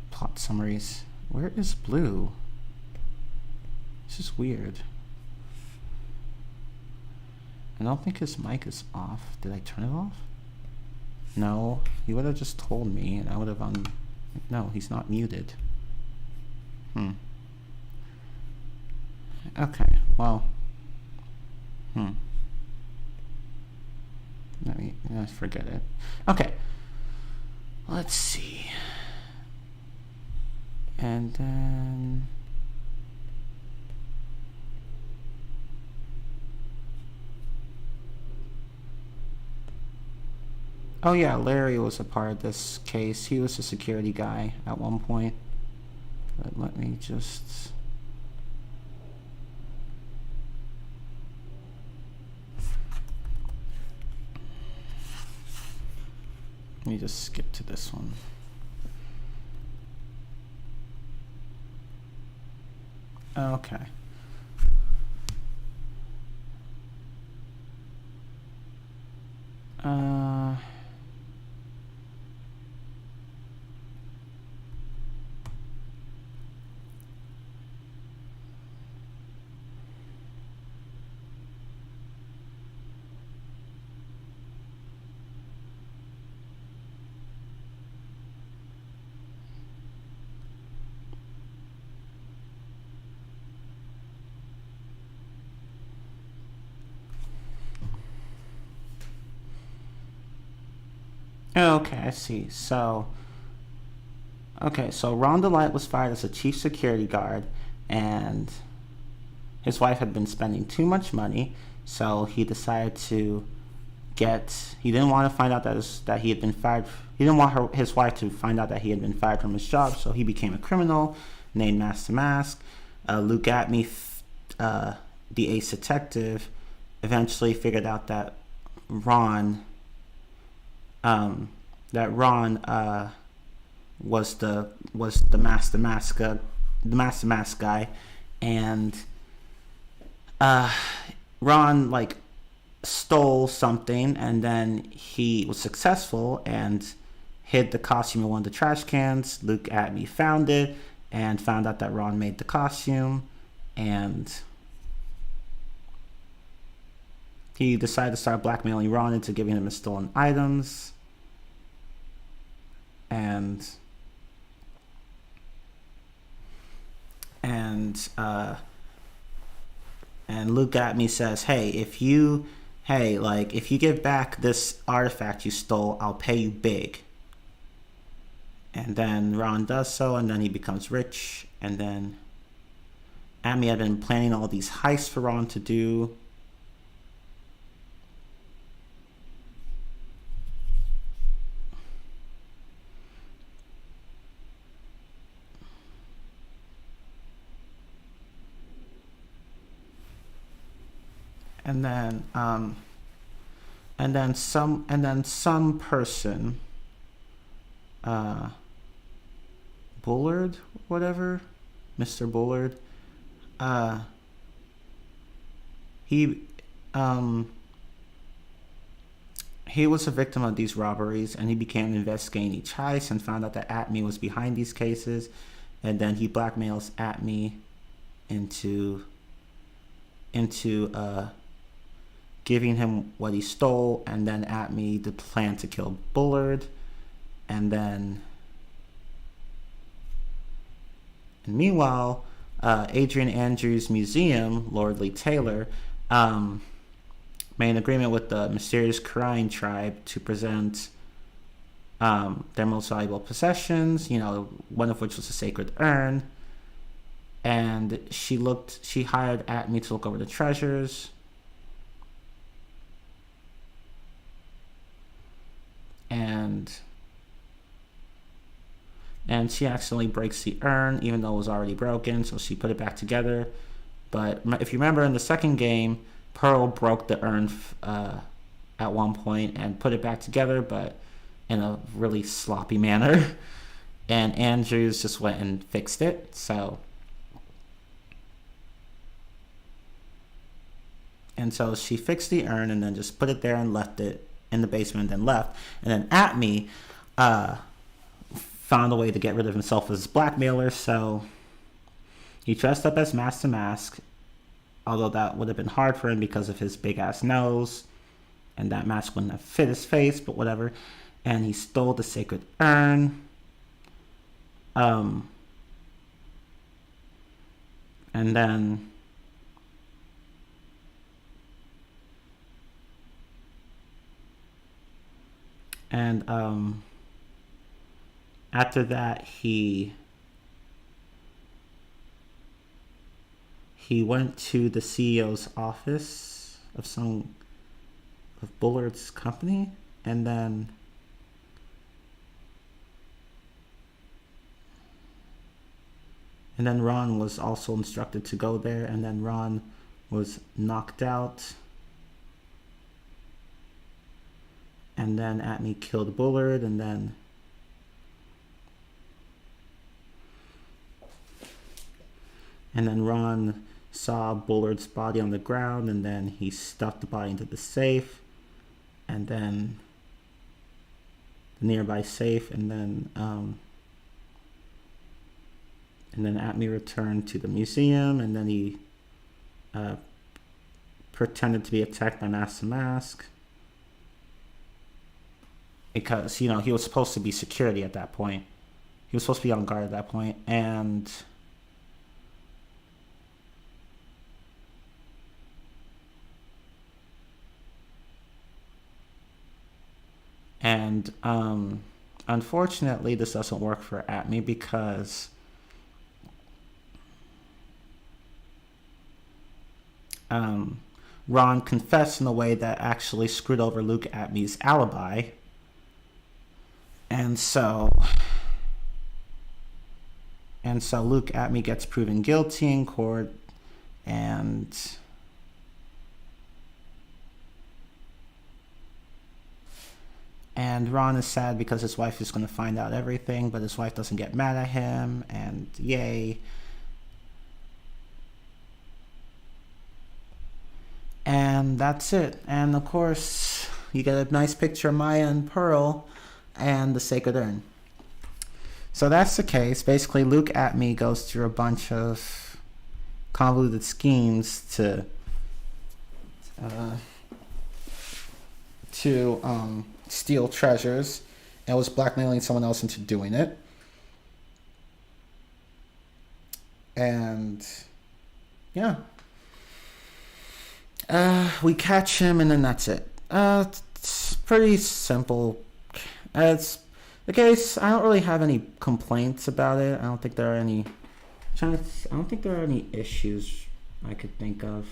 plot summaries. Where is Blue? This is weird. I don't think his mic is off. Did I turn it off? No. He would have just told me, and I would have No, he's not muted. Okay, well. Let's forget it. Okay. Let's see. And then... Oh yeah, Larry was a part of this case. He was a security guy at one point. But let me just... Let me just skip to this one. Okay. Okay, I see. So Ron DeLight was fired as a chief security guard, and his wife had been spending too much money, so he decided to he didn't want to find out that he had been fired. He didn't want his wife to find out that he had been fired from his job, so he became a criminal named Master Mask. Luke Atney, the ace detective, eventually figured out that Ron was the Master Mask guy, and Ron stole something, and then he was successful and hid the costume in one of the trash cans. Luke Atme found it and found out that Ron made the costume, and he decided to start blackmailing Ron into giving him his stolen items. And Luke Atme says, if you give back this artifact you stole, I'll pay you big. And then Ron does so, and then he becomes rich. And then Atme had been planning all these heists for Ron to do. And then some person, Bullard, whatever, Mr. Bullard, he was a victim of these robberies, and he began investigating each heist and found out that Atme was behind these cases, and then he blackmails Atme into giving him what he stole, and then Atme the plan to kill Bullard, and meanwhile, Adrian Andrews' museum, Lord Lee Taylor, made an agreement with the mysterious Karain tribe to present their most valuable possessions, one of which was a sacred urn. And she hired Atme to look over the treasures. And she accidentally breaks the urn, even though it was already broken, so she put it back together. But if you remember in the second game, Pearl broke the urn at one point and put it back together, but in a really sloppy manner. And Andrews just went and fixed it, so... And so she fixed the urn and then just put it there and left it in the basement and then left. And then Atme found a way to get rid of himself as blackmailer, so he dressed up as Mask to Mask, although that would have been hard for him because of his big-ass nose, and that mask wouldn't have fit his face, but whatever. And he stole the sacred urn. And then... after that, he went to the CEO's office of Bullard's company, and then Ron was also instructed to go there, and then Ron was knocked out. And then Atme killed Bullard, and then Ron saw Bullard's body on the ground, and then he stuffed the body into the safe, and then the nearby safe, and then Atme returned to the museum, and then he pretended to be attacked by Mask to Mask. Because, he was supposed to be security at that point. He was supposed to be on guard at that point. And unfortunately, this doesn't work for Atme because Ron confessed in a way that actually screwed over Luke Atme's alibi. And so Luke Atme gets proven guilty in court, and Ron is sad because his wife is going to find out everything, but his wife doesn't get mad at him, and yay. And And that's it. And of course, you get a nice picture of Maya and Pearl and the Sacred Urn. So that's the case. Basically, Luke Atme goes through a bunch of convoluted schemes to steal treasures, and was blackmailing someone else into doing it. And yeah, we catch him, and then that's it. It's pretty simple. It's the case. I don't really have any complaints about it. I don't think there are any. I don't think there are any issues I could think of.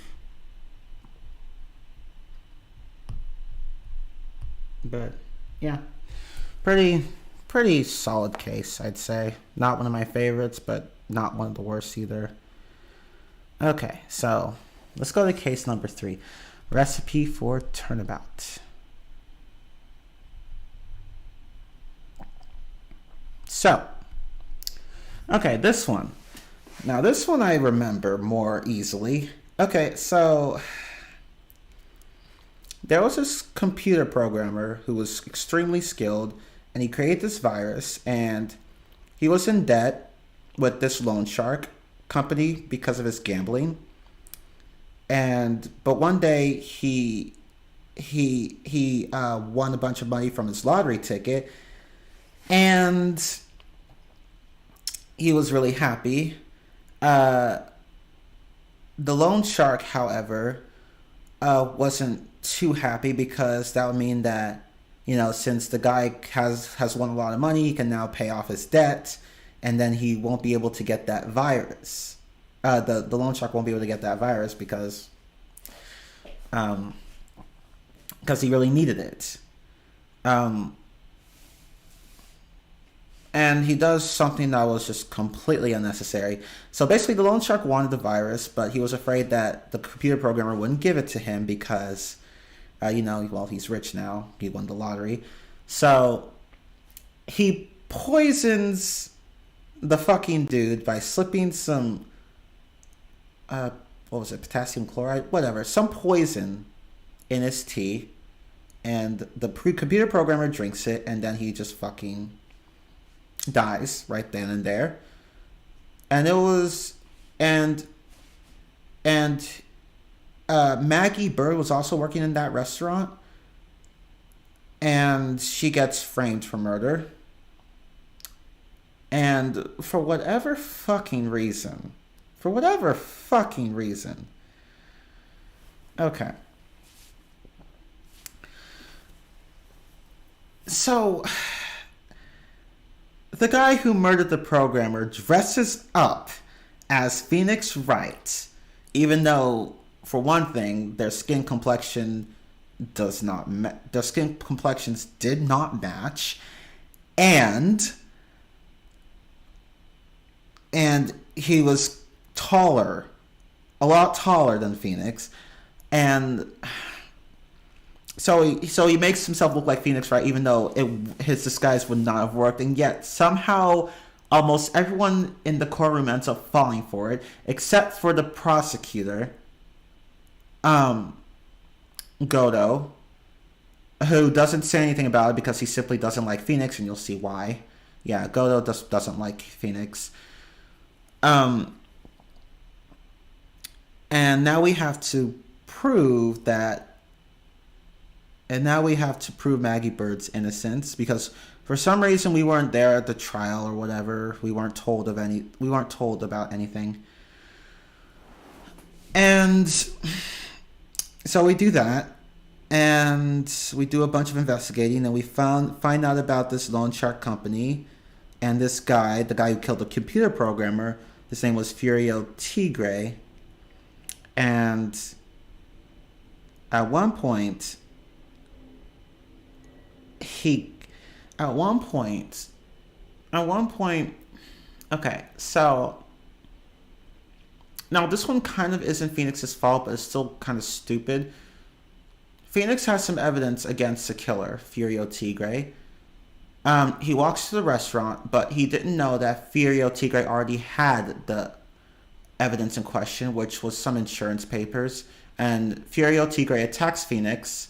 But yeah, pretty solid case, I'd say. Not one of my favorites, but not one of the worst either. Okay, so let's go to case number 3. Recipe for Turnabout. So, okay, this one. Now, this one I remember more easily. Okay, so there was this computer programmer who was extremely skilled, and he created this virus, and he was in debt with this loan shark company because of his gambling. But one day he won a bunch of money from his lottery ticket, and he was really happy. The loan shark, however, wasn't too happy, because that would mean that, since the guy has won a lot of money, he can now pay off his debt, and then he won't be able to get that virus. The loan shark won't be able to get that virus because he really needed it. And he does something that was just completely unnecessary. So basically, the loan shark wanted the virus, but he was afraid that the computer programmer wouldn't give it to him because, he's rich now. He won the lottery. So he poisons the fucking dude by slipping some, potassium chloride? Whatever. Some poison in his tea. And the computer programmer drinks it, and then he just fucking dies right then and there. And it was Maggie Bird was also working in that restaurant, and she gets framed for murder. And for whatever fucking reason, okay, so the guy who murdered the programmer dresses up as Phoenix Wright, even though, for one thing, their skin complexions did not match, and he was taller, a lot taller than Phoenix, and So he makes himself look like Phoenix Wright, even though his disguise would not have worked, and yet somehow almost everyone in the courtroom ends up falling for it, except for the prosecutor, Godo, who doesn't say anything about it because he simply doesn't like Phoenix, and you'll see why. Yeah, Godo doesn't like Phoenix. And now we have to prove Maggie Bird's innocence, because for some reason we weren't there at the trial or whatever. We weren't told about anything. And so we do that, and we do a bunch of investigating, and we find out about this loan shark company, and this guy, the guy who killed the computer programmer, his name was Furio Tigre. And at one point, okay, so now this one kind of isn't Phoenix's fault, but it's still kind of stupid. Phoenix has some evidence against the killer, Furio Tigre. He walks to the restaurant, but he didn't know that Furio Tigre already had the evidence in question, which was some insurance papers, And Furio Tigre attacks Phoenix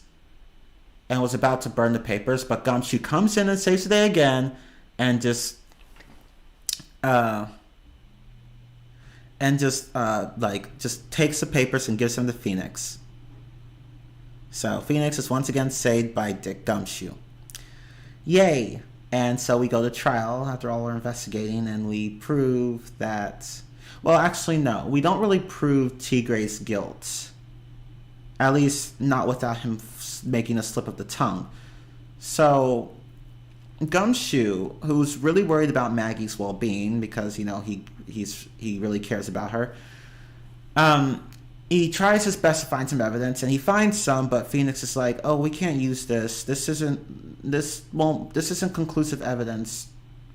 and was about to burn the papers, but Gumshoe comes in and saves the day again, and just takes the papers and gives them to Phoenix. So Phoenix is once again saved by Dick Gumshoe. Yay! And so we go to trial after all our investigating, and we prove that... Well, actually, no. We don't really prove Tigre's guilt. At least not without him making a slip of the tongue. So Gumshoe, who's really worried about Maggie's well-being because, you know, he really cares about her, he tries his best to find some evidence, and he finds some, but Phoenix is like, "Oh, we can't use this. This isn't conclusive evidence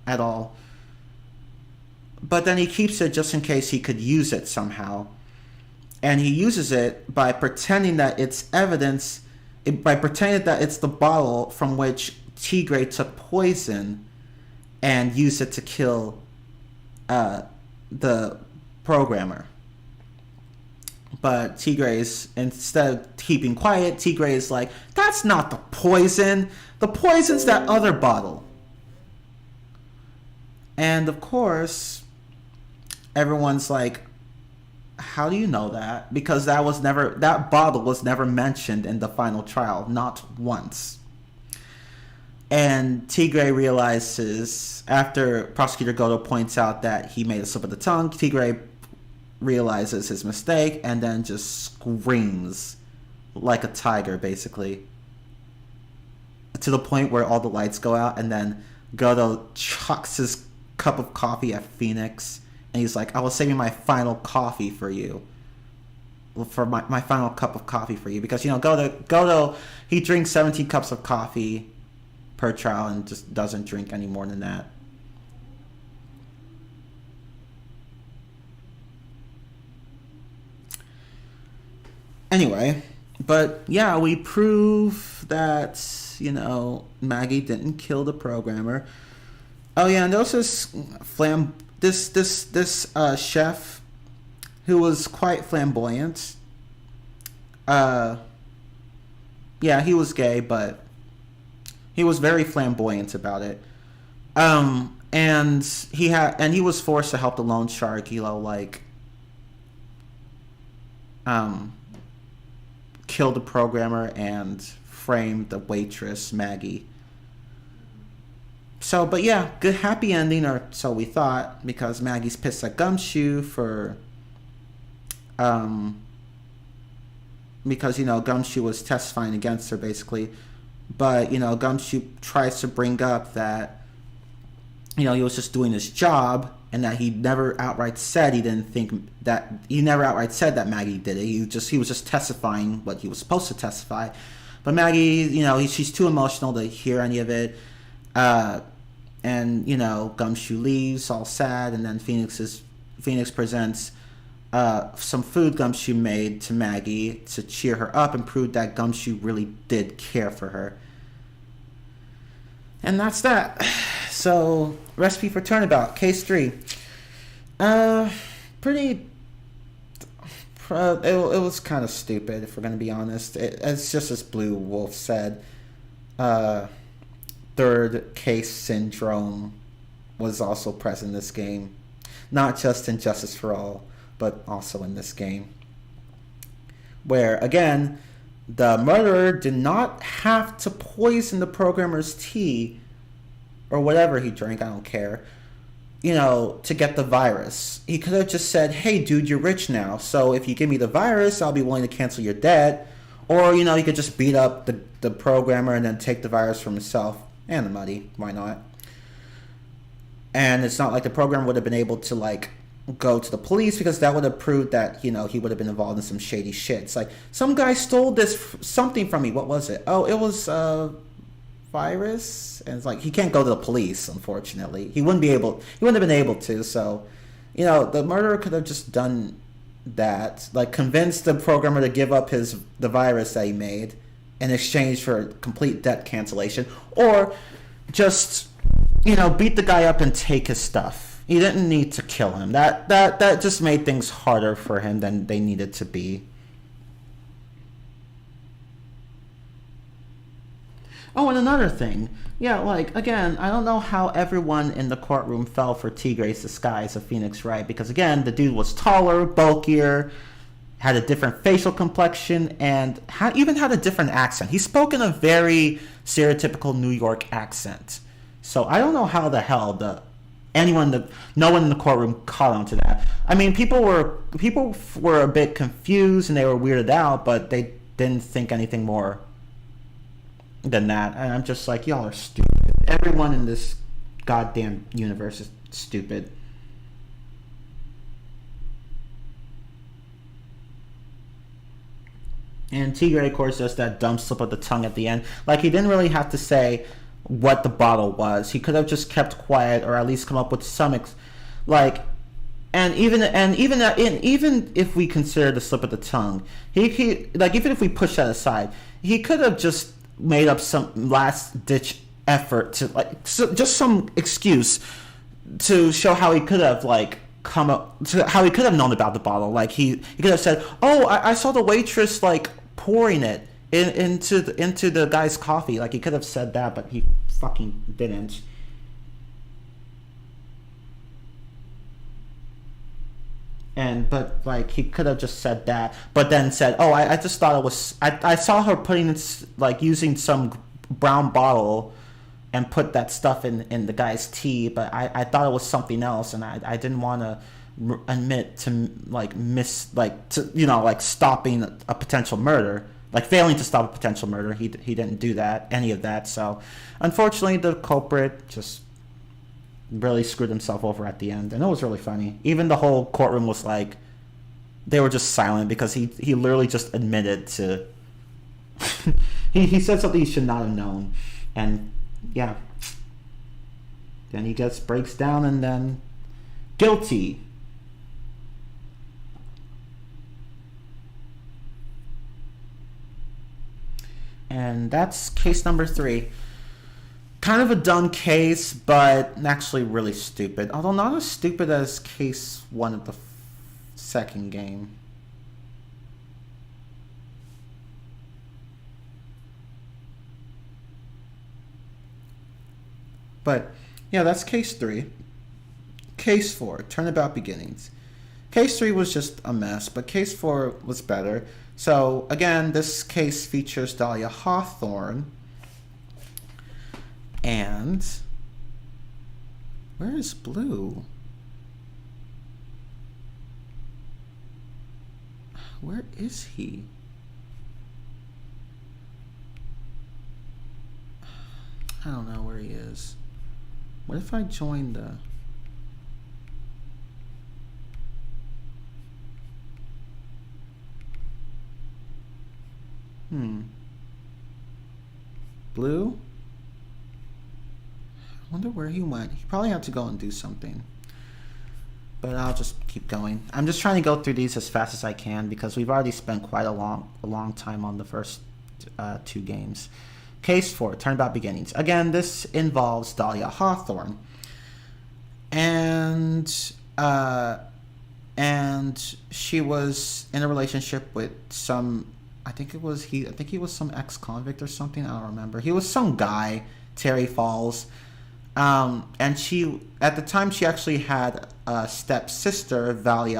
at all." But then he keeps it just in case he could use it somehow. And he uses it by pretending that it's evidence, by pretending that it's the bottle from which Tigre took poison and used it to kill the programmer. But Tigre's, instead of keeping quiet, Tigre is like, "That's not the poison. The poison's that other bottle." And of course, everyone's like, "How do you know that?" Because that bottle was never mentioned in the final trial, not once. And Tigre realizes, after Prosecutor Goto points out that he made a slip of the tongue, Tigre realizes his mistake and then just screams like a tiger, basically, to the point where all the lights go out, and then Goto chucks his cup of coffee at Phoenix, and he's like, "I was saving my final coffee for you, for my final cup of coffee for you," because, you know, Goto, he drinks 17 cups of coffee per trial and just doesn't drink any more than that. Anyway, but yeah, we prove that, you know, Maggie didn't kill the programmer. Oh yeah, and there was this chef who was quite flamboyant. Yeah, he was gay, but he was very flamboyant about it. And he was forced to help the loan shark, you know, like kill the programmer and frame the waitress Maggie. So, but yeah, good happy ending, or so we thought, because Maggie's pissed at Gumshoe for because, you know, Gumshoe was testifying against her, basically. But, you know, Gumshoe tries to bring up that, you know, he was just doing his job, and that he never outright said that Maggie did it. He was just testifying what he was supposed to testify. But Maggie, you know, she's too emotional to hear any of it. And, you know, Gumshoe leaves all sad, and then Phoenix presents some food Gumshoe made to Maggie to cheer her up and prove that Gumshoe really did care for her. And that's that. So, Recipe for Turnabout, Case 3. It was kind of stupid, if we're going to be honest. It's just as Blue Wolf said. Third case syndrome was also present in this game. Not just in Justice for All, but also in this game. Where, again, the murderer did not have to poison the programmer's tea, or whatever he drank, I don't care, you know, to get the virus. He could have just said, "Hey, dude, you're rich now, so if you give me the virus, I'll be willing to cancel your debt." Or, you know, he could just beat up the programmer and then take the virus for himself and the money. Why not? And it's not like the programmer would have been able to, like, go to the police, because that would have proved that, you know, he would have been involved in some shady shit. It's like, some guy stole something from me. What was it? Oh, it was virus. And it's like, he can't go to the police, unfortunately. He wouldn't have been able to. So, you know, the murderer could have just done that, like convinced the programmer to give up the virus that he made in exchange for complete debt cancellation, or just, you know, beat the guy up and take his stuff. He didn't need to kill him. That just made things harder for him than they needed to be. Oh, and another thing. Yeah, like, again, I don't know how everyone in the courtroom fell for Tigre's disguise of Phoenix Wright, because, again, the dude was taller, bulkier, had a different facial complexion, and even had a different accent. He spoke in a very stereotypical New York accent. So I don't know how the hell no one in the courtroom caught on to that. I mean, people were a bit confused and they were weirded out, but they didn't think anything more than that. And I'm just like, y'all are stupid. Everyone in this goddamn universe is stupid. And Tigre, of course, does that dumb slip of the tongue at the end. Like, he didn't really have to say what the bottle was. He could have just kept quiet, or at least come up with some even if we consider the slip of the tongue, he like, even if we push that aside, he could have just made up some last ditch effort to, like, just some excuse to show how he could have, like, come up to how he could have known about the bottle. Like, he could have said, "Oh, I saw the waitress, like, pouring it into the guy's coffee." Like, he could have said that, but he fucking didn't. But like, he could have just said that, but then said, "Oh, I just thought it was. I saw her putting it, like, using some brown bottle and put that stuff in the guy's tea, but I thought it was something else, and I didn't want to admit to, like, stopping a potential murder, like failing to stop a potential murder." He didn't do any of that. So unfortunately, the culprit just really screwed himself over at the end, and it was really funny. Even the whole courtroom was like, they were just silent, because he literally just admitted to he said something he should not have known. And yeah, then he just breaks down and then guilty. And that's case number 3. Kind of a dumb case, but actually really stupid. Although not as stupid as case 1 of the second game. But yeah, that's case 3. Case 4, Turnabout Beginnings. Case 3 was just a mess, but case 4 was better. So again, this case features Dahlia Hawthorne. And where is Blue? Where is he? I don't know where he is. What if I join the... Blue? I wonder where he went. He probably had to go and do something. But I'll just keep going. I'm just trying to go through these as fast as I can, because we've already spent quite a long time on the first 2 games. Case 4, Turnabout Beginnings. Again, this involves Dahlia Hawthorne. And she was in a relationship with some... I think he was some ex-convict or something. I don't remember. He was some guy, Terry Falls. And she, at the time, she actually had a stepsister, Valerie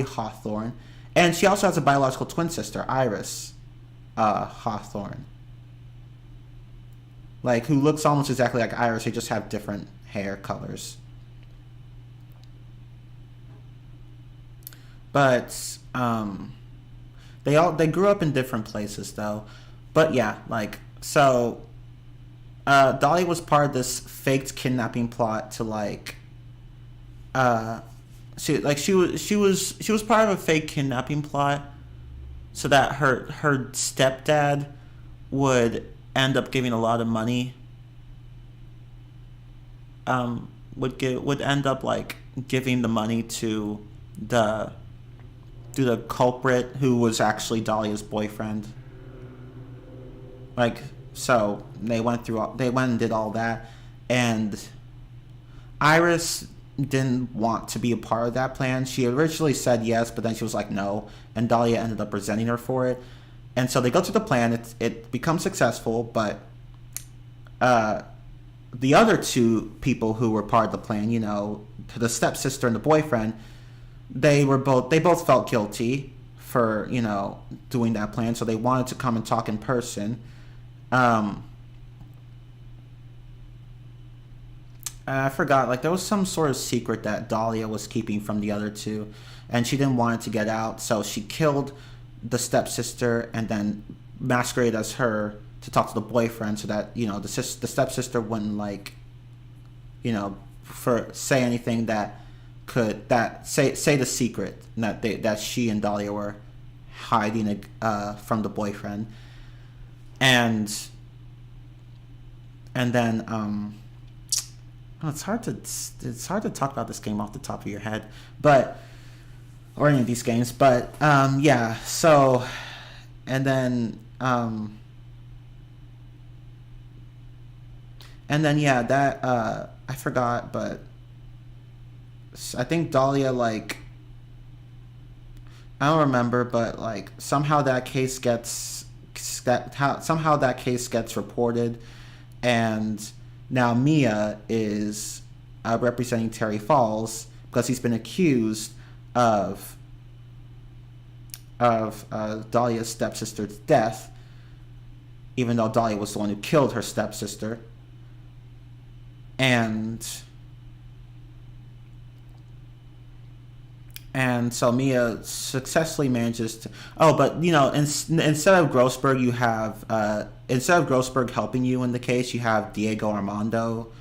Hawthorne. And she also has a biological twin sister, Iris Hawthorne. Like, who looks almost exactly like Iris, they just have different hair colors. But, they grew up in different places, though. But yeah, like, so... Dolly was part of this faked kidnapping plot to, like, she was part of a fake kidnapping plot so that her stepdad would end up giving a lot of money. Would end up, like, giving the money to the culprit, who was actually Dahlia's boyfriend. Like, so they went and did all that, and Iris didn't want to be a part of that plan. She originally said yes, but then she was like no, and Dahlia ended up resenting her for it. And so they go through the plan. It becomes successful, but the other two people who were part of the plan, the stepsister and the boyfriend, they both felt guilty for doing that plan. So they wanted to come and talk in person. I forgot, like there was some sort of secret that Dahlia was keeping from the other two, and she didn't want it to get out, so she killed the stepsister and then masqueraded as her to talk to the boyfriend, so that the stepsister wouldn't say anything that could say the secret that she and Dahlia were hiding from the boyfriend, and then it's hard to talk about this game off the top of your head, or any of these games, but yeah. So, and then yeah, that I forgot, but I think Dahlia, like, I don't remember, but like somehow that case gets reported, and now Mia is representing Terry Falls because he's been accused of Dahlia's stepsister's death, even though Dahlia was the one who killed her stepsister. And so Mia successfully manages to. Oh, but instead of Grossberg, you have instead of Grossberg helping you in the case, you have Diego Armando,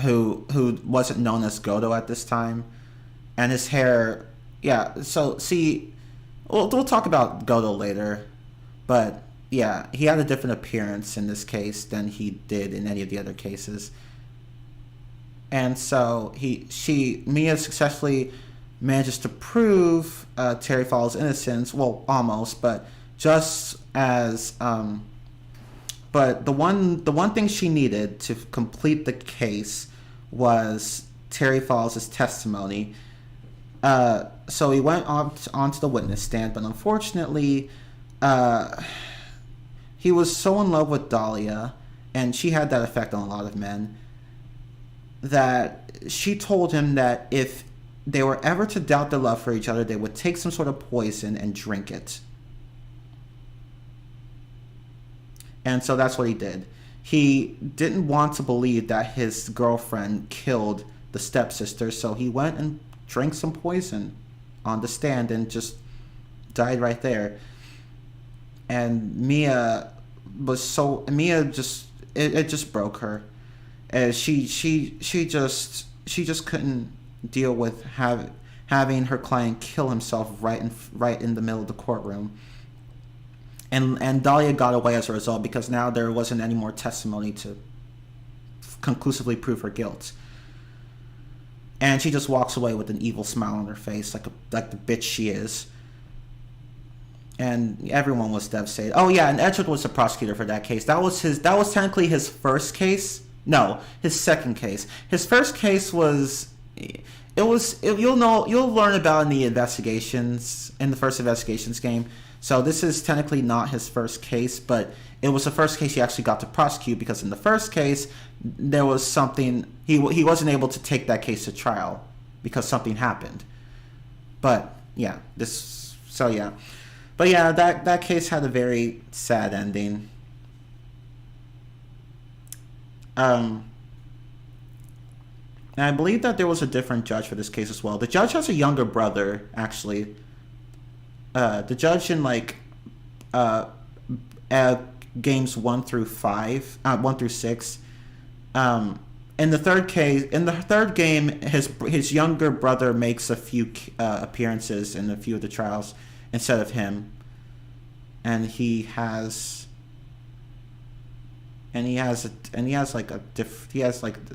who wasn't known as Godo at this time, and his hair. Yeah. So see, we'll talk about Godo later, but yeah, he had a different appearance in this case than he did in any of the other cases, and so Mia successfully manages to prove Terry Falls' innocence. Well, almost, but just as but the one thing she needed to complete the case was Terry Falls' testimony. So he went onto the witness stand, but unfortunately, he was so in love with Dahlia, and she had that effect on a lot of men, that she told him that if they were ever to doubt their love for each other, they would take some sort of poison and drink it. And so that's what he did. He didn't want to believe that his girlfriend killed the stepsister, so he went and drank some poison on the stand and just died right there. And Mia just broke her. She just couldn't deal with having her client kill himself right in the middle of the courtroom, and Dahlia got away as a result, because now there wasn't any more testimony to conclusively prove her guilt, and she just walks away with an evil smile on her face, like the bitch she is. And everyone was devastated. Oh yeah, and Edgewood was the prosecutor for that case. That was technically his first case. No, his second case. His first case was. You'll learn about in the first investigations game. So this is technically not his first case, but it was the first case he actually got to prosecute, because in the first case there was something he wasn't able to take that case to trial because something happened. But yeah, that case had a very sad ending. And I believe that there was a different judge for this case as well. The judge has a younger brother, actually. The judge in games 1 through 6. In the third game, his younger brother makes a few appearances in a few of the trials instead of him, and he has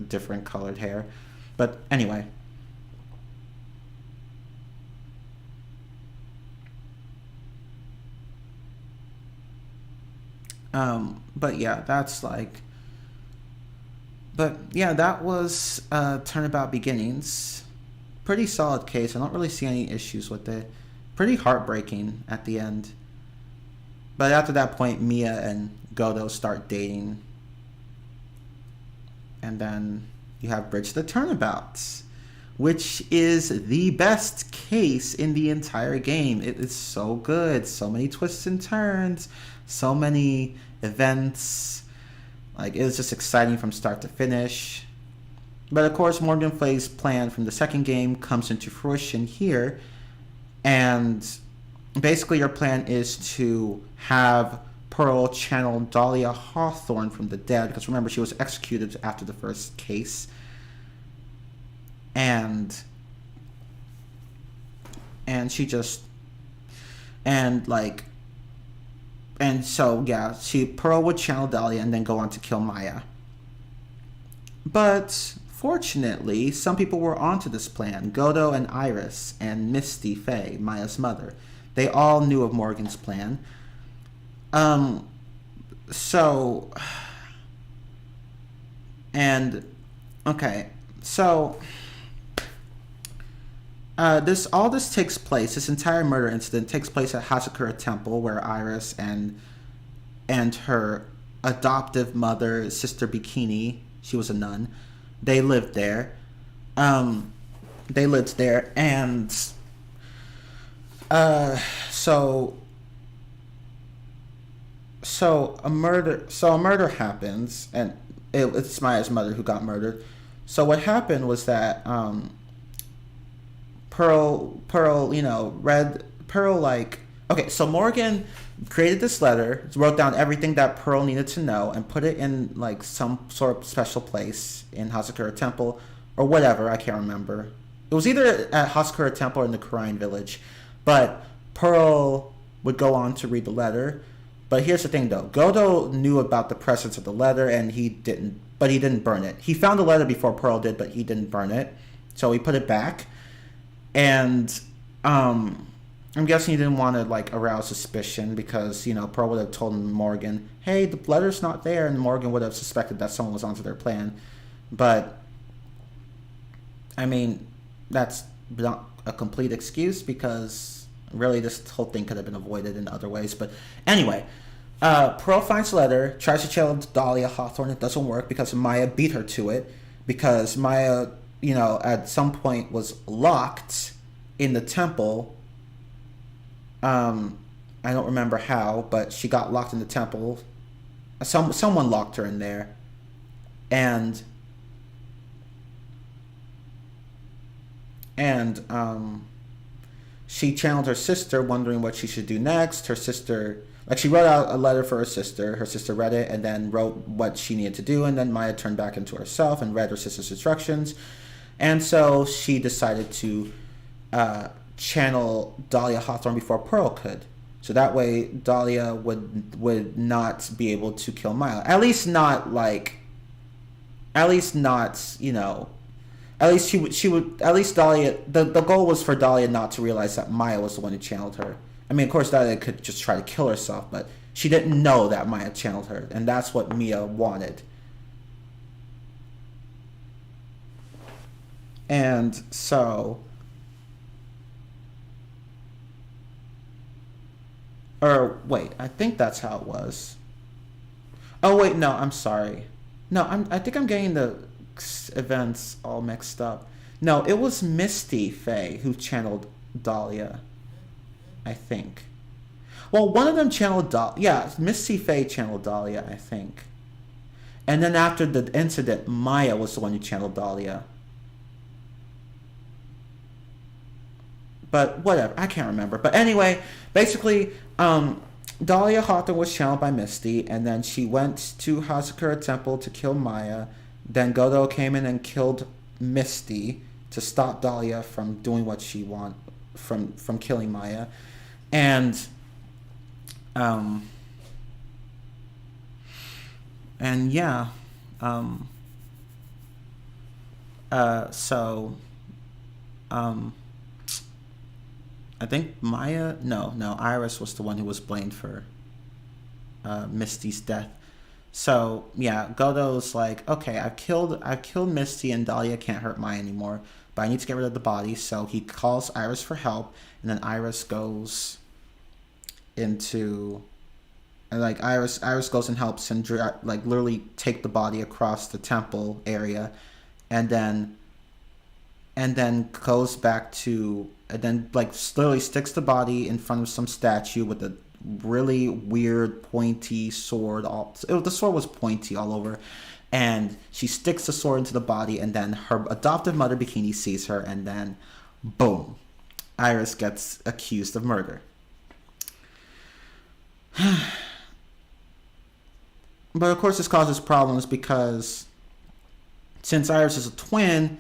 different colored hair. But anyway, but yeah, that was Turnabout Beginnings. Pretty solid case. I don't really see any issues with it. Pretty heartbreaking at the end. But after that point, Mia and Godo start dating. And then you have Bridge the Turnabout, which is the best case in the entire game. It is so good. So many twists and turns. So many events. Like, it was just exciting from start to finish. But of course, Morgan Flay's plan from the second game comes into fruition here. And basically your plan is to have Pearl channel Dahlia Hawthorne from the dead, because remember, she was executed after the first case. And she just... And so, yeah, Pearl would channel Dahlia and then go on to kill Maya. But fortunately, some people were onto this plan. Godo and Iris and Misty Faye, Maya's mother. They all knew of Morgan's plan. This takes place, this entire murder incident takes place at Hazakura Temple, where Iris and her adoptive mother, Sister Bikini, she was a nun, they lived there. And a murder happens, and it's Maya's mother who got murdered. So what happened was that so Morgan created this letter, wrote down everything that Pearl needed to know, and put it in like some sort of special place in Hazakura Temple or whatever. I can't remember. It was either at Hazakura Temple or in the Korean village. But Pearl would go on to read the letter. But here's the thing, though. Godo knew about the presence of the letter, and he didn't burn it. He found the letter before Pearl did, but he didn't burn it. So he put it back. And I'm guessing he didn't want to like arouse suspicion, because Pearl would have told Morgan, "Hey, the letter's not there," and Morgan would have suspected that someone was onto their plan. But I mean, that's not a complete excuse, because really this whole thing could have been avoided in other ways. But anyway, Pearl finds the letter, tries to channel Dahlia Hawthorne. It doesn't work because Maya beat her to it, because Maya, at some point was locked in the temple. I don't remember how, but she got locked in the temple. Someone locked her in there. And she channeled her sister, wondering what she should do next. Her sister, she wrote out a letter for her sister. Her sister read it and then wrote what she needed to do. And then Maya turned back into herself and read her sister's instructions. And so she decided to channel Dahlia Hawthorne before Pearl could. So that way Dahlia would not be able to kill Maya. At least Dahlia, the goal was for Dahlia not to realize that Maya was the one who channeled her. I mean, of course, Dahlia could just try to kill herself, but she didn't know that Maya channeled her, and that's what Mia wanted. And so... Or, wait, I think that's how it was. Oh, wait, no, I'm sorry. No, I think I'm getting the events all mixed up. No, it was Misty Faye who channeled Dahlia, I think. Well, one of them channeled Dahlia. Yeah, Misty Faye channeled Dahlia, I think. And then after the incident, Maya was the one who channeled Dahlia. But whatever, I can't remember. But anyway, basically, Dahlia Hawthorne was channeled by Misty, and then she went to Hazakura Temple to kill Maya. Then Godo came in and killed Misty to stop Dahlia from doing what she wanted, from killing Maya. And yeah, I think Maya, no, Iris was the one who was blamed for Misty's death. So yeah, Godo's like, okay, I've killed Misty, and Dahlia can't hurt Maya anymore, but I need to get rid of the body. So he calls Iris for help, and then Iris goes into And like Iris goes and helps and like literally take the body across the temple area, and then goes back to, and then like literally sticks the body in front of some statue with a really weird pointy sword. The sword was pointy all over, and she sticks the sword into the body, and then her adoptive mother Bikini sees her, and then boom, Iris gets accused of murder. But of course this causes problems because since Iris is a twin,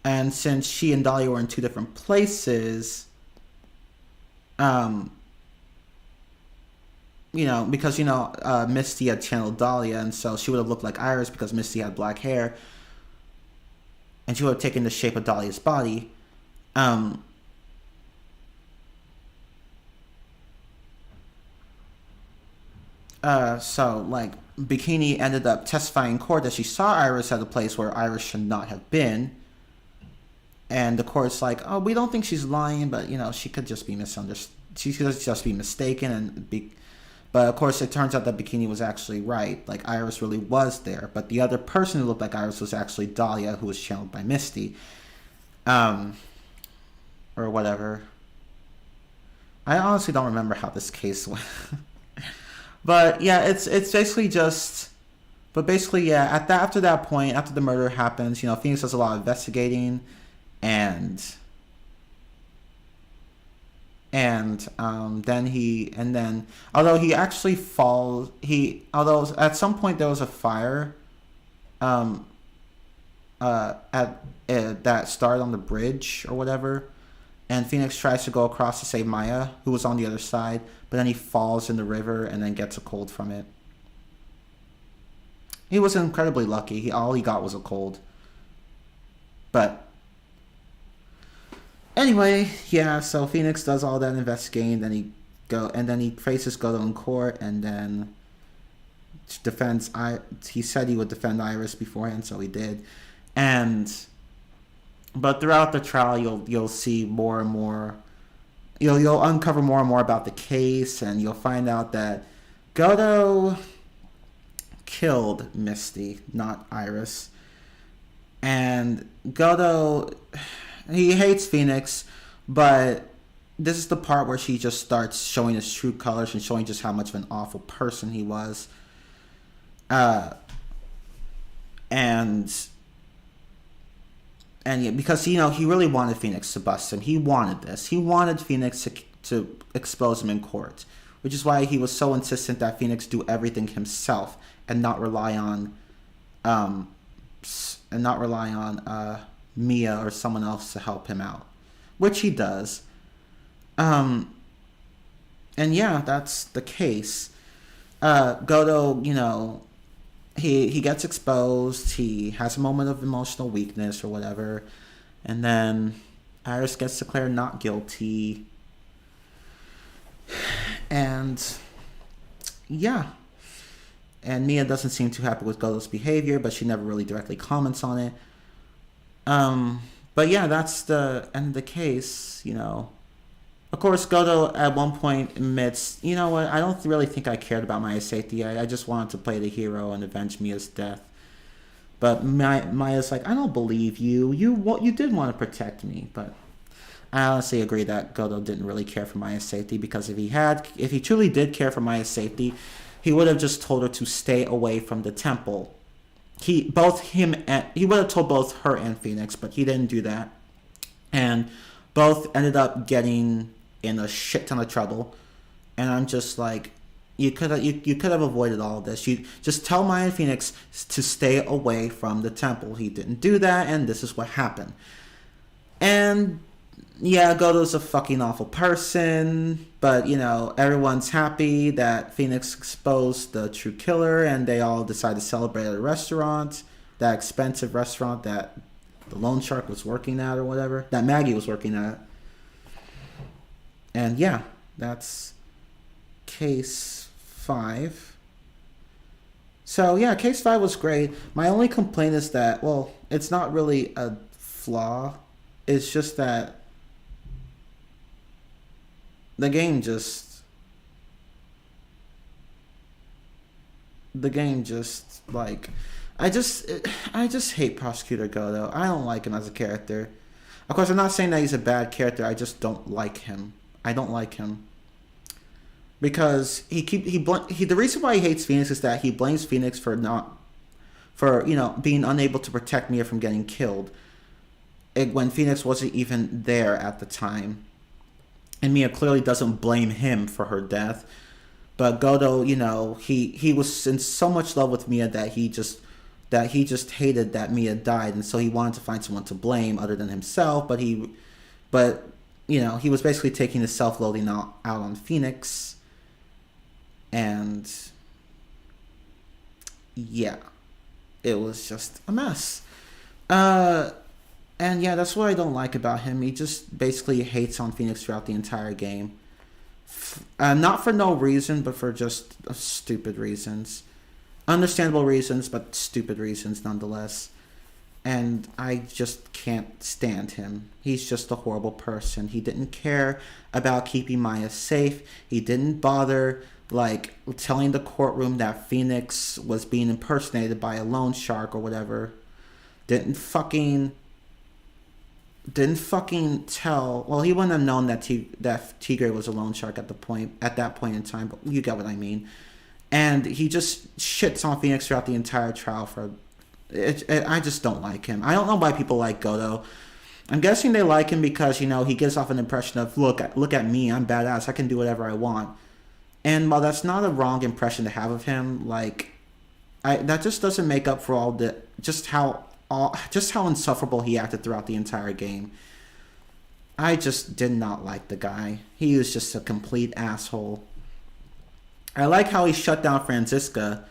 and since she and Dahlia were in two different places, because Misty had channeled Dahlia, and so she would have looked like Iris because Misty had black hair, and she would have taken the shape of Dahlia's body. So like Bikini ended up testifying in court that she saw Iris at a place where Iris should not have been. And the court's like, oh, we don't think she's lying, but she could just be misunderstood. She could just be mistaken, but of course it turns out that Bikini was actually right. Like Iris really was there, but the other person who looked like Iris was actually Dahlia, who was channeled by Misty, or whatever. I honestly don't remember how this case went, but yeah, it's basically just. But basically, yeah. After that point, after the murder happens, Phoenix does a lot of investigating. And then although he actually falls, although at some point there was a fire that started on the bridge or whatever, and Phoenix tries to go across to save Maya, who was on the other side, but then he falls in the river and then gets a cold from it. He was incredibly lucky. All he got was a cold. But anyway, yeah, so Phoenix does all that investigating, then he faces Goto in court, and then defends. He said he would defend Iris beforehand, so he did. But throughout the trial, you'll see more and more. You'll uncover more and more about the case, and you'll find out that Goto killed Misty, not Iris, and Goto. He hates Phoenix, but this is the part where she just starts showing his true colors and showing just how much of an awful person he was. And yeah, because he really wanted Phoenix to bust him. He wanted this. He wanted Phoenix to expose him in court, which is why he was so insistent that Phoenix do everything himself and not rely on Mia or someone else to help him out, which he does. And yeah, that's the case. Goto, he gets exposed. He has a moment of emotional weakness or whatever, and then Iris gets declared not guilty. And yeah, and Mia doesn't seem too happy with Goto's behavior, but she never really directly comments on it. But yeah, that's the end of the case, Of course, Goto at one point admits, you know what, I don't really think I cared about Maya's safety. I just wanted to play the hero and avenge Mia's death. But Maya's like, I don't believe you. You did want to protect me. But I honestly agree that Goto didn't really care for Maya's safety, because if he truly did care for Maya's safety, he would have just told her to stay away from the temple. He would have told both her and Phoenix, but he didn't do that, and both ended up getting in a shit ton of trouble. And I'm just like, you could have avoided all of this. You just tell Maya and Phoenix to stay away from the temple. He didn't do that, and this is what happened. And yeah, Goto's a fucking awful person, but everyone's happy that Phoenix exposed the true killer, and they all decide to celebrate at a restaurant, that expensive restaurant that the loan shark was working at or whatever, that Maggie was working at. And yeah, that's case 5. So yeah, case 5 was great. My only complaint is that, well, it's not really a flaw. It's just that the game just the game just like I just I just hate Prosecutor Godo. I don't like him as a character. Of course, I'm not saying that he's a bad character. I just don't like him. I don't like him because the reason why he hates Phoenix is that he blames Phoenix for not for being unable to protect Mia from getting killed when Phoenix wasn't even there at the time, and Mia clearly doesn't blame him for her death. But Godo, he was in so much love with Mia that he just hated that Mia died, and so he wanted to find someone to blame other than himself. But he was basically taking his self-loathing out on Phoenix, and yeah, it was just a mess. And yeah, that's what I don't like about him. He just basically hates on Phoenix throughout the entire game. Not for no reason, but for just stupid reasons. Understandable reasons, but stupid reasons nonetheless. And I just can't stand him. He's just a horrible person. He didn't care about keeping Maya safe. He didn't bother, telling the courtroom that Phoenix was being impersonated by a loan shark or whatever. Didn't fucking tell. Well, he wouldn't have known that Tigre was a loan shark at that point in time. But you get what I mean. And he just shits on Phoenix throughout the entire trial for it. I just don't like him. I don't know why people like Godo. I'm guessing they like him because he gives off an impression of look at me, I'm badass, I can do whatever I want. And while that's not a wrong impression to have of him, that just doesn't make up for all the just how insufferable he acted throughout the entire game. I just did not like the guy. He was just a complete asshole. I like how he shut down Franziska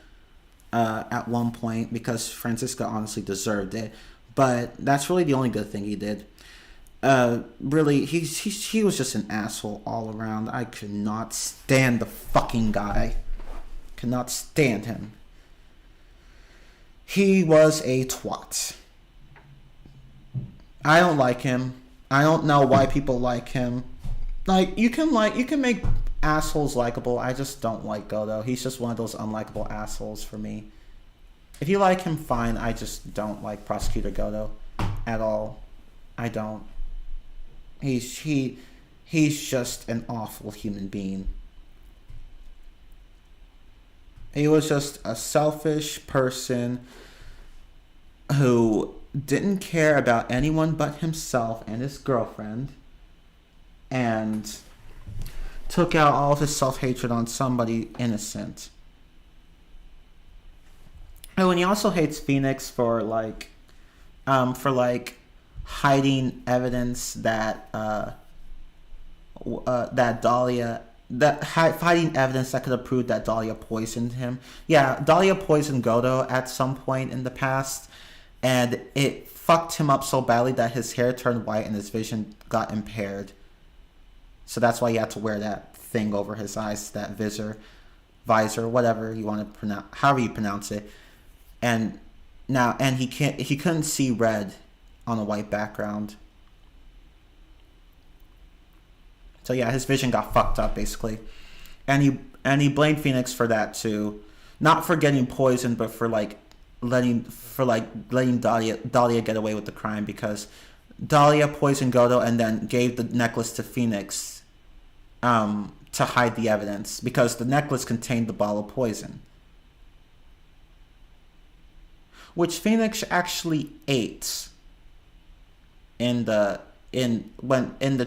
at one point because Franziska honestly deserved it. But that's really the only good thing he did. Really, he was just an asshole all around. I could not stand the fucking guy. Could not stand him. He was a twat. I don't like him. I don't know why people like him. You can make assholes likable. I just don't like Godo. He's just one of those unlikable assholes for me. If you like him, fine. I just don't like Prosecutor Godo at all. I don't. He's just an awful human being. He was just a selfish person who didn't care about anyone but himself and his girlfriend, and took out all of his self-hatred on somebody innocent. Oh, and he also hates Phoenix for hiding evidence that hiding evidence that could have proved that Dahlia poisoned him. Yeah, Dahlia poisoned Godo at some point in the past, and it fucked him up so badly that his hair turned white and his vision got impaired. So that's why he had to wear that thing over his eyes, that visor, whatever you want to pronounce, however you pronounce it. And he couldn't see red on a white background. So yeah, his vision got fucked up basically. And he blamed Phoenix for that too. Not for getting poisoned, but for letting Dahlia get away with the crime, because Dahlia poisoned Godo and then gave the necklace to Phoenix to hide the evidence, because the necklace contained the bottle of poison, which Phoenix actually ate in the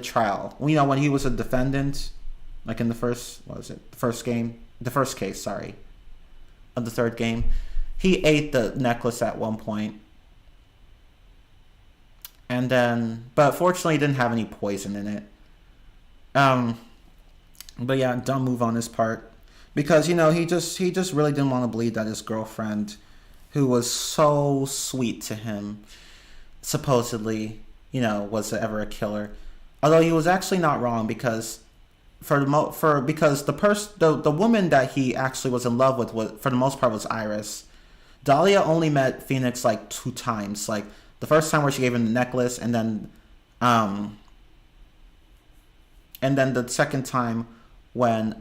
trial. When he was a defendant, in the first case of the third game, he ate the necklace at one point. And then, but fortunately, he didn't have any poison in it. But yeah, dumb move on his part, because he just really didn't want to believe that his girlfriend, who was so sweet to him, supposedly, was ever a killer. Although he was actually not wrong, because the woman that he actually was in love with for the most part was Iris. Dahlia only met Phoenix 2 times. The first time where she gave him the necklace, and then the second time when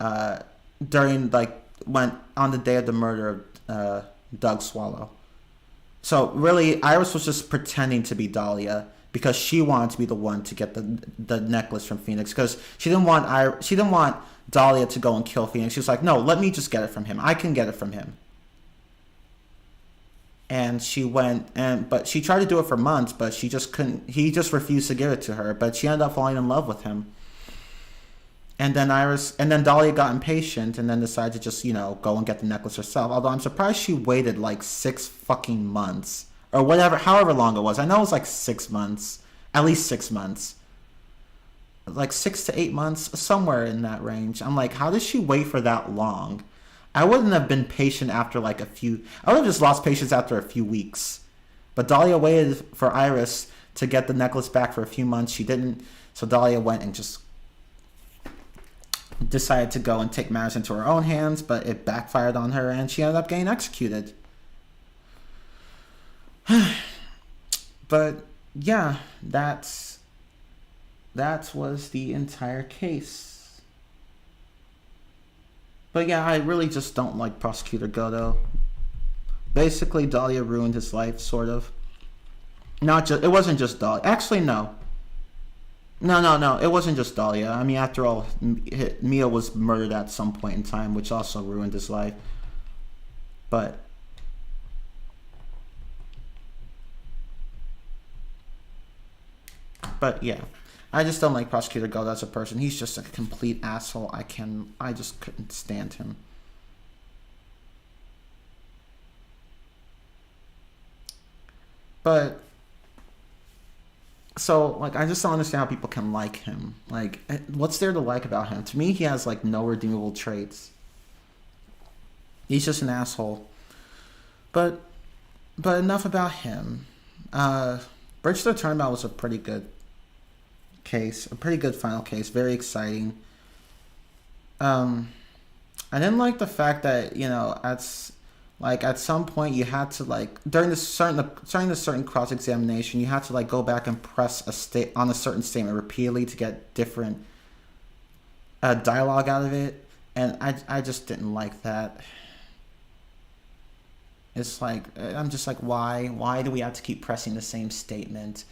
when on the day of the murder Doug Swallow. So really, Iris was just pretending to be Dahlia because she wanted to be the one to get the necklace from Phoenix, because she didn't want Dahlia to go and kill Phoenix. She was like, no, let me just get it from him. I can get it from him. And she but she tried to do it for months, but she just couldn't. He just refused to give it to her. But she ended up falling in love with him. And then Dahlia got impatient and then decided to just, go and get the necklace herself. Although I'm surprised she waited like 6 fucking months. Or whatever, however long it was. I know it was like 6 months. At least 6 months. Like 6 to 8 months, somewhere in that range. I'm like, how does she wait for that long? I wouldn't have been patient after I would have just lost patience after a few weeks. But Dahlia waited for Iris to get the necklace back for a few months. She didn't. So Dahlia went and just decided to go and take matters into her own hands, but it backfired on her and she ended up getting executed. But yeah, that was the entire case. But yeah, I really just don't like Prosecutor Goto. Basically, Dahlia ruined his life, sort of. It wasn't just Dahlia. Actually, no. No. It wasn't just Dahlia. I mean, after all, Mia was murdered at some point in time, which also ruined his life. But yeah, I just don't like Prosecutor Gold as a person. He's just a complete asshole. I just couldn't stand him. But so, I just don't understand how people can like him. What's there to like about him? To me, he has, no redeemable traits. He's just an asshole. But enough about him. Bridge to the Turnabout was a pretty good case. A pretty good final case. Very exciting. I didn't like the fact that, at some point you had to during the certain cross-examination you had to go back and press on a certain statement repeatedly to get different dialogue out of it, and I just didn't like that. It's I'm just why do we have to keep pressing the same statement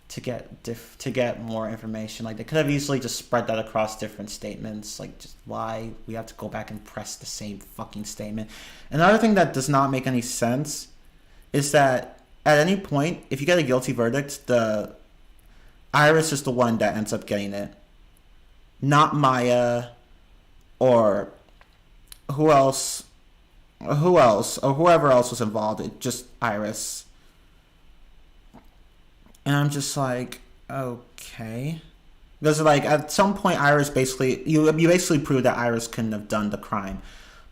to get more information? They could have easily just spread that across different statements. Just why we have to go back and press the same fucking statement. Another thing that does not make any sense is that at any point, if you get a guilty verdict, the Iris is the one that ends up getting it, not Maya or whoever else was involved. It just Iris. And I'm just okay. Because, at some point, Iris you basically proved that Iris couldn't have done the crime.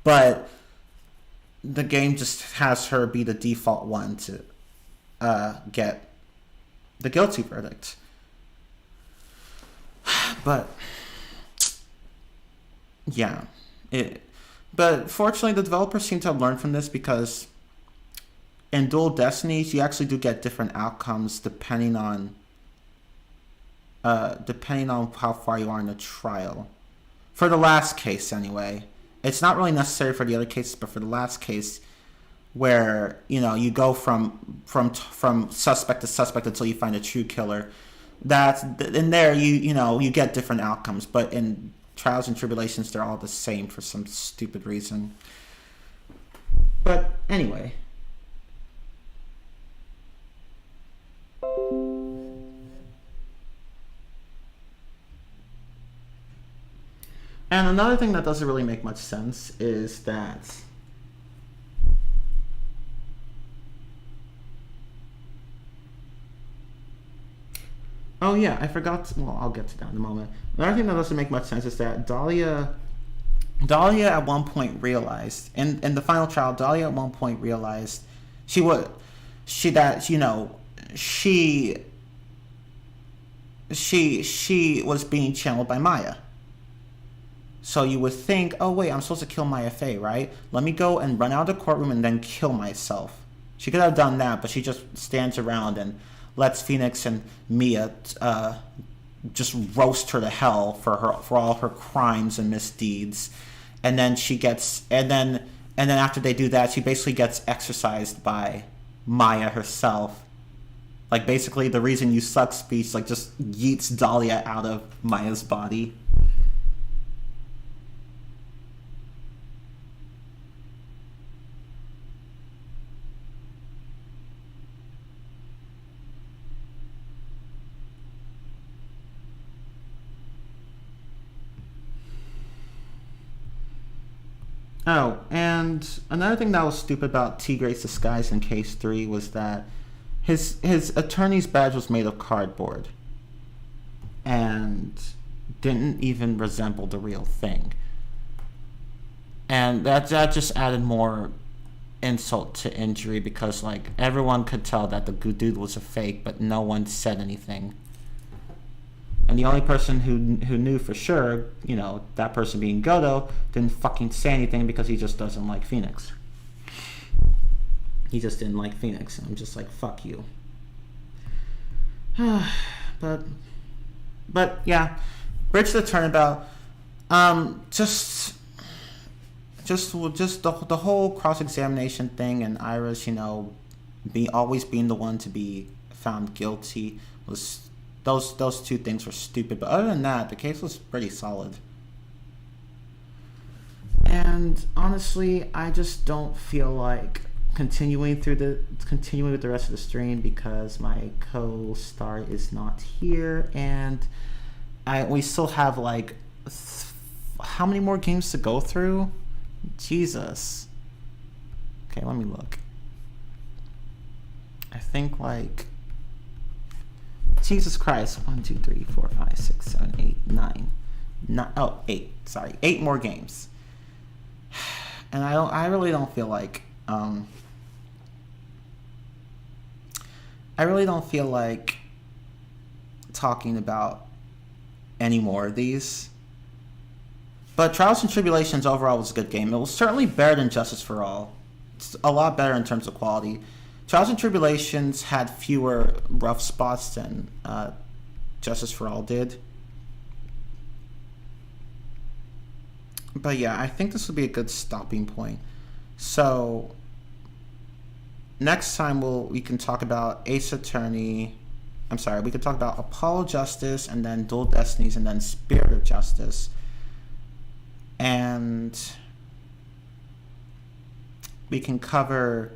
But the game just has her be the default one to get the guilty verdict. But, yeah. But, fortunately, the developers seem to have learned from this, because in Dual Destinies, you actually do get different outcomes depending on how far you are in the trial. For the last case, anyway. It's not really necessary for the other cases, but for the last case, where you go from suspect to suspect until you find a true killer, that's in there you get different outcomes. But in Trials and Tribulations, they're all the same for some stupid reason. But anyway. And another thing that doesn't really make much sense is that oh yeah, I forgot. Well, I'll get to that in a moment. Another thing that doesn't make much sense is that Dahlia at one point realized in the final trial, Dahlia at one point realized she was being channeled by Maya. So you would think, oh wait, I'm supposed to kill Maya Fey, right? Let me go and run out of the courtroom and then kill myself. She could have done that, but she just stands around and lets Phoenix and Mia just roast her to hell for all her crimes and misdeeds. And then And then after they do that, she basically gets exorcised by Maya herself. Like, basically, the reason you suck speech, like, just yeets Dahlia out of Maya's body. Oh, and another thing that was stupid about T. Gray's disguise in Case 3 was that his attorney's badge was made of cardboard and didn't even resemble the real thing. And that just added more insult to injury because, like, everyone could tell that the dude was a fake, but no one said anything. And the only person who knew for sure, you know, that person being Godo, didn't fucking say anything because he just doesn't like Phoenix. He just didn't like Phoenix. I'm just like, fuck you. but yeah, Bridge the Turnabout. Just the whole cross-examination thing and Iris, you know, always being the one to be found guilty was. Those two things were stupid, but other than that, the case was pretty solid. And honestly, I just don't feel like continuing with the rest of the stream because my co-star is not here, and we still have like how many more games to go through? Jesus. Okay, let me look. I think like. Jesus Christ. 1, 2, 3, 4, 5, 6, 7, 8, 9. 8. Sorry. 8 more games. And I really don't feel like talking about any more of these. But Trials and Tribulations overall was a good game. It was certainly better than Justice for All. It's a lot better in terms of quality. Trials and Tribulations had fewer rough spots than Justice for All did. But yeah, I think this would be a good stopping point. So next time we can talk about Ace Attorney. I'm sorry, we could talk about Apollo Justice and then Dual Destinies and then Spirit of Justice. And we can cover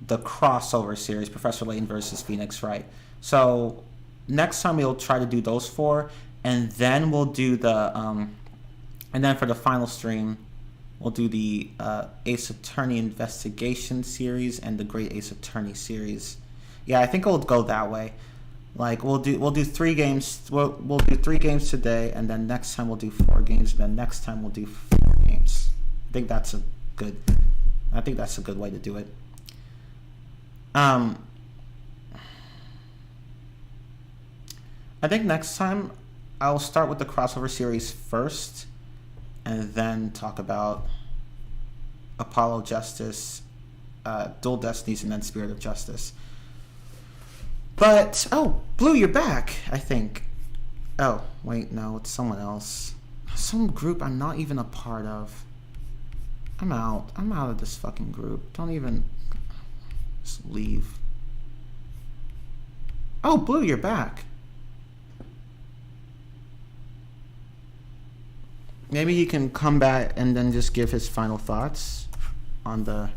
the crossover series, Professor Layton versus Phoenix Wright. So next time we'll try to do those 4, and then we'll do the and then for the final stream we'll do the Ace Attorney Investigation series and the Great Ace Attorney series. Yeah, I think it'll go that way. Like we'll do 3 games. We'll do 3 games today, and then next time we'll do 4 games, and then next time we'll do 4 games. I think that's a good way to do it. I think next time I'll start with the crossover series first and then talk about Apollo Justice, Dual Destinies, and then Spirit of Justice. But, Blue, you're back, I think. Oh, wait, no, it's someone else. Some group I'm not even a part of. I'm out of this fucking group. Don't even... Just leave. Oh, Blue, you're back. Maybe he can come back and then just give his final thoughts on the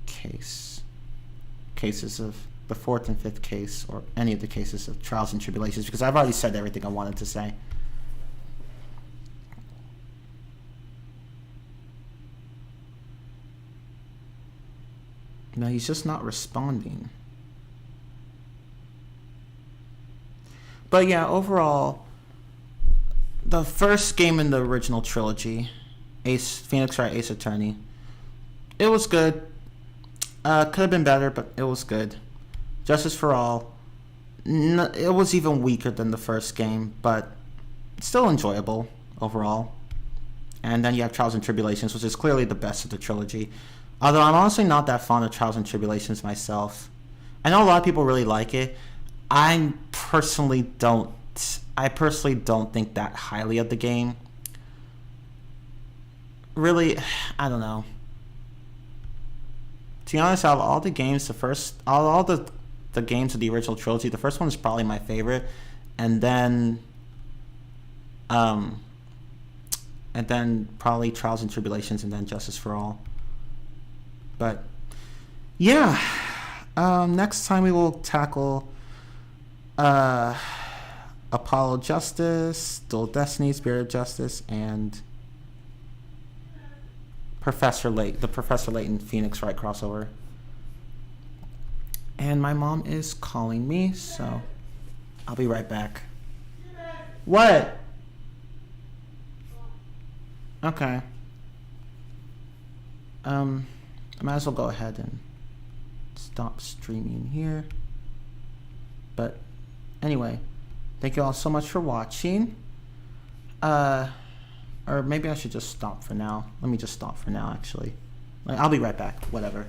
cases of the 4th and 5th case, or any of the cases of Trials and Tribulations, because I've already said everything I wanted to say. No, he's just not responding. But yeah, overall, the first game in the original trilogy, Phoenix Wright Ace Attorney, it was good. Could have been better, but it was good. Justice for All, it was even weaker than the first game, but still enjoyable overall. And then you have Trials and Tribulations, which is clearly the best of the trilogy. Although I'm honestly not that fond of Trials and Tribulations myself. I know a lot of people really like it. I personally don't think that highly of the game. really, I don't know. To be honest, out of all the games, all the games of the original trilogy, the first one is probably my favorite, and then um, and then probably Trials and Tribulations, and then Justice for All. But yeah, next time we will tackle uh, Apollo Justice, Dual Destiny, Spirit of Justice, and the Professor Layton Phoenix Wright crossover. And my mom is calling me, so I'll be right back. What? Okay. I might as well go ahead and stop streaming here. But anyway, thank you all so much for watching. Or maybe I should just stop for now. Let me just stop for now, actually. I'll be right back. Whatever.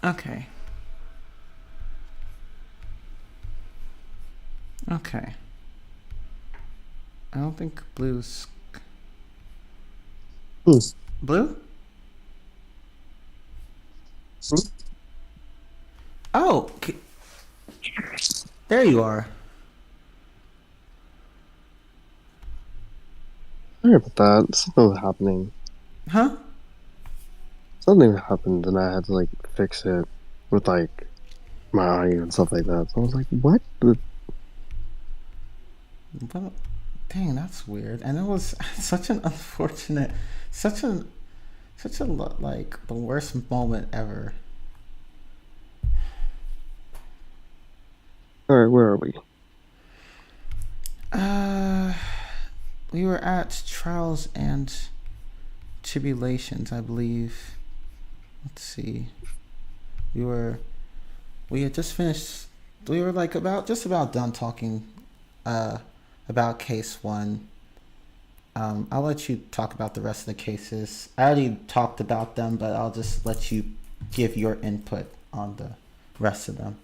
Okay. Okay. I don't think blue's Hmm. blue. Oh, there you are. Sorry about that. Something was happening. Huh? Something happened, and I had to like fix it with like my audio and stuff like that. So I was like, "What?" Well, dang, that's weird. And it was such an unfortunate, such an, like the worst moment ever. All right, where are we? Uh, we were at Trials and Tribulations, I believe. Let's see. We were, we had just finished. We were like just about done talking, uh, about case one. I'll let you talk about the rest of the cases. I already talked about them, but I'll just let you give your input on the rest of them.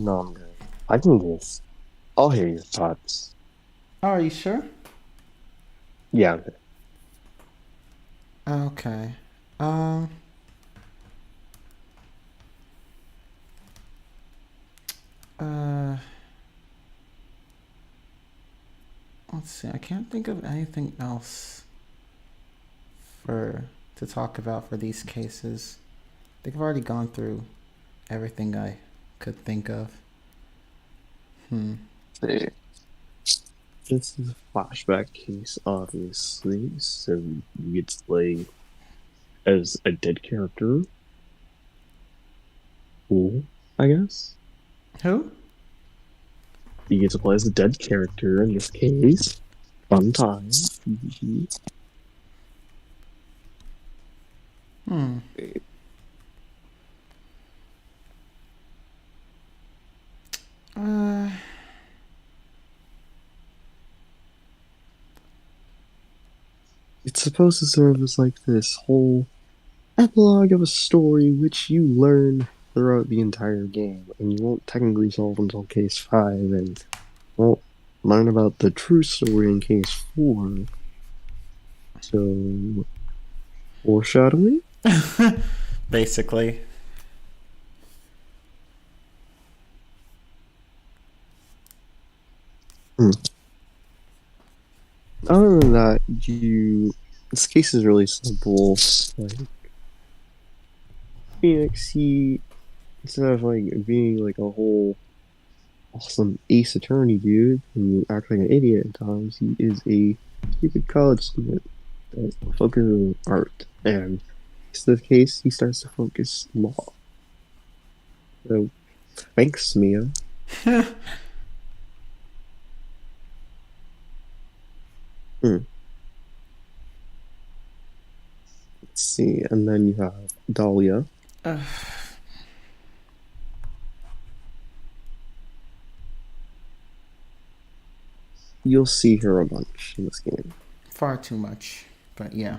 No, I'm good. I can just. I'll hear your thoughts. Oh, are you sure? Yeah, I'm good. Okay. Um. Uh. Let's see. I can't think of anything else for to talk about for these cases. I think I've already gone through everything I could think of. See. This is a flashback case, obviously, so you get to play as a dead character. Cool, I guess. Who? You get to play as a dead character in this case. Fun time. Hmm. Uh. It's supposed to serve as like this whole epilogue of a story which you learn throughout the entire game, and you won't technically solve until case 5, and won't learn about the true story in case 4. So, foreshadowing? Basically. Other than that, this case is really simple. Like, Phoenix, he, instead of like being like a whole awesome ace attorney dude who acts like an idiot at times, he is a stupid college student that focuses on art. And in this case, he starts to focus law. So, thanks, Mia. Hmm. Let's see, and then you have Dahlia. You'll see her a bunch in this game. Far too much, but yeah.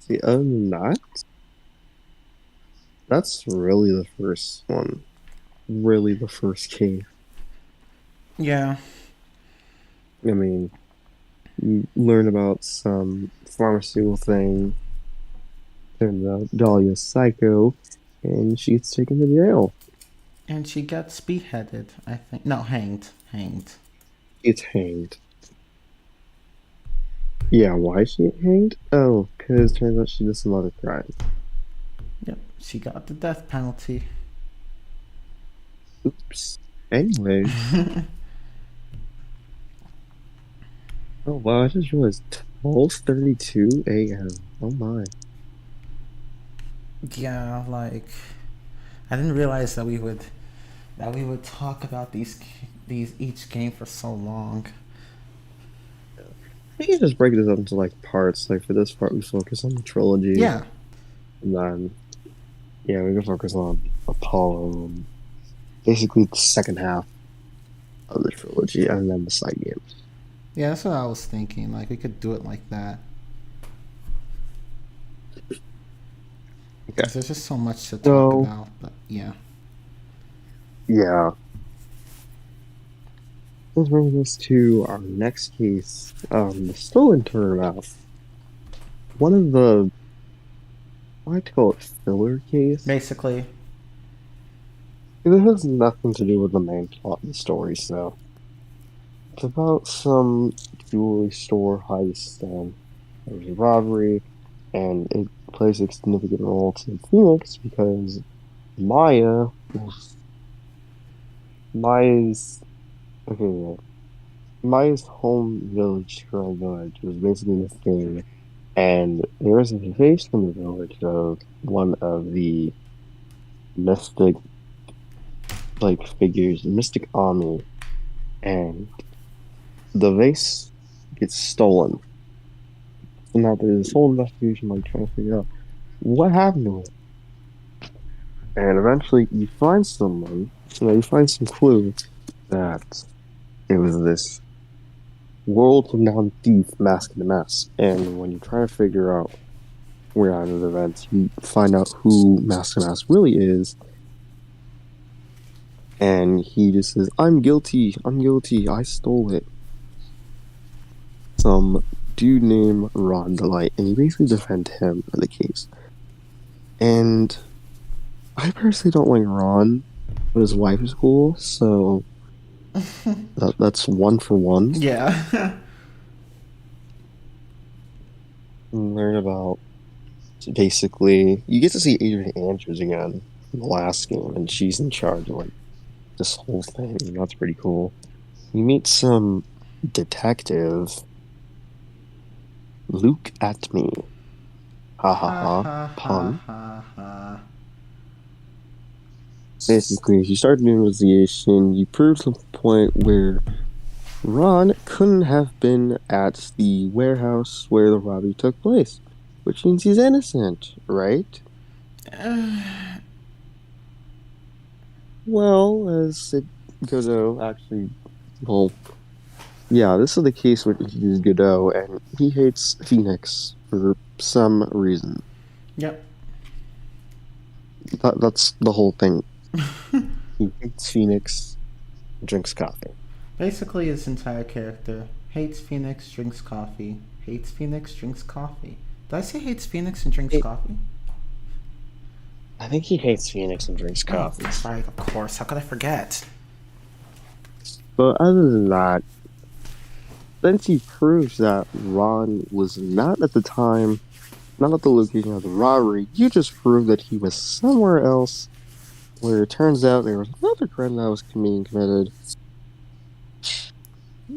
See, other than that, that's really the first one. Really the first case. Yeah. I mean, you learn about some pharmaceutical thing. Turns out Dahlia's psycho, and she gets taken to jail. And she gets beheaded, I think. No, hanged. Hanged. It's hanged. Yeah, why is she hanged? Oh, because turns out she did some other crime. Yep, she got the death penalty. Oops. Anyway. Oh wow, I just realized 12:32 a.m. Oh my. Yeah, like I didn't realize that we would talk about these each game for so long. We can just break this up into like parts. Like for this part, we focus on the trilogy. Yeah. And then, yeah, we can focus on Apollo. Basically, the second half of the trilogy, and then the side games. Yeah, that's what I was thinking. Like we could do it like that. Okay. There's just so much to talk about, but yeah. Yeah. This brings us to our next case, the Stolen Turnabout. One of the, I like to call it filler case. Basically. It has nothing to do with the main plot of the story, so. It's about some jewelry store heist, and there's a robbery, and it plays a significant role to Phoenix because Maya's home village, Shrine Village, was basically the thing, and there was a face from the village of one of the mystic figures, Mystic Ami, and the vase gets stolen. So now there's this whole investigation, like trying to figure out what happened to it. And eventually you find someone, you find some clue that it was this world-renowned thief masking the mask. And when you try to figure out where out of the events, you find out who Mask the Mask really is. And he just says, I'm guilty, I stole it. Some dude named Ron Delight, and you basically defend him for the case. And I personally don't like Ron, but his wife is cool, so that's one for one. Yeah. Learn about basically you get to see Adrian Andrews again in the last game, and she's in charge of like this whole thing, and that's pretty cool. You meet some detective Luke at me. Ha ha Ha ha. ha ha Pun. ha ha. Basically, you start an investigation, you prove to the point where Ron couldn't have been at the warehouse where the robbery took place, which means he's innocent, right? Well, as it Godot actually, well, yeah, this is the case with Godot, and he hates Phoenix for some reason. Yep. That's the whole thing. He hates Phoenix, drinks coffee. Basically, his entire character hates Phoenix, drinks coffee. Hates Phoenix, drinks coffee. Did I say hates Phoenix and drinks coffee? I think he hates Phoenix and drinks coffee. Oh, right, of course. How could I forget? But other than that, since he proves that Ron was not at the time, not at the location of the robbery, you just prove that he was somewhere else, where it turns out there was another crime that was being committed.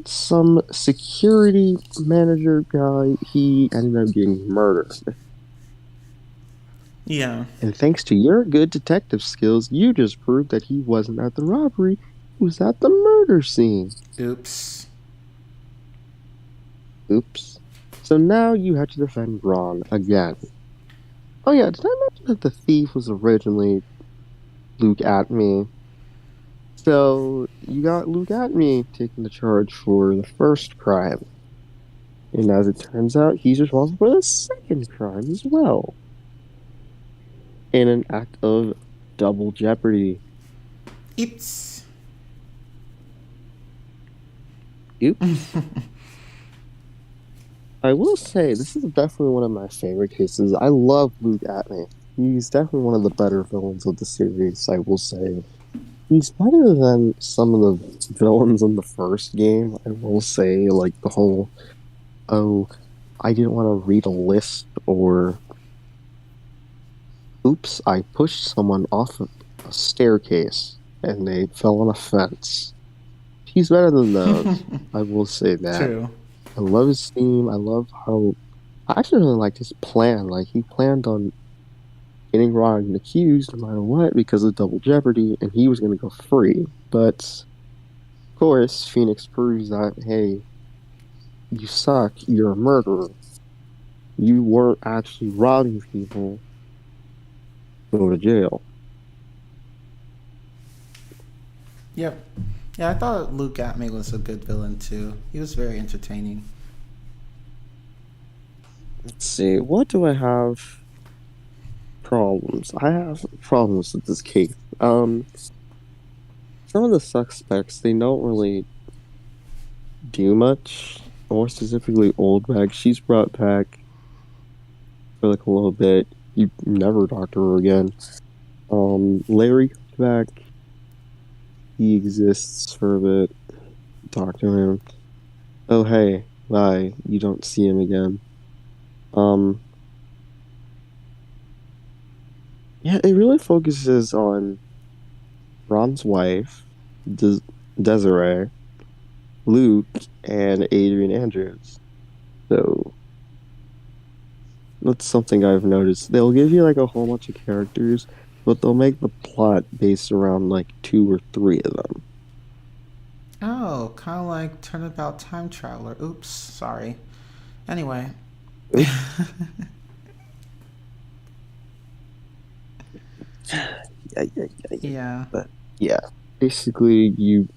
Some security manager guy, he ended up getting murdered. Yeah. And thanks to your good detective skills, you just proved that he wasn't at the robbery, he was at the murder scene. Oops. Oops. So now you have to defend Ron again. Oh yeah, did I mention that the thief was originally Luke at me? So you got Luke at me taking the charge for the first crime. And as it turns out, he's responsible for the second crime as well. In an act of double jeopardy. Oops. Oops. I will say, this is definitely one of my favorite cases. I love Luke Atney. He's definitely one of the better villains of the series, I will say. He's better than some of the villains in the first game, I will say. Like the whole, oh, I didn't want to read a list, or oops, I pushed someone off of a staircase and they fell on a fence. He's better than those, I will say that. True. I love his theme. I love how. I actually really liked his plan. Like, he planned on getting Ron accused no matter what because of double jeopardy, and he was going to go free. But, of course, Phoenix proves that, hey, you suck. You're a murderer. You weren't actually robbing people. Go to jail. Yep. Yeah, I thought Luke Atme was a good villain too. He was very entertaining. Let's see. What do I have? Problems. I have problems with this case. Some of the suspects, they don't really do much. More specifically, Oldbag. She's brought back for like a little bit. You never talk to her again. Larry comes back. He exists for a bit. Talk to him. Oh, hey, bye. You don't see him again. Yeah, it really focuses on Ron's wife, Desiree, Luke, and Adrian Andrews. So that's something I've noticed. They'll give you like a whole bunch of characters, but they'll make the plot based around like 2 or 3 of them. Oh, kind of like Turnabout Time Traveler. Oops, sorry. Anyway. Yeah. But yeah, basically you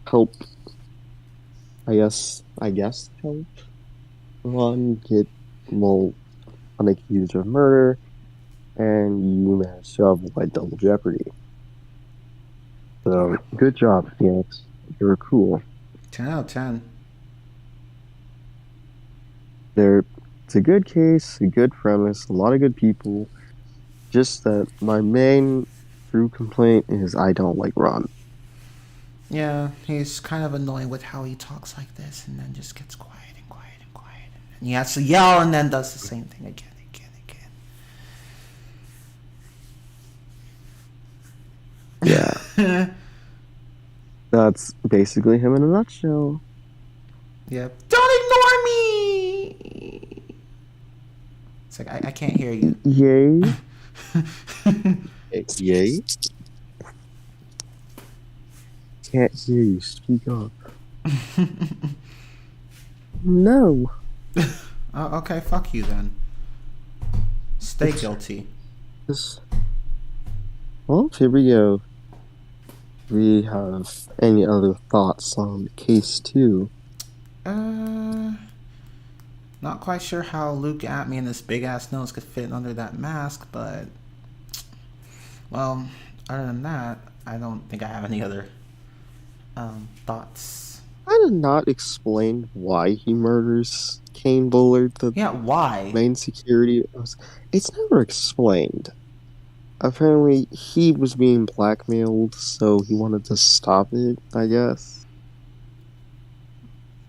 help. I guess help Ron get unaccused of murder, and you manage to avoid double jeopardy. So good job, Phoenix. You're cool. 10 out of 10. There, it's a good case, a good premise, a lot of good people. Just that my main true complaint is I don't like Ron. Yeah, he's kind of annoying with how he talks like this, and then just gets quiet and quiet and quiet, and he has to yell, and then does the same thing again, Yeah, that's basically him in a nutshell. Yep. Don't ignore me. It's like I can't hear you. Yay. Yay. Can't hear you. Speak up. No. Oh, okay, fuck you then. Stay guilty. Well, here we go. We have any other thoughts on case 2? Not quite sure how Luke at me and this big ass nose could fit under that mask, but well, other than that, I don't think I have any other thoughts. I did not explain why he murders Kane Bullard, the why? main security. It's never explained. Apparently, he was being blackmailed, so he wanted to stop it, I guess.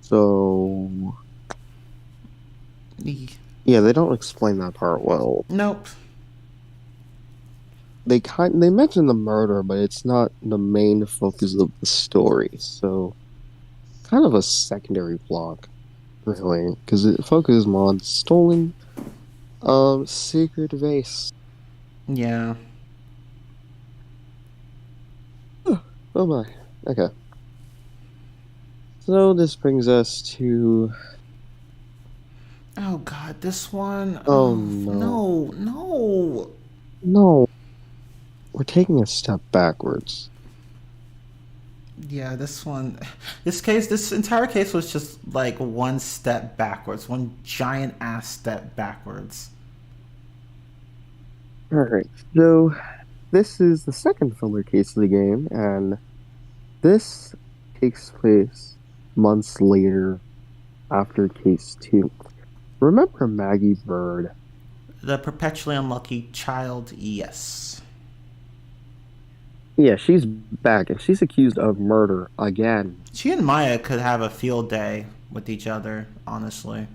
So... yeah, they don't explain that part well. Nope. They mention the murder, but it's not the main focus of the story, so kind of a secondary plot, really, because it focuses more on stolen secret vase. Yeah. Oh my. Okay. So this brings us to... oh god, this one. Oh no. No. We're taking a step backwards. Yeah, this one. This entire case was just like one step backwards. One giant ass step backwards. Alright, so this is the second filler case of the game, and this takes place months later after case 2. Remember Maggie Bird? The perpetually unlucky child, yes. Yeah, she's back, and she's accused of murder again. She and Maya could have a field day with each other, honestly.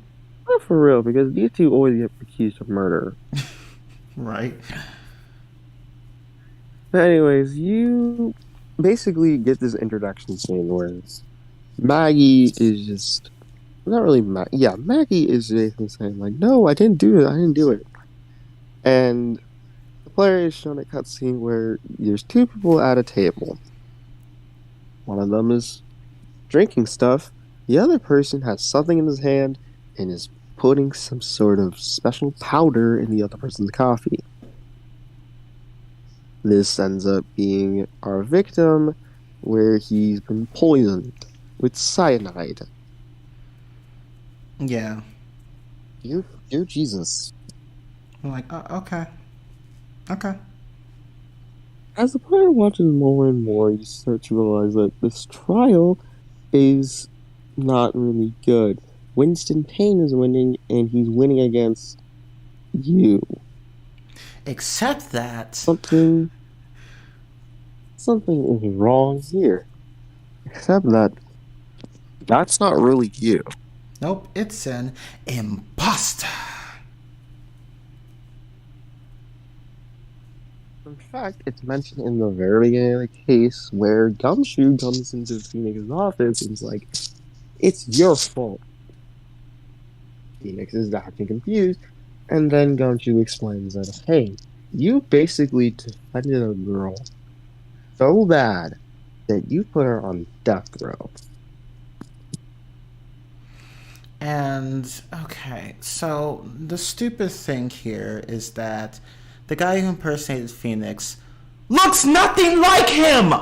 Not for real, because these two always get accused of murder. Right. But anyways, you basically get this introduction scene where Maggie is just... not really Maggie is basically saying, like, no, I didn't do it. And the player is shown a cutscene where there's two people at a table. One of them is drinking stuff. The other person has something in his hand and is putting some sort of special powder in the other person's coffee. This ends up being our victim, where he's been poisoned with cyanide. Yeah. Dear Jesus. I'm like, okay. Okay. As the player watches more and more, you start to realize that this trial is not really good. Winston Payne is winning, and he's winning against you. Except that Something is wrong here. Except that that's not really you. nope, it's an imposter. In fact, it's mentioned in the very beginning of the case where Gumshoe comes into Phoenix's office and is like, it's your fault. Phoenix is acting confused, and then Gumshoe explains that, hey, you basically defended a girl so bad that you put her on death row. And, okay, so the stupid thing here is that the guy who impersonated Phoenix looks nothing like him!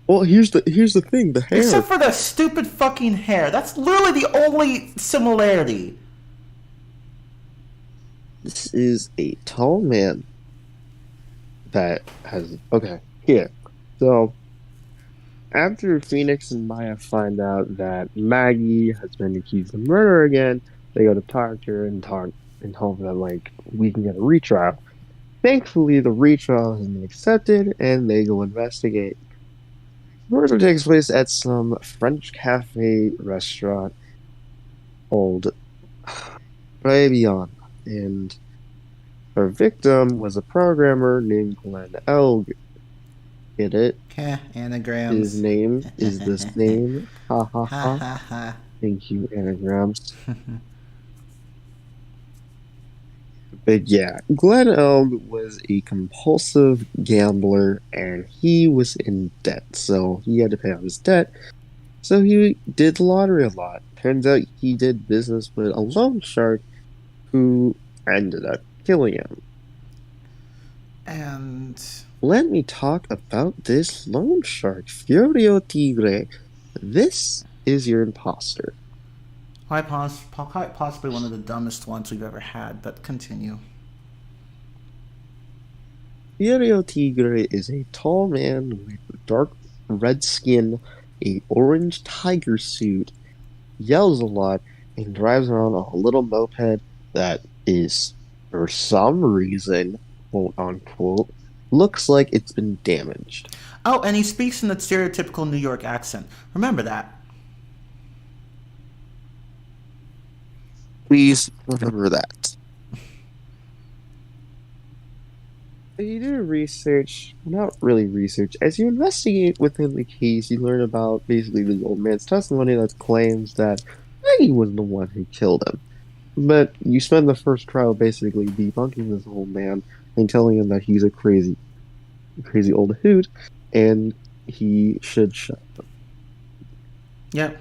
Well, here's the thing, the hair. Except for the stupid fucking hair. That's literally the only similarity. This is a tall man that has... okay, here. So, After Phoenix and Maya find out that Maggie has been accused of murder again, they go to talk to her and hope that like we can get a retrial. Thankfully, the retrial has been accepted, and they go investigate. Murder takes place at some French cafe restaurant called Beyond, and our victim was a programmer named Glenn Elg. Get it? His Anagrams. name is this name. Ha ha Ha ha. ha ha. Thank you, anagrams. But yeah, Glenn Elg was a compulsive gambler and he was in debt, so he had to pay off his debt. So he did the lottery a lot. Turns out he did business with a loan shark who ended up killing him. And Let me talk about this loan shark, Furio Tigre. This is your imposter. quite possibly one of the dumbest ones we've ever had, but continue. Furio Tigre is a tall man with dark red skin, a orange tiger suit, yells a lot, and drives around on a little moped that is, for some reason, quote unquote, looks like it's been damaged. Oh, and he speaks in the stereotypical New York accent. Remember that. Please remember that. You do research, not really research. As you investigate within the case, you learn about basically the old man's testimony that claims that Maggie was the one who killed him. But you spend the first trial basically debunking this old man and telling him that he's a crazy old hoot, and he should shut up. Yep.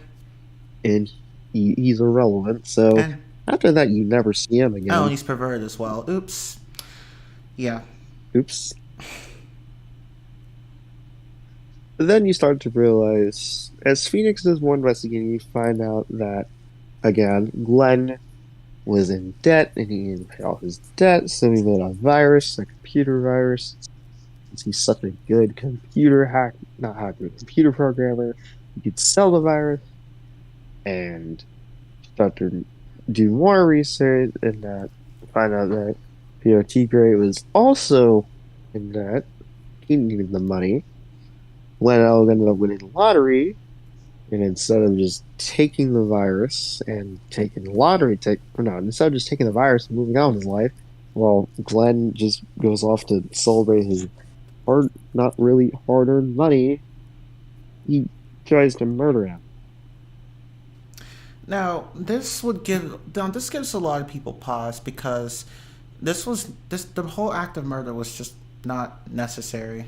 And he's irrelevant. So And after that, you never see him again. oh, and he's perverted as well. Oops. Yeah. Oops. But then you start to realize, as Phoenix does more investigating, you find out that, again, Glenn was in debt and he didn't pay off his debt, so he made a virus, a computer virus. Since he's such a good computer computer programmer, he could sell the virus and start to do more research and find out that Pierre Tigre was also in debt. He needed the money. Glenn Elg ended up winning the lottery, and instead of just taking the virus and taking the lottery instead of just taking the virus and moving on in his life, well, Glenn just goes off to celebrate his not really hard-earned money. He tries to murder him. Now, this gives a lot of people pause because the whole act of murder was just not necessary.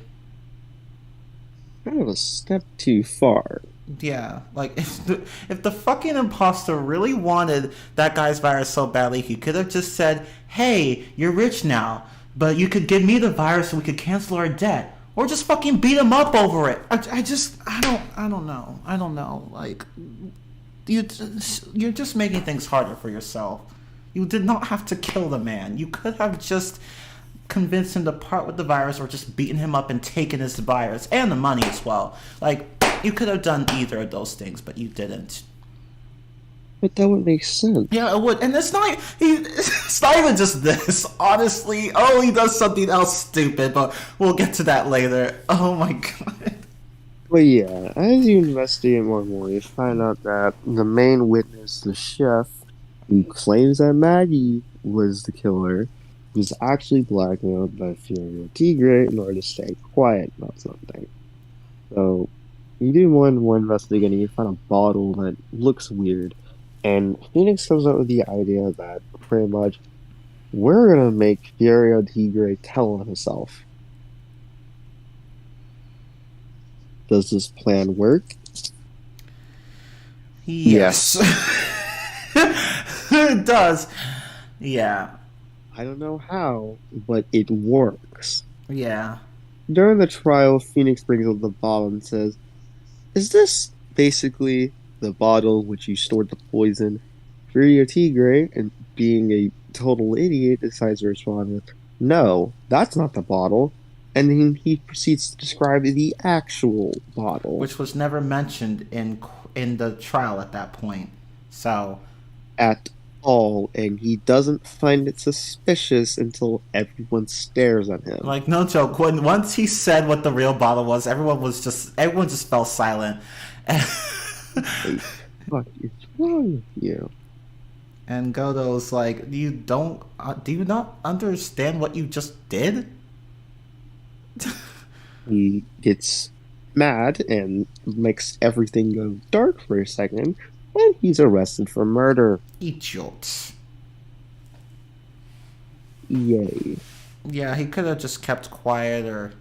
Kind of a step too far. Yeah, like if the fucking imposter really wanted that guy's virus so badly, he could have just said, "Hey, you're rich now, but you could give me the virus and we could cancel our debt," or just fucking beat him up over it. I don't know. Like, you're just making things harder for yourself. You did not have to kill the man. You could have just convinced him to part with the virus or just beaten him up and taken his virus and the money as well. Like, you could have done either of those things, but you didn't. But that would make sense. Yeah, it would. And it's not even just this, honestly. Oh, he does something else stupid, but we'll get to that later. Oh my god. But yeah, as you investigate more and more, you find out that the main witness, the chef, who claims that Maggie was the killer, was actually blackmailed by Furio Tigre in order to stay quiet about something. So you do more and more investigating, you find a bottle that looks weird, and Phoenix comes up with the idea that pretty much we're gonna make Furio Tigre tell on himself. Does this plan work? Yes. It does. Yeah. I don't know how, but it works. Yeah. During the trial, Phoenix brings up the bottle and says, "Is this basically the bottle which you stored the poison?" Furio Tigre, and being a total idiot, decides to respond with, "No, that's not the bottle. And then he proceeds to describe the actual bottle which was never mentioned in the trial at that point. So, at all, and he doesn't find it suspicious until everyone stares at him. like no joke, when once he said what the real bottle was, everyone just fell silent. Hey, fuck is wrong with you? And Godo's like, do you not understand what you just did? He gets mad and makes everything go dark for a second, and he's arrested for murder. Idiot. Yay. Yeah, he could have just kept quiet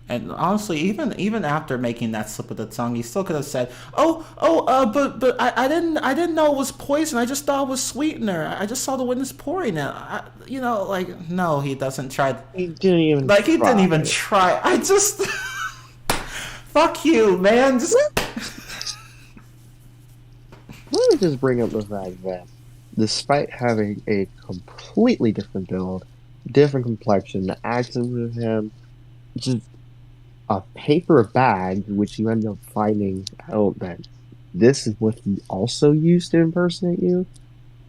and honestly, even after making that slip of the tongue, he still could have said, but I didn't know it was poison. I just thought it was sweetener. I just saw the witness pouring it. Like no, he doesn't try. He didn't even Like he didn't try. even try. I just, fuck you, man. Just Let me just bring up the fact that despite having a completely different build, different complexion, the accent with him, just a paper bag, which you end up finding out that this is what he also used to impersonate you.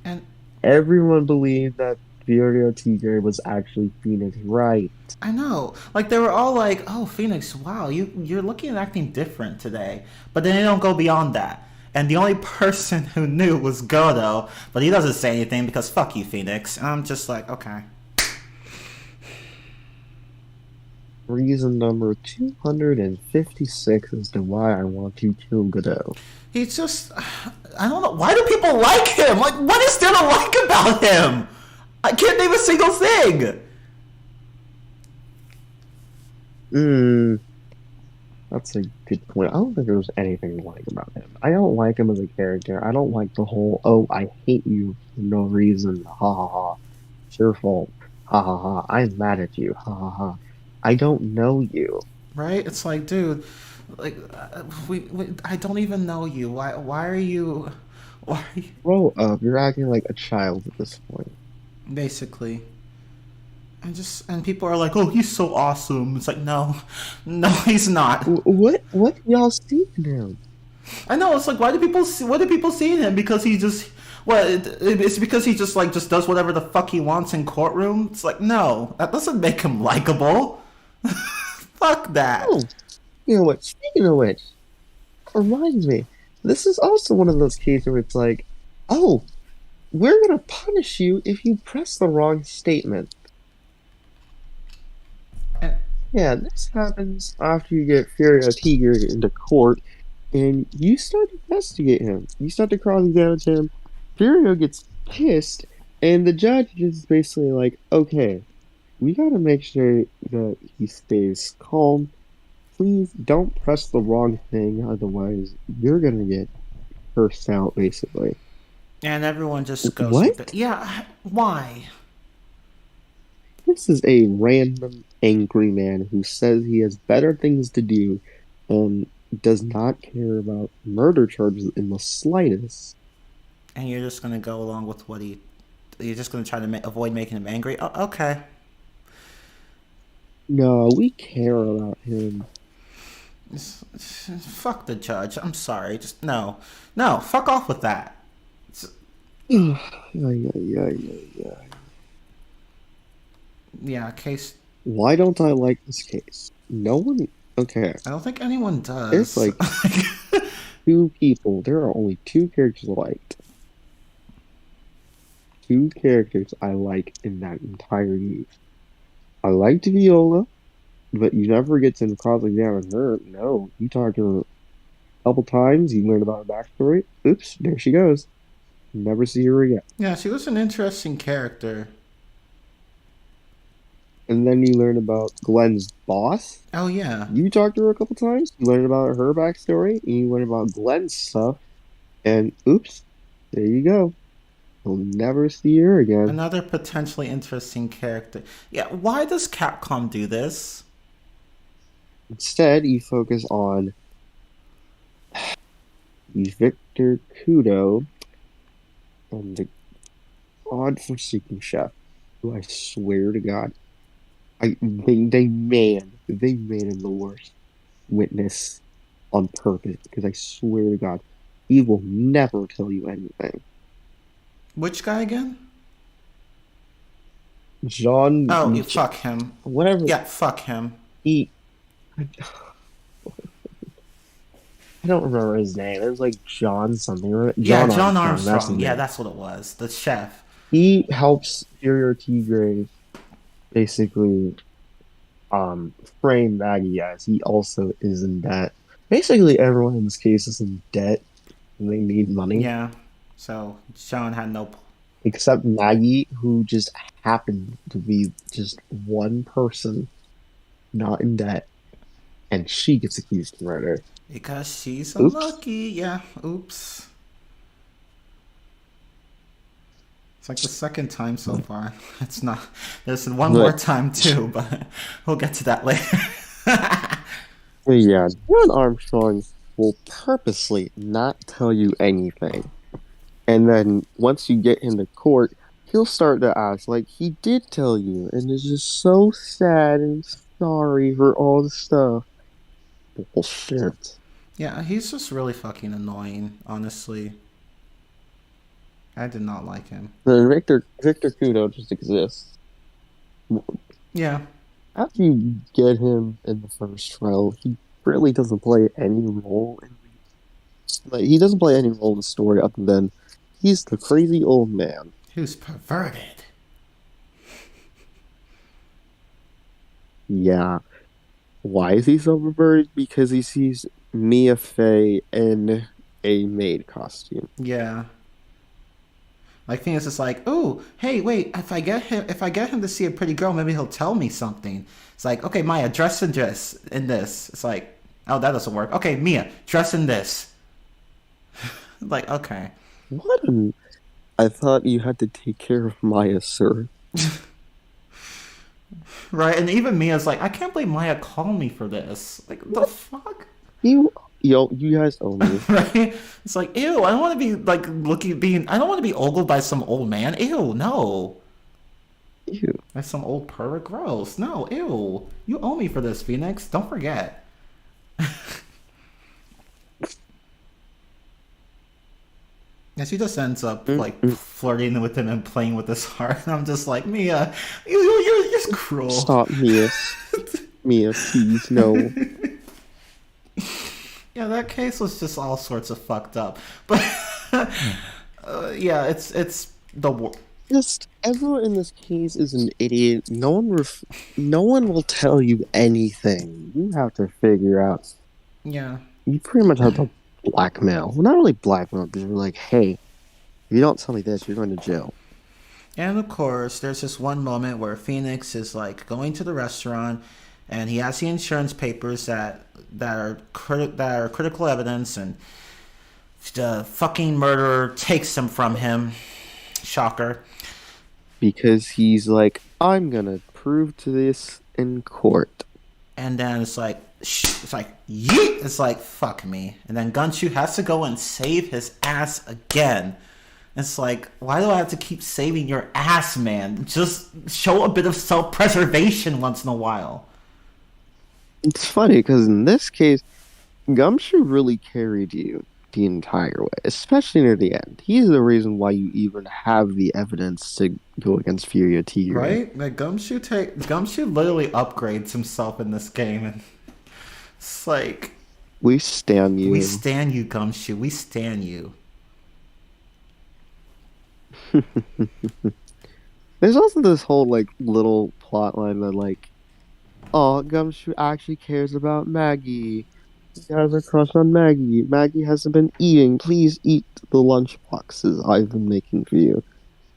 and Everyone believed that Furio Tigre was actually Phoenix Wright. I know. Like they were all like, "Oh, Phoenix, wow, you're looking and acting different today." But then they don't go beyond that. And the only person who knew was Godo, but he doesn't say anything because fuck you, Phoenix. And I'm just like, okay. Reason number 256 as to why I want to kill Godot. He's just, I don't know. Why do people like him? Like, what is there to like about him? I can't name a single thing. That's a good point. I don't think there's anything to like about him. I don't like him as a character. I don't like the whole, oh, I hate you for no reason. Ha ha ha. It's your fault. Ha ha ha. I'm mad at you. Ha ha ha. I don't know you. Right? It's like, dude, like, I don't even know you. Why are you, why are you, Grow up. You're acting like a child at this point. basically. And people are like, oh, he's so awesome. It's like, no, no, he's not. What y'all see now? I know. It's like, what do people see in him? Because he just, it's because he just does whatever the fuck he wants in courtroom. It's like, no, that doesn't make him likable. Fuck that. Oh, you know what? Speaking of which, reminds me, this is also one of those cases where it's like, oh, we're gonna punish you if you press the wrong statement. And, Yeah, this happens after you get Furio Tiger into court and you start to investigate him. You start to cross-examine him. Furio gets pissed, and the judge is basically like, okay, we gotta make sure that he stays calm. Please don't press the wrong thing, otherwise you're gonna get cursed out, basically. and everyone just goes, What? yeah, why? This is a random angry man who says he has better things to do and does not care about murder charges in the slightest. And you're just gonna go along with you're just gonna try to avoid making him angry. Oh, okay. No, we care about him. Fuck the judge. I'm sorry. Just no, no. Fuck off with that. Yeah, yeah, yeah, yeah, yeah. Yeah, case. Why don't I like this case? No one. Okay, I don't think anyone does. there's like two people. There are only two characters I liked. Two characters I like in that entire game. I liked Viola, but you never get to cross-examine her. No, you talk to her a couple times. You learn about her backstory. Oops, there she goes. Never see her again. Yeah, she was an interesting character. And then you learn about Glenn's boss. Oh yeah. You talk to her a couple times. You learn about her backstory, and you learn about Glenn's stuff. And oops, there you go. You'll never see her again. Another potentially interesting character. Yeah, why does Capcom do this? Instead, you focus on Victor Kudo and the God-forsaken chef, who I swear to God, they man they made him the worst witness on purpose because I swear to God, he will never tell you anything. Which guy again? John Oh, Meacham, fuck him. whatever Yeah, fuck him. he, I don't remember his name. It was like John something. Yeah, John John Armstrong. That's his Armstrong. Yeah, name. that's what it was. The chef. He helps Superior Tigre basically frame Maggie as he also is in debt. Basically, everyone in this case is in debt and they need money, Yeah. So John had no. except Maggie, who just happened to be just one person not in debt, and she gets accused of murder. Because she's Oops. unlucky. Yeah. Oops. It's like the second time so far. It's not. There's one more But time too, but we'll get to that later. yeah, John Armstrong will purposely not tell you anything. And then once you get into court, he'll start to act like he did tell you and is just so sad and sorry for all the stuff. Bullshit. Yeah, he's just really fucking annoying, honestly. I did not like him. Then Victor Kudo just exists. Yeah. After you get him in the first trial, he really doesn't play any role in he doesn't play any role in the story other than he's the crazy old man. Who's perverted. Yeah. Why is he so perverted? Because he sees Mia Fey in a maid costume. Yeah. Like thing is just like, oh, hey, wait, if I get him to see a pretty girl, maybe he'll tell me something. It's like, okay, Maya, dress in this. It's like, oh, that doesn't work. Okay, Mia, dress in this. Like, okay. What? I thought you had to take care of Maya, sir. Right, and even Mia's like, I can't believe Maya called me for this. Like, the fuck? You guys owe me. Right? It's like, ew, I don't want to be like I don't want to be ogled by some old man. Ew, no. Ew. By some old pervert. Gross. No, ew. You owe me for this, Phoenix. Don't forget. Yeah, she just ends up like flirting with him and playing with his heart. And I'm just like, Mia, you're just cruel. Stop, Mia. Mia, please, no. Yeah, that case was just all sorts of fucked up. But yeah, it's the Just everyone in this case is an idiot. No one will tell you anything. You have to figure out. yeah. You pretty much have to blackmail. Well, not really blackmail, but you're like, hey, if you don't tell me this, you're going to jail. And of course, there's this one moment where Phoenix is like going to the restaurant, and he has the insurance papers that are critical evidence, and the fucking murderer takes them from him. Shocker. Because he's like, I'm going to prove to this in court. And then it's like, yeet! It's like, fuck me. And then Gunshoe has to go and save his ass again. It's like, why do I have to keep saving your ass, man? Just show a bit of self-preservation once in a while. It's funny, because in this case, Gumshoe really carried you the entire way, especially near the end. He's the reason why you even have the evidence to go against Furia Tigre. Right? Like, Gumshoe literally upgrades himself in this game, and it's like, We stand you. we stan you, Gumshoe. We stan you. There's also this whole like little plot line that like, oh, Gumshoe actually cares about Maggie. He has a crush on Maggie. Maggie hasn't been eating. Please eat the lunch boxes I've been making for you.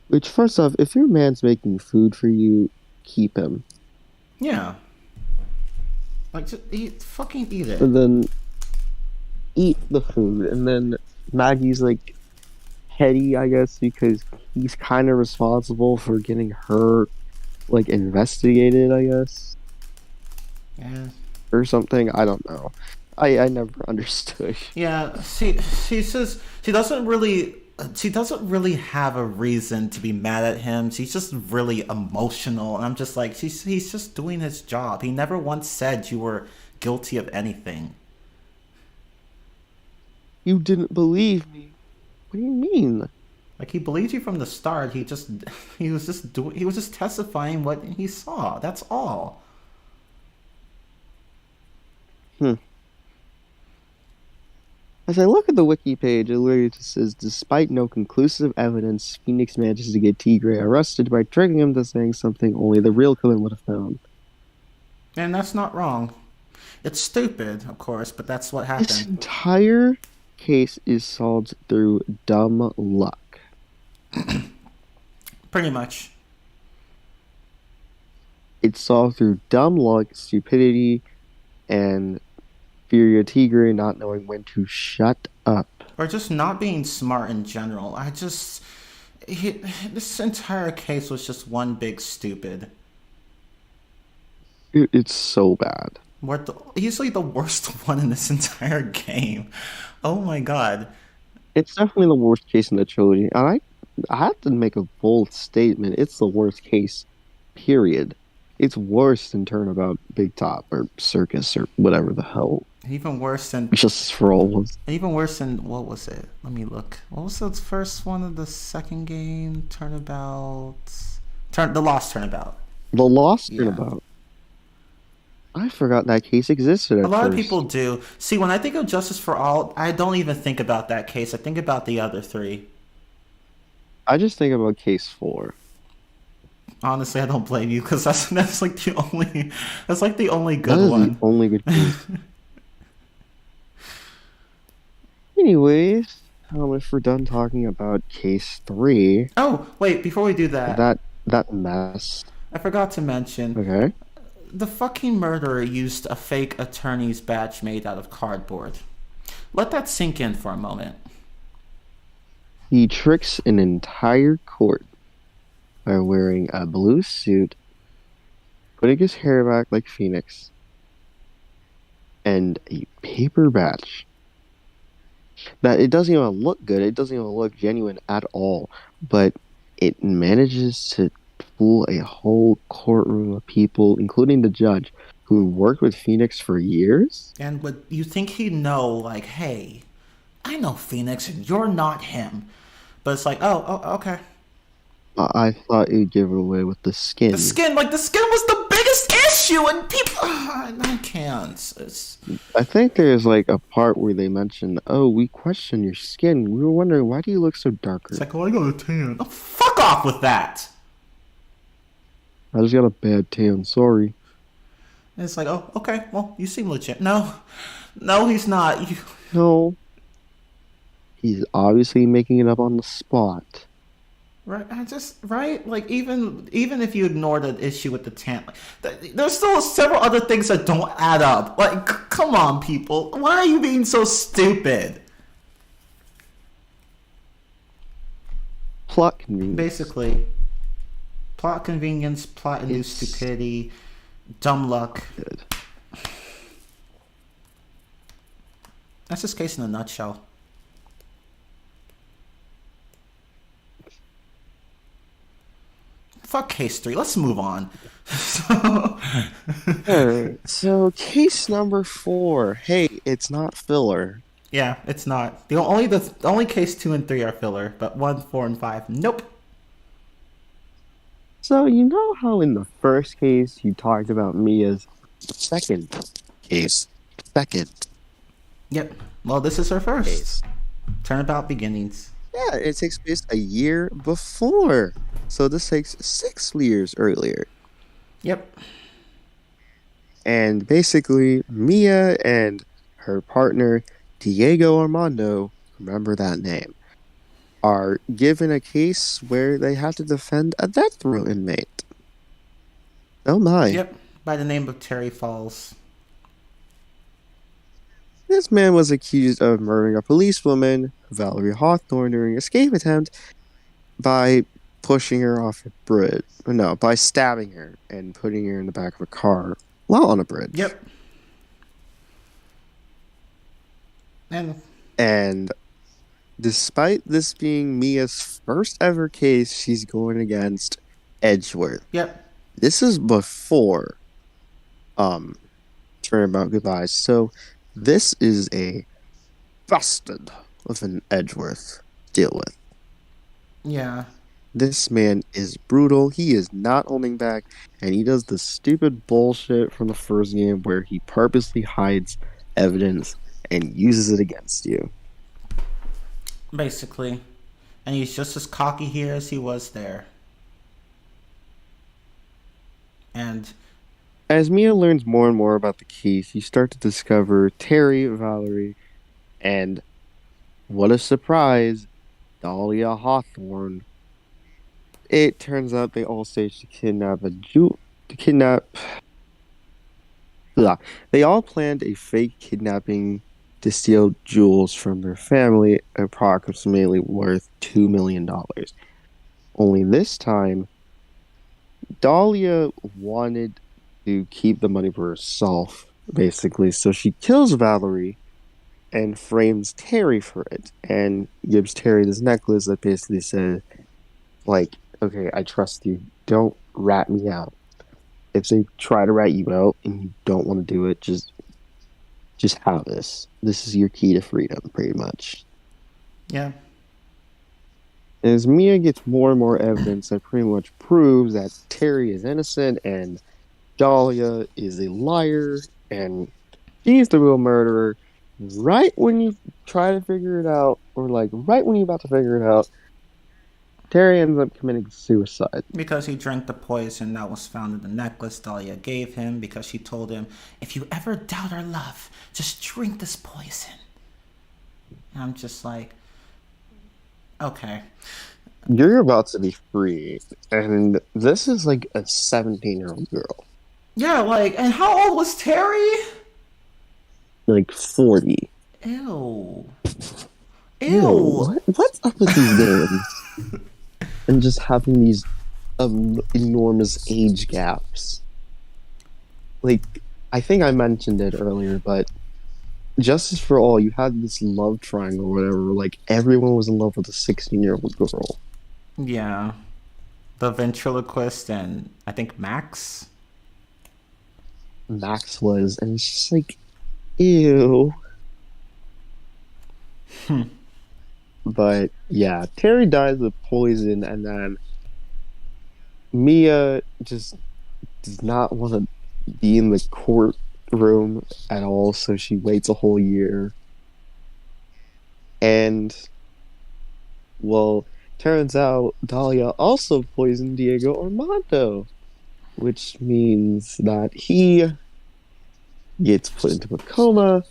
Which, first off, if your man's making food for you, keep him. Yeah. Like, just fucking eat it. And then eat the food. And then Maggie's like petty, I guess, because he's kind of responsible for getting her like investigated, I guess. Yeah. Or something. I don't know. I never understood. Yeah, she says she doesn't really she doesn't really have a reason to be mad at him. She's just really emotional, and I'm just like, he's just doing his job. He never once said you were guilty of anything. You didn't believe me. What do you mean? Like, he believed you from the start. He was just testifying what he saw. That's all. Hmm. As I look at the wiki page, it literally just says, despite no conclusive evidence, Phoenix manages to get Tigre arrested by tricking him to saying something only the real killer would have found. And that's not wrong. It's stupid, of course, but that's what This happened. entire case is solved through dumb luck. Pretty much. It's solved through dumb luck, stupidity, and Furia Tigre not knowing when to shut up. Or just not being smart in general. This entire case was just one big stupid. It's so bad. Easily the worst one in this entire game. Oh my god. It's definitely the worst case in the trilogy. And I have to make a bold statement. It's the worst case, period. It's worse than Turnabout, Big Top, or Circus, or whatever the hell. Even worse than Justice for All was. what was it? Let me look. What was the first one of the second game? The Lost Turnabout. The Lost Turnabout. I forgot that case existed at A lot first. of people do. See, when I think of Justice for All, I don't even think about that case. I think about the other three. I just think about case 4. Honestly, I don't blame you, because that's like the only That good is one. the only good case. Anyways, if we're done talking about case 3, Oh, wait, before we do that, that mess. I forgot to mention, Okay. the fucking murderer used a fake attorney's badge made out of cardboard. Let that sink in for a moment. He tricks an entire court by wearing a blue suit, putting his hair back like Phoenix, and a paper badge. That it doesn't even look good. It doesn't even look genuine at all. But it manages to fool a whole courtroom of people, including the judge, who worked with Phoenix for years. And would you think he'd know, like, hey, I know Phoenix and you're not him. But it's like, oh okay. I thought you'd give it away with the skin. The skin was the biggest issue, and people, I can't. I think there's like a part where they mention, "Oh, we question your skin. We were wondering why do you look so darker." It's like, oh, I got a tan. Oh, fuck off with that. I just got a bad tan. Sorry. And it's like, oh, okay. Well, you seem legit. No, he's not. No. He's obviously making it up on the spot. Right, right. Like even if you ignore the issue with the tan, there's still several other things that don't add up. Like, come on, people, why are you being so stupid? Plot convenience. Basically, plot convenience, plot-induced stupidity, dumb luck. Good. That's this case in a nutshell. Fuck case 3. Let's move on. Alright, so case number 4. Hey, it's not filler. Yeah, it's not. The only case 2 and 3 are filler, but 1, 4, and 5, nope. So you know how in the first case you talked about Mia's second case? Second. Yep. Well, this is her first. Case. Turnabout beginnings. Yeah, it takes place a year before. So this takes 6 years earlier. Yep. And basically, Mia and her partner, Diego Armando, remember that name, are given a case where they have to defend a death row inmate. Oh my. Yep. By the name of Terry Falls. This man was accused of murdering a policewoman, Valerie Hawthorne, during an escape attempt by pushing her off a bridge. No, by stabbing her and putting her in the back of a car while on a bridge. Yep. And despite this being Mia's first ever case, she's going against Edgeworth. Yep. This is before um Turnabout Goodbyes. So this is a bastard of an Edgeworth to deal with. Yeah. This man is brutal. He is not holding back, and he does the stupid bullshit from the first game where he purposely hides evidence and uses it against you. Basically. And he's just as cocky here as he was there. And As Mia learns more and more about the case, you start to discover Terry, Valerie, and what a surprise, Dahlia Hawthorne. It turns out they all staged to kidnap a Jew. To kidnap. Blah. They all planned a fake kidnapping to steal jewels from their family, approximately worth $2 million. Only this time, Dahlia wanted to keep the money for herself, basically. So she kills Valerie and frames Terry for it, and gives Terry this necklace that basically says, like, okay, I trust you. Don't rat me out. If they try to rat you out and you don't want to do it, just have this. This is your key to freedom, pretty much. yeah. As Mia gets more and more evidence that pretty much proves that Terry is innocent and Dahlia is a liar and she's the real murderer, right when you try to figure it out, or like right when you're about to figure it out, Terry ends up committing suicide. Because he drank the poison that was found in the necklace Dahlia gave him, because she told him, if you ever doubt our love, just drink this poison. And I'm just like, okay. You're about to be free, and this is like a 17-year-old girl, Yeah, like, and how old was Terry? like 40. Ew. Ew, what's up with these games? And just having these enormous age gaps. Like, I think I mentioned it earlier, but Justice for All, you had this love triangle or whatever, like everyone was in love with a 16-year-old girl. Yeah. The ventriloquist and I think Max. Max was, and it's just like, ew. But yeah, Terry dies of poison, and then Mia just does not want to be in the courtroom at all, so she waits a whole year. And, well, turns out Dahlia also poisoned Diego Armando, which means that he gets put into a coma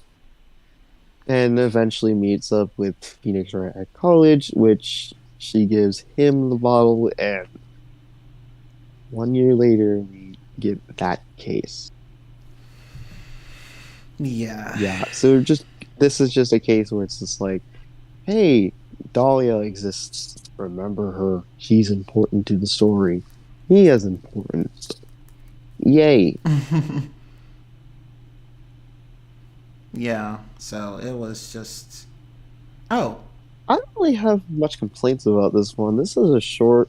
and eventually meets up with Phoenix Wright at college, which she gives him the bottle, and 1 year later, we get that case. Yeah. Yeah, so this is just a case where it's just like, hey, Dahlia exists. Remember her. She's important to the story. He is important. Yay. Yeah. So it was just. Oh. I don't really have much complaints about this one. This is a short,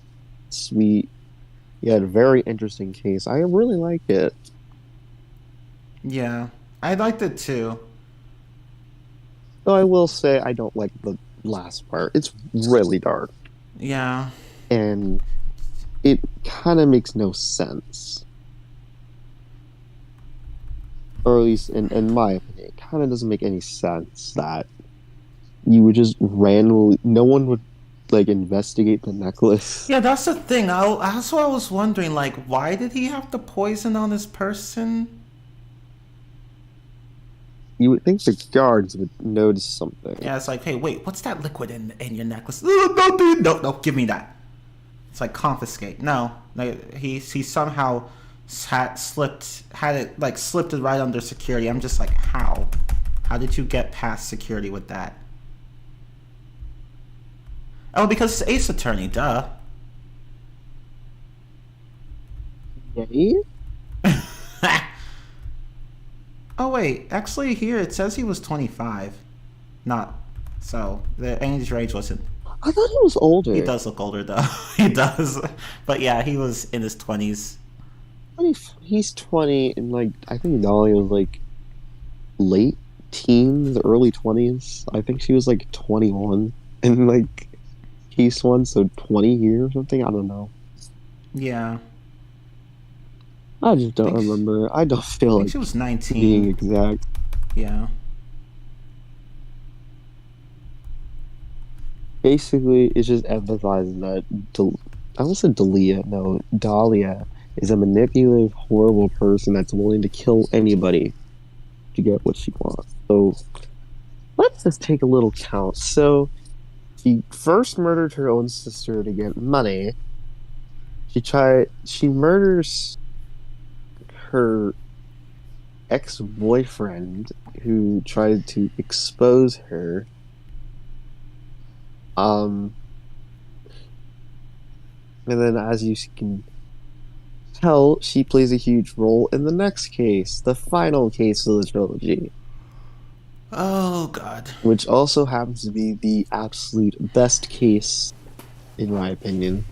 sweet, yet very interesting case. I really like it. Yeah. I liked it too. Though I will say I don't like the last part. It's really dark. Yeah. And it kind of makes no sense. Or at least in my opinion, it kind of doesn't make any sense that you would just randomly, no one would like investigate the necklace. Yeah, that's the thing. That's what I was wondering. Like, why did he have the poison on this person? You would think the guards would notice something. Yeah, it's like, hey, wait, what's that liquid in your necklace? No, dude, no, give me that. It's like confiscate. No, like, he somehow had it slipped it right under security. I'm just like, how? How did you get past security with that? Oh, because it's Ace Attorney, duh. Yay? Oh wait, actually here it says he was 25. Not. So the age range wasn't. I thought he was He older. does look older though. He does, but yeah, he was in his 20s. He's 20, and like I think Dolly was like late teens, early 20s. I think she was like 21 in like case one, so 20 years or something. I don't know. Yeah, I just I don't think remember. I don't feel she like was being 19. exact. Yeah. Basically, it's just emphasizing that I almost said Dalia. No, Dahlia is a manipulative, horrible person that's willing to kill anybody to get what she wants. So let's just take a little count. So she first murdered her own sister to get money. She murders her ex-boyfriend who tried to expose her. Um, and then as you can tell, she plays a huge role in the next case, the final case of the trilogy, Oh God. which also happens to be the absolute best case, in my opinion.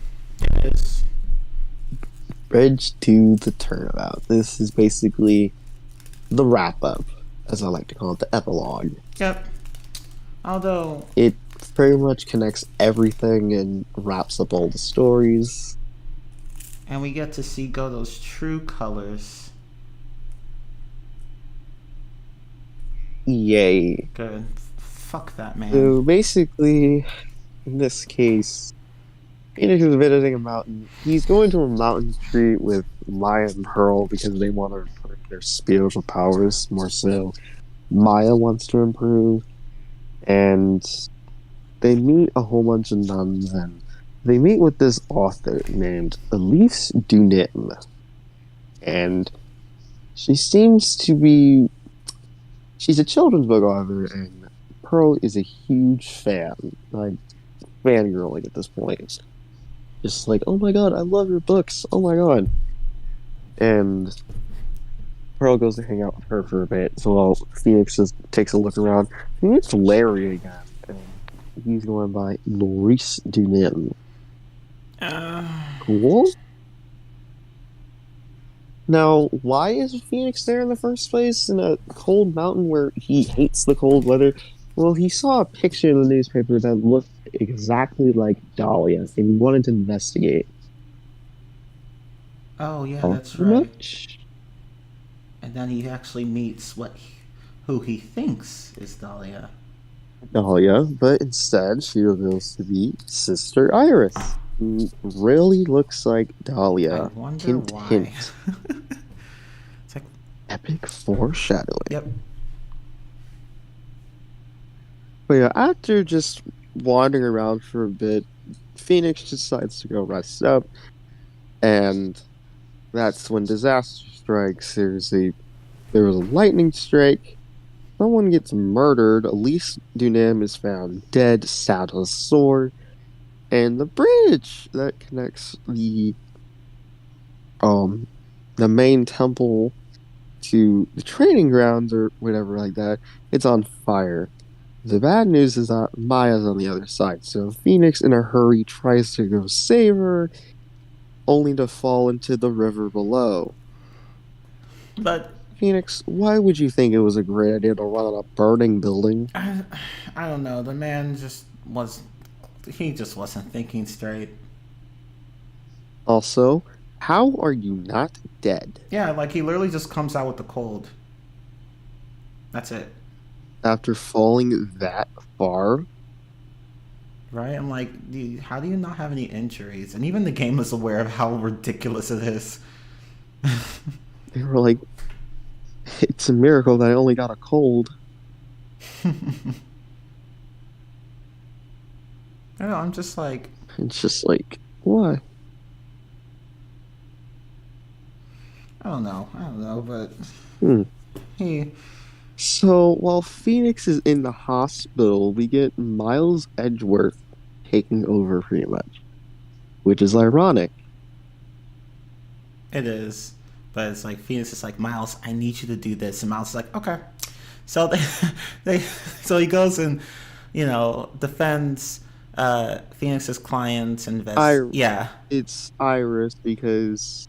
It is. Bridge to the Turnabout. This is basically the wrap up, as I like to call it, the epilogue. Yep. Although, It pretty much connects everything and wraps up all the stories. and we get to see Goto's true colors. Yay. Good. Fuck that man. So basically, in this case, Phoenix is visiting a mountain. He's going to a mountain retreat with Maya and Pearl because they want to improve their spiritual powers more so. Maya wants to improve, and they meet a whole bunch of nuns, and they meet with this author named Elise Dunim. And she seems to be... She's a children's book author, and Pearl is a huge fan. Like, fangirling at this point. Just like, oh my god, I love your books. Oh my god. And Pearl goes to hang out with her for a bit. So while Phoenix just takes a look around, he meets Larry again. And he's going by Maurice Dunim. Cool. Now, why is Phoenix there in the first place in a cold mountain where he hates the cold weather? Well, he saw a picture in the newspaper that looked exactly like Dahlia, and he wanted to investigate. Oh yeah, How that's right. much? And then he actually meets who he thinks is Dahlia. Dahlia, but instead she reveals to be Sister Iris, who really looks like Dahlia. I wonder Hint, why. hint. It's like, Epic foreshadowing. yep. But yeah, after just wandering around for a bit, Phoenix decides to go rest up, and that's when disaster strikes. There was a lightning strike. Someone gets murdered. Elise Dunim is found dead, stabbed with a sword, and the bridge that connects the main temple to the training grounds or whatever like that, it's on fire. The bad news is that Maya's on the other side, so Phoenix in a hurry tries to go save her, only to fall into the river below. But Phoenix, why would you think it was a great idea to run on a burning building? I don't know. The man he just wasn't thinking straight. Also, how are you not dead? Yeah, like he literally just comes out with the cold. That's it. After falling that far? Right? I'm like, how do you not have any injuries? And even the game is aware of how ridiculous it is. They were like, it's a miracle that I only got a cold. I don't know, I'm just like... It's just like, why? I don't know, but... He... So, while Phoenix is in the hospital, we get Miles Edgeworth taking over pretty much. Which is ironic. It is. But it's like, Phoenix is like, Miles, I need you to do this. And Miles is like, okay. So so he goes and, defends Phoenix's clients and yeah. It's Iris because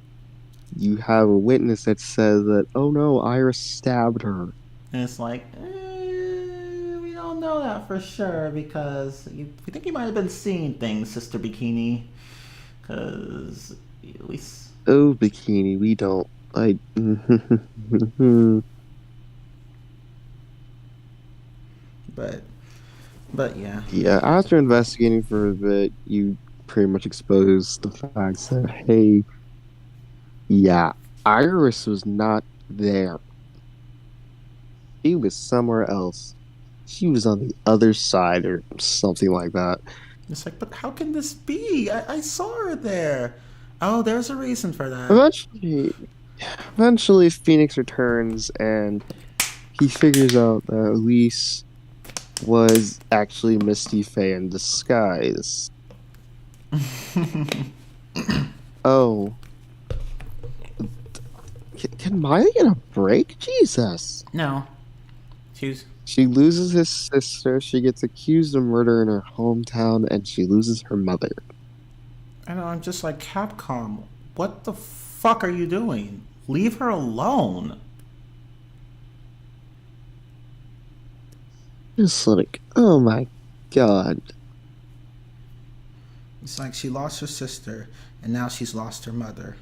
you have a witness that says that, oh no, Iris stabbed her. And it's like, we don't know that for sure because we think you might have been seeing things, Sister Bikini. Because we. Oh, Bikini, we don't. But yeah. Yeah, after investigating for a bit, you pretty much exposed the facts that, hey, yeah, Iris was not there. She was somewhere else. She was on the other side or something like that. It's like, but how can this be? I saw her there. Oh, there's a reason for that. Eventually, Phoenix returns and he figures out that Elise was actually Misty Faye in disguise. Oh. Can Maya get a break? Jesus. No. She loses his sister, she gets accused of murder in her hometown, and she loses her mother. I know, I'm just like, Capcom, what the fuck are you doing? Leave her alone. Just like, oh my god. It's like she lost her sister, and now she's lost her mother.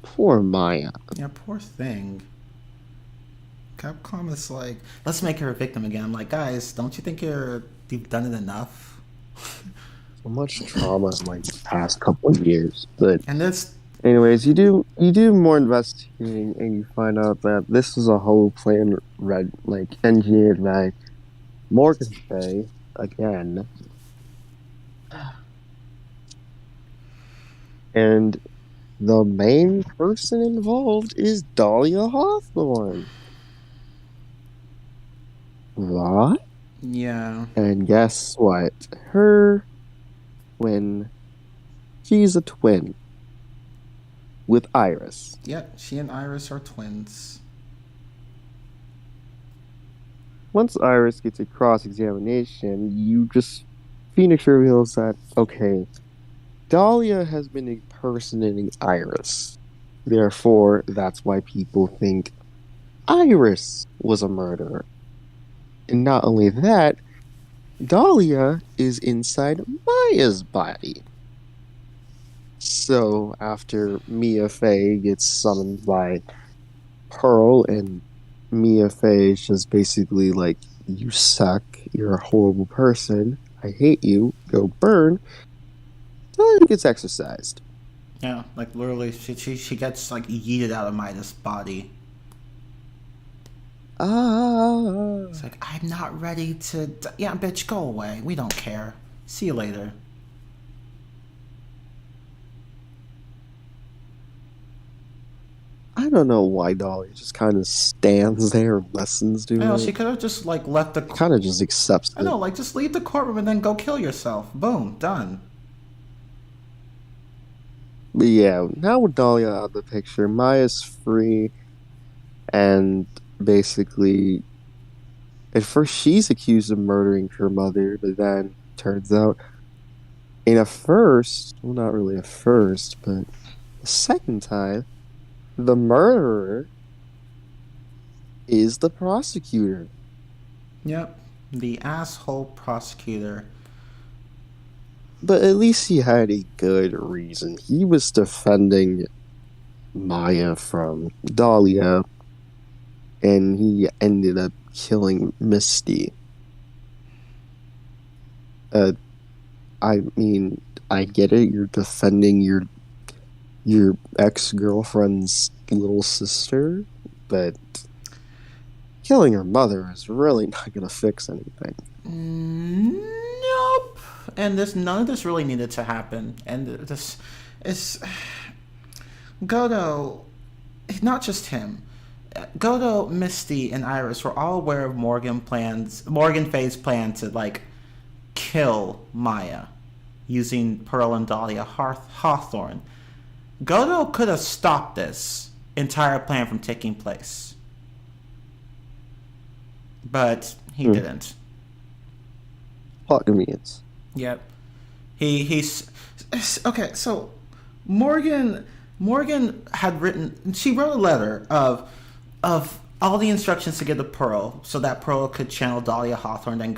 Poor Maya. Yeah, poor thing. Capcom is like, let's make her a victim again. I'm like, guys, don't you think you've done it enough? So much trauma in like the past couple of years, but anyways, you do more investigating and you find out that this is a whole plan engineered by Morgan Faye again, and the main person involved is Dahlia Hawthorne. What? Yeah. And guess what? Her twin. She's a twin. With Iris. Yep, she and Iris are twins. Once Iris gets a cross-examination, Phoenix reveals that, okay, Dahlia has been impersonating Iris. Therefore, that's why people think Iris was a murderer. And not only that, Dahlia is inside Maya's body. So, after Mia Fey gets summoned by Pearl, and Mia Fey is just basically like, you suck, you're a horrible person, I hate you, go burn, Dahlia gets exorcised. Yeah, like literally, she gets like yeeted out of Midas' body. It's like, I'm not ready to... Yeah, bitch, go away. We don't care. See you later. I don't know why Dahlia just kind of stands there and listens to it. I know, she could have just, like, left the... Kind of just accepts it. I know, like, just leave the courtroom and then go kill yourself. Boom, done. But yeah, now with Dahlia out of the picture, Maya's free, and basically, at first she's accused of murdering her mother, but then turns out, not really a first, but the second time, the murderer is the prosecutor. Yep, the asshole prosecutor. But at least he had a good reason. He was defending Maya from Dahlia, and he ended up killing Misty. I mean, I get it. You're defending your ex-girlfriend's little sister, but killing her mother is really not gonna fix anything. Nope. And none of this really needed to happen. And this is Godo, not just him. Godo, Misty, and Iris were all aware of Morgan Faye's plan to like kill Maya using Pearl and Dahlia Hawthorne. Godo could have stopped this entire plan from taking place. but he didn't. Plot convenience. Yep. He's okay. So Morgan had written. She wrote a letter of all the instructions to get the Pearl, so that Pearl could channel Dahlia Hawthorne and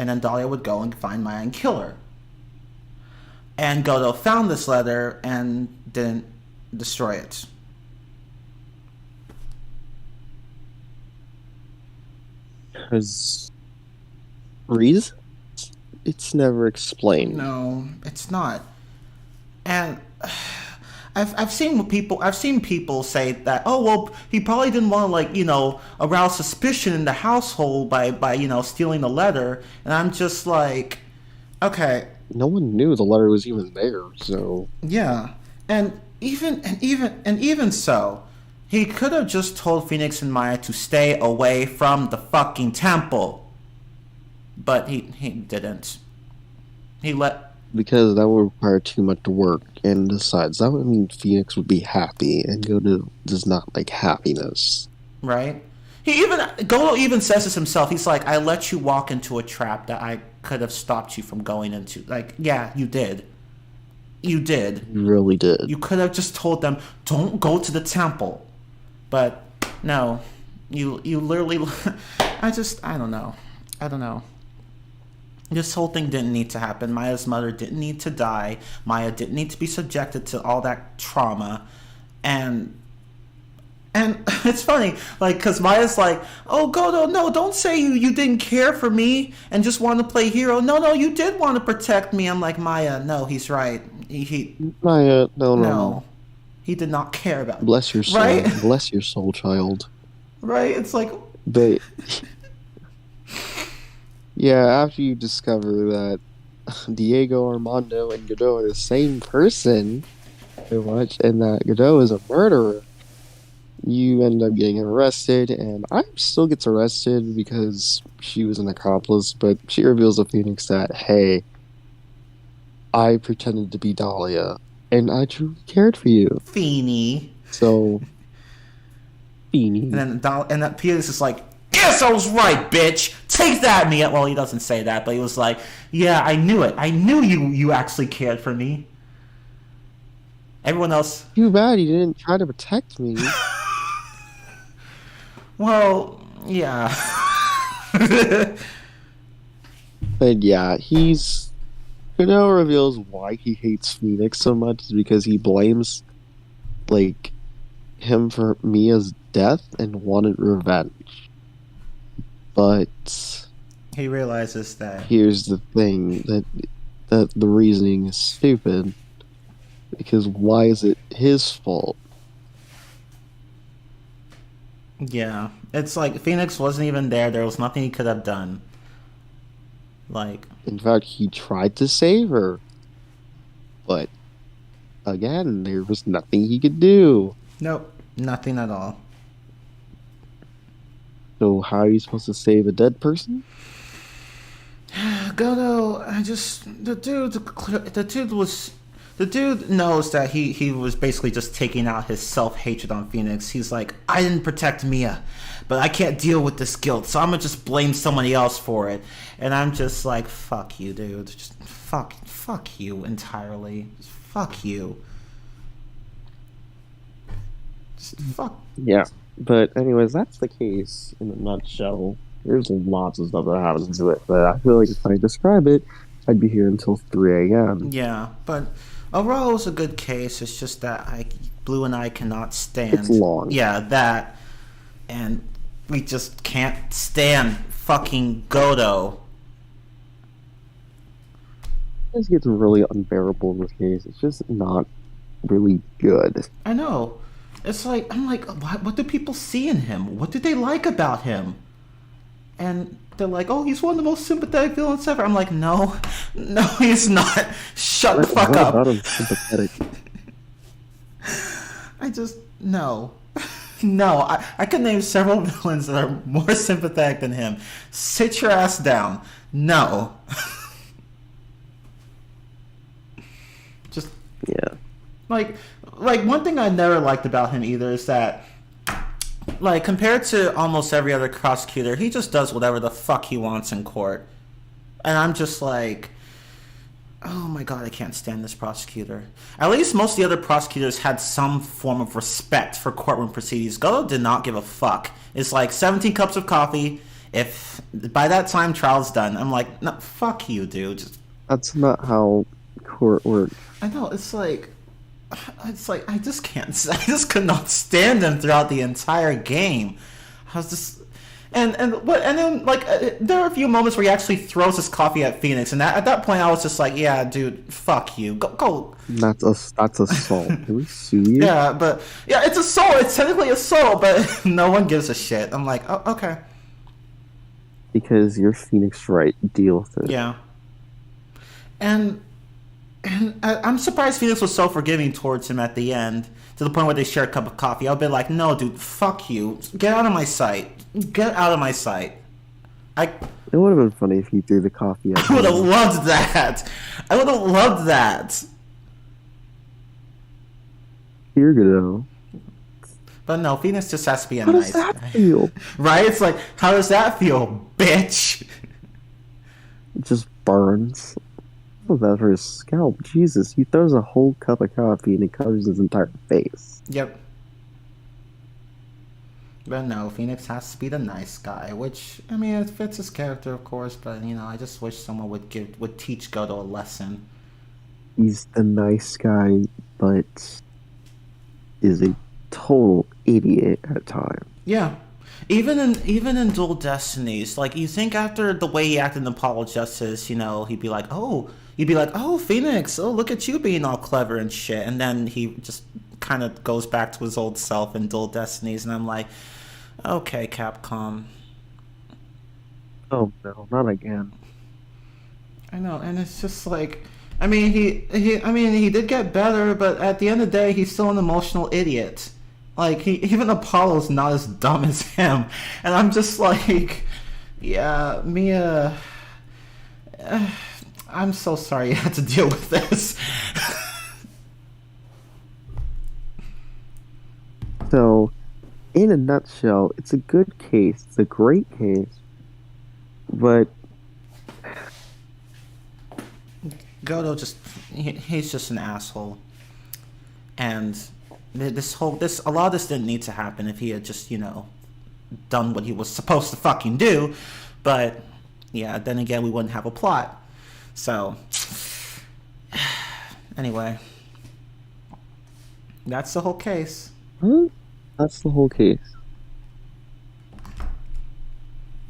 then Dahlia would go and find Maya and kill her. And Godo found this letter and didn't destroy it. Because reason? It's never explained. No, it's not. And I've seen people say that, oh well, he probably didn't want to arouse suspicion in the household by stealing the letter. And I'm just like, okay. No one knew the letter was even there, so Yeah. And even so, he could have just told Phoenix and Maya to stay away from the fucking temple. But he didn't. Because that would require too much work, and besides, that would mean Phoenix would be happy, and Godo does not like happiness. Right? Godo even says this himself. He's like, I let you walk into a trap that I could have stopped you from going into. Like, yeah, you did. You did. You really did. You could have just told them, don't go to the temple. But no. You literally I don't know. This whole thing didn't need to happen. Maya's mother didn't need to die. Maya didn't need to be subjected to all that trauma. And it's funny, because Maya's like, oh, Godo, no, don't say you didn't care for me and just want to play hero. No, you did want to protect me. I'm like, Maya, no, he's right. Maya, no. He did not care about me. Bless your soul. Right? Bless your soul, child. Right? It's like... But... yeah, after you discover that Diego, Armando, and Godot are the same person, pretty much, and that Godot is a murderer, you end up getting arrested, and I still gets arrested because she was an accomplice, but she reveals to Phoenix that, hey, I pretended to be Dahlia, and I truly cared for you. Feeny. So, Feeny. And then Phoenix is like, yes, I was right, bitch. Take that, Mia. Well, he doesn't say that, but he was like, yeah, I knew it. I knew you actually cared for me. Everyone else... Too bad he didn't try to protect me. Well, yeah. But yeah, Godot reveals why he hates Phoenix so much is because he blames, him for Mia's death and wanted revenge. But... he realizes that... here's the thing, that the reasoning is stupid. Because why is it his fault? Yeah. It's like, Phoenix wasn't even there. There was nothing he could have done. In fact, he tried to save her. But, again, there was nothing he could do. Nope. Nothing at all. So how are you supposed to save a dead person? Godo, the dude knows that he was basically just taking out his self-hatred on Phoenix. He's like, I didn't protect Mia, but I can't deal with this guilt, so I'm gonna just blame somebody else for it. And I'm just like, fuck you, dude. Just fuck you entirely. Just fuck you. Just fuck. Yeah. But anyways, that's the case in a nutshell. There's lots of stuff that happens to it, but I feel like if I describe it, I'd be here until 3 a.m. Yeah, but overall it was a good case. It's just that Blue and I cannot stand... it's long. Yeah, that. And we just can't stand fucking Godo. This gets really unbearable in this case. It's just not really good. I know. It's like, I'm like, what do people see in him? What do they like about him? And they're like, oh, he's one of the most sympathetic villains ever. I'm like, no, he's not. Shut the fuck up. What about him sympathetic? No. No, I could name several villains that are more sympathetic than him. Sit your ass down. No. Just... yeah. Like one thing I never liked about him either is that Like, compared to almost every other prosecutor, he just does whatever the fuck he wants in court. And I'm just like, oh my god, I can't stand this prosecutor. At least most of the other prosecutors had some form of respect for courtroom proceedings. Goto did not give a fuck. It's like 17 cups of coffee. If by that time trial's done, I'm like, no, fuck you, dude. That's not how court works. I know, it's like I just can't. I just could not stand him throughout the entire game. I was just and then like there are a few moments where he actually throws his coffee at Phoenix, and at that point I was just like, yeah, dude, fuck you, go. That's assault. Can we sue you? Yeah, but yeah, it's assault. It's technically assault, but no one gives a shit. I'm like, oh, okay. Because you're Phoenix Wright. Deal with it. Yeah. And I'm surprised Phoenix was so forgiving towards him at the end, to the point where they share a cup of coffee. I'll be like, no, dude, fuck you. Get out of my sight. Get out of my sight. It would have been funny if he threw the coffee at I would have him. loved that. I would have loved that. Here you go. But no, Phoenix just has to be a How nice does that guy. feel? Right? It's like, how does that feel, bitch? It just burns. Oh, that for his scalp. Jesus, he throws a whole cup of coffee and it covers his entire face. Yep. But no, Phoenix has to be the nice guy, which, I mean, it fits his character, of course, but, you know, I just wish someone would teach Goto a lesson. He's the nice guy, but is a total idiot at times. Yeah. Even in Dual Destinies, like, you think after the way he acted in Apollo Justice, you know, he'd be like, oh, Phoenix, oh, look at you being all clever and shit. And then he just kind of goes back to his old self in Dual Destinies, and I'm like, okay, Capcom. Oh no, not again. I know, and it's just like, I mean, he did get better, but at the end of the day, he's still an emotional idiot. Like, even Apollo's not as dumb as him, and I'm just like, yeah, Mia, I'm so sorry you had to deal with this. So, in a nutshell, it's a good case. It's a great case, but Goto he's just an asshole, and a lot of this didn't need to happen if he had just, you know, done what he was supposed to fucking do. But yeah, then again, we wouldn't have a plot. So anyway, that's the whole case. that's the whole case.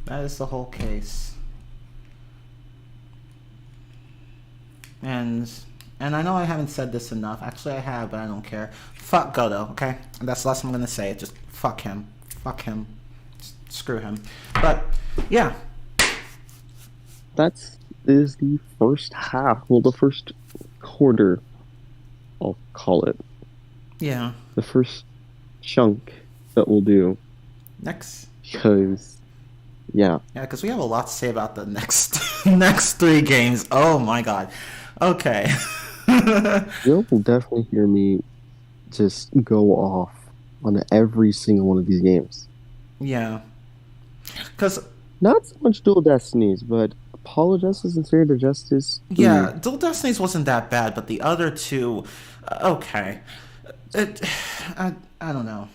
That is the whole case. And I know I haven't said this enough. Actually, I have, but I don't care. Fuck Goto, okay? That's the last I'm gonna say. Just fuck him. Fuck him. Screw him. But yeah. That is the first half. Well, the first quarter, I'll call it. Yeah. The first chunk that we'll do. Next. Because, yeah. Yeah, because we have a lot to say about the next 3 games. Oh my god. Okay. You'll definitely hear me just go off on every single one of these games. Yeah. Because Not so much Dual Destinies, but Apollo Justice and Spirit of Justice. yeah, Dual Destinies wasn't that bad, but the other two, okay. I don't know.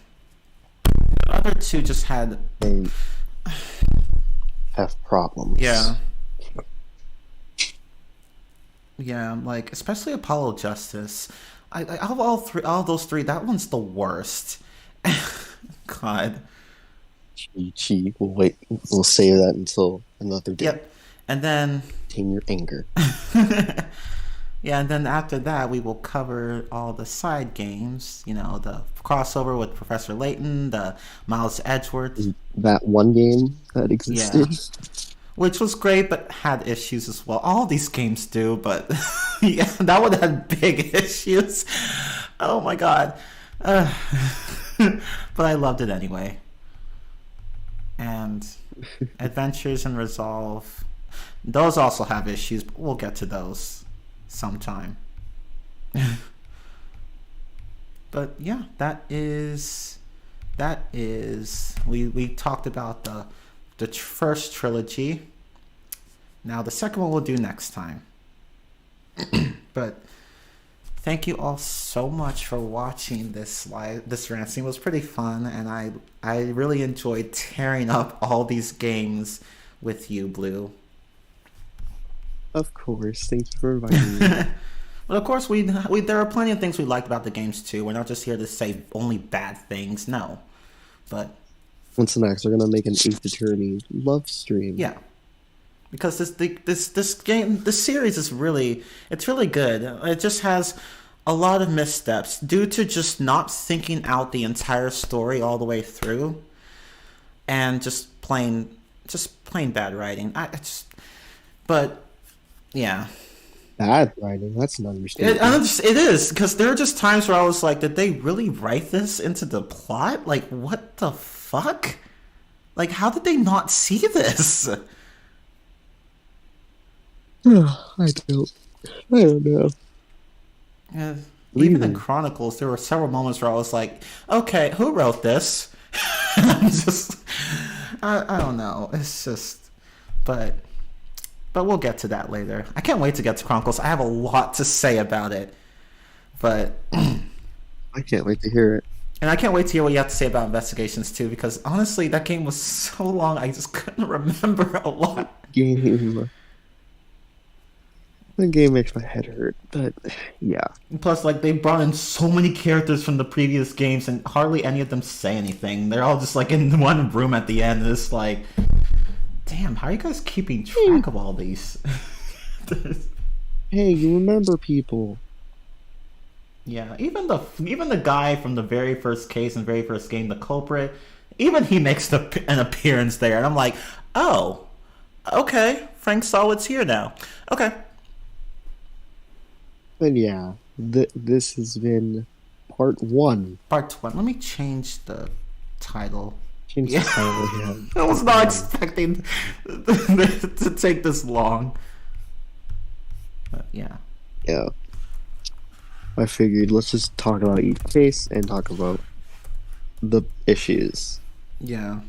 The other two just had... They have problems. Yeah. Yeah, like, especially Apollo Justice. Out of all those three, that one's the worst. God. Chi. We'll save that until another day. Yep. And then... Tame your anger. Yeah, and then after that, we will cover all the side games. You know, the crossover with Professor Layton, the Miles Edgeworth. That one game that existed. Yeah. Which was great, but had issues as well. All these games do, but yeah, that one had big issues. Oh my god. But I loved it anyway. And Adventures in Resolve, those also have issues, but we'll get to those sometime. But yeah, that is that is we talked about the first trilogy. Now the second one we'll do next time. But thank you all so much for watching this Rantstream. It was pretty fun, and I really enjoyed tearing up all these games with you, Blue. Of course. Thank you for inviting me. But of course, we there are plenty of things we liked about the games too. We're not just here to say only bad things. No, but What's next? We're gonna make an Ace Attorney love stream. yeah, because this game, this series is really good. It just has a lot of missteps due to just not thinking out the entire story all the way through, and just plain bad writing. But yeah. Bad writing. That's an understatement. It is, because there are just times where I was like, did they really write this into the plot? Like, what the fuck? Like, how did they not see this? I don't know. Yeah, even in Chronicles, there were several moments where I was like, okay, who wrote this? I'm just, I don't know. It's just, but we'll get to that later. I can't wait to get to Chronicles. I have a lot to say about it. But I can't wait to hear it. And I can't wait to hear what you have to say about Investigations too, because honestly, that game was so long, I just couldn't remember a lot. The game makes my head hurt, but yeah. Plus, like, they brought in so many characters from the previous games, and hardly any of them say anything. They're all just like in one room at the end. It's like, damn, how are you guys keeping track of all these? Hey, you remember people. Yeah, even the guy from the very first case and very first game, the culprit, even he makes an appearance there, and I'm like, oh, okay, Frank Solid's here now. Okay. And yeah, this has been part 1. Part 1. Let me change the title. Change the title, yeah. I was not expecting to take this long. But yeah. Yeah. I figured let's just talk about each case and talk about the issues. Yeah.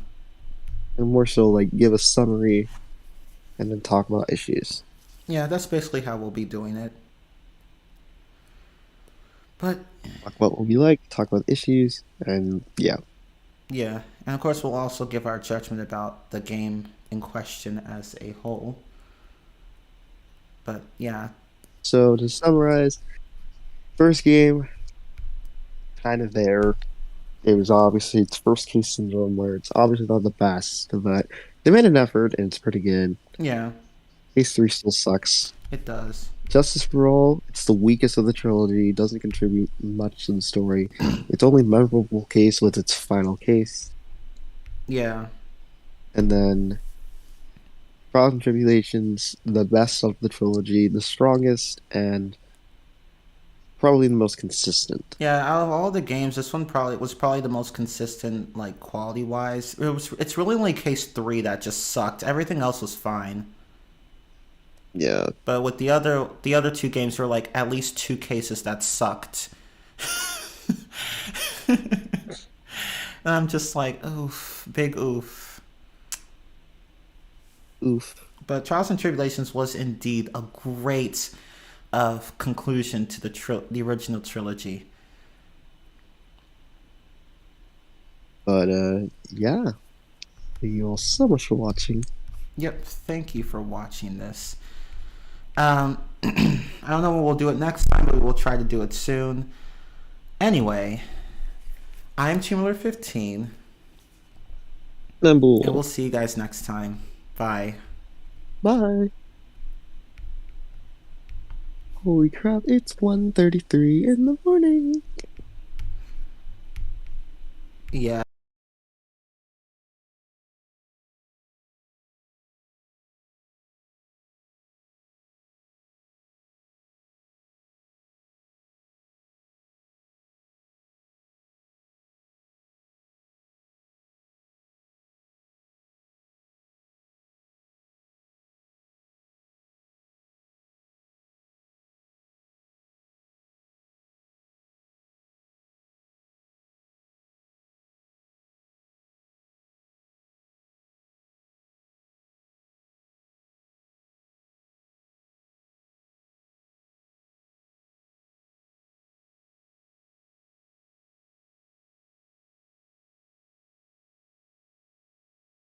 And more so, like, give a summary and then talk about issues. Yeah, that's basically how we'll be doing it. But Talk about what we like, talk about issues, and yeah. Yeah, and of course we'll also give our judgment about the game in question as a whole. But yeah. So to summarize, first game, kind of there. It was obviously its first case syndrome where it's obviously not the best, but they made an effort and it's pretty good. Yeah. Case 3 still sucks. It does. Justice for All, it's the weakest of the trilogy, doesn't contribute much to the story. Its only memorable case was its final case. Yeah. And then Trials and Tribulations, the best of the trilogy, the strongest, and probably the most consistent. Yeah, out of all the games, this one was probably the most consistent, like, quality-wise. It's really only case 3 that just sucked. Everything else was fine. Yeah. But with the other 2 games were like at least 2 cases that sucked. And I'm just like, oof, big oof. Oof. But Trials and Tribulations was indeed a great conclusion to the original trilogy. But yeah. Thank you all so much for watching. Yep, thank you for watching this. I don't know when we'll do it next time, but we'll try to do it soon. Anyway, I'm Chimler15. And we'll see you guys next time. Bye. Bye. Holy crap, it's 1:33 in the morning. Yeah.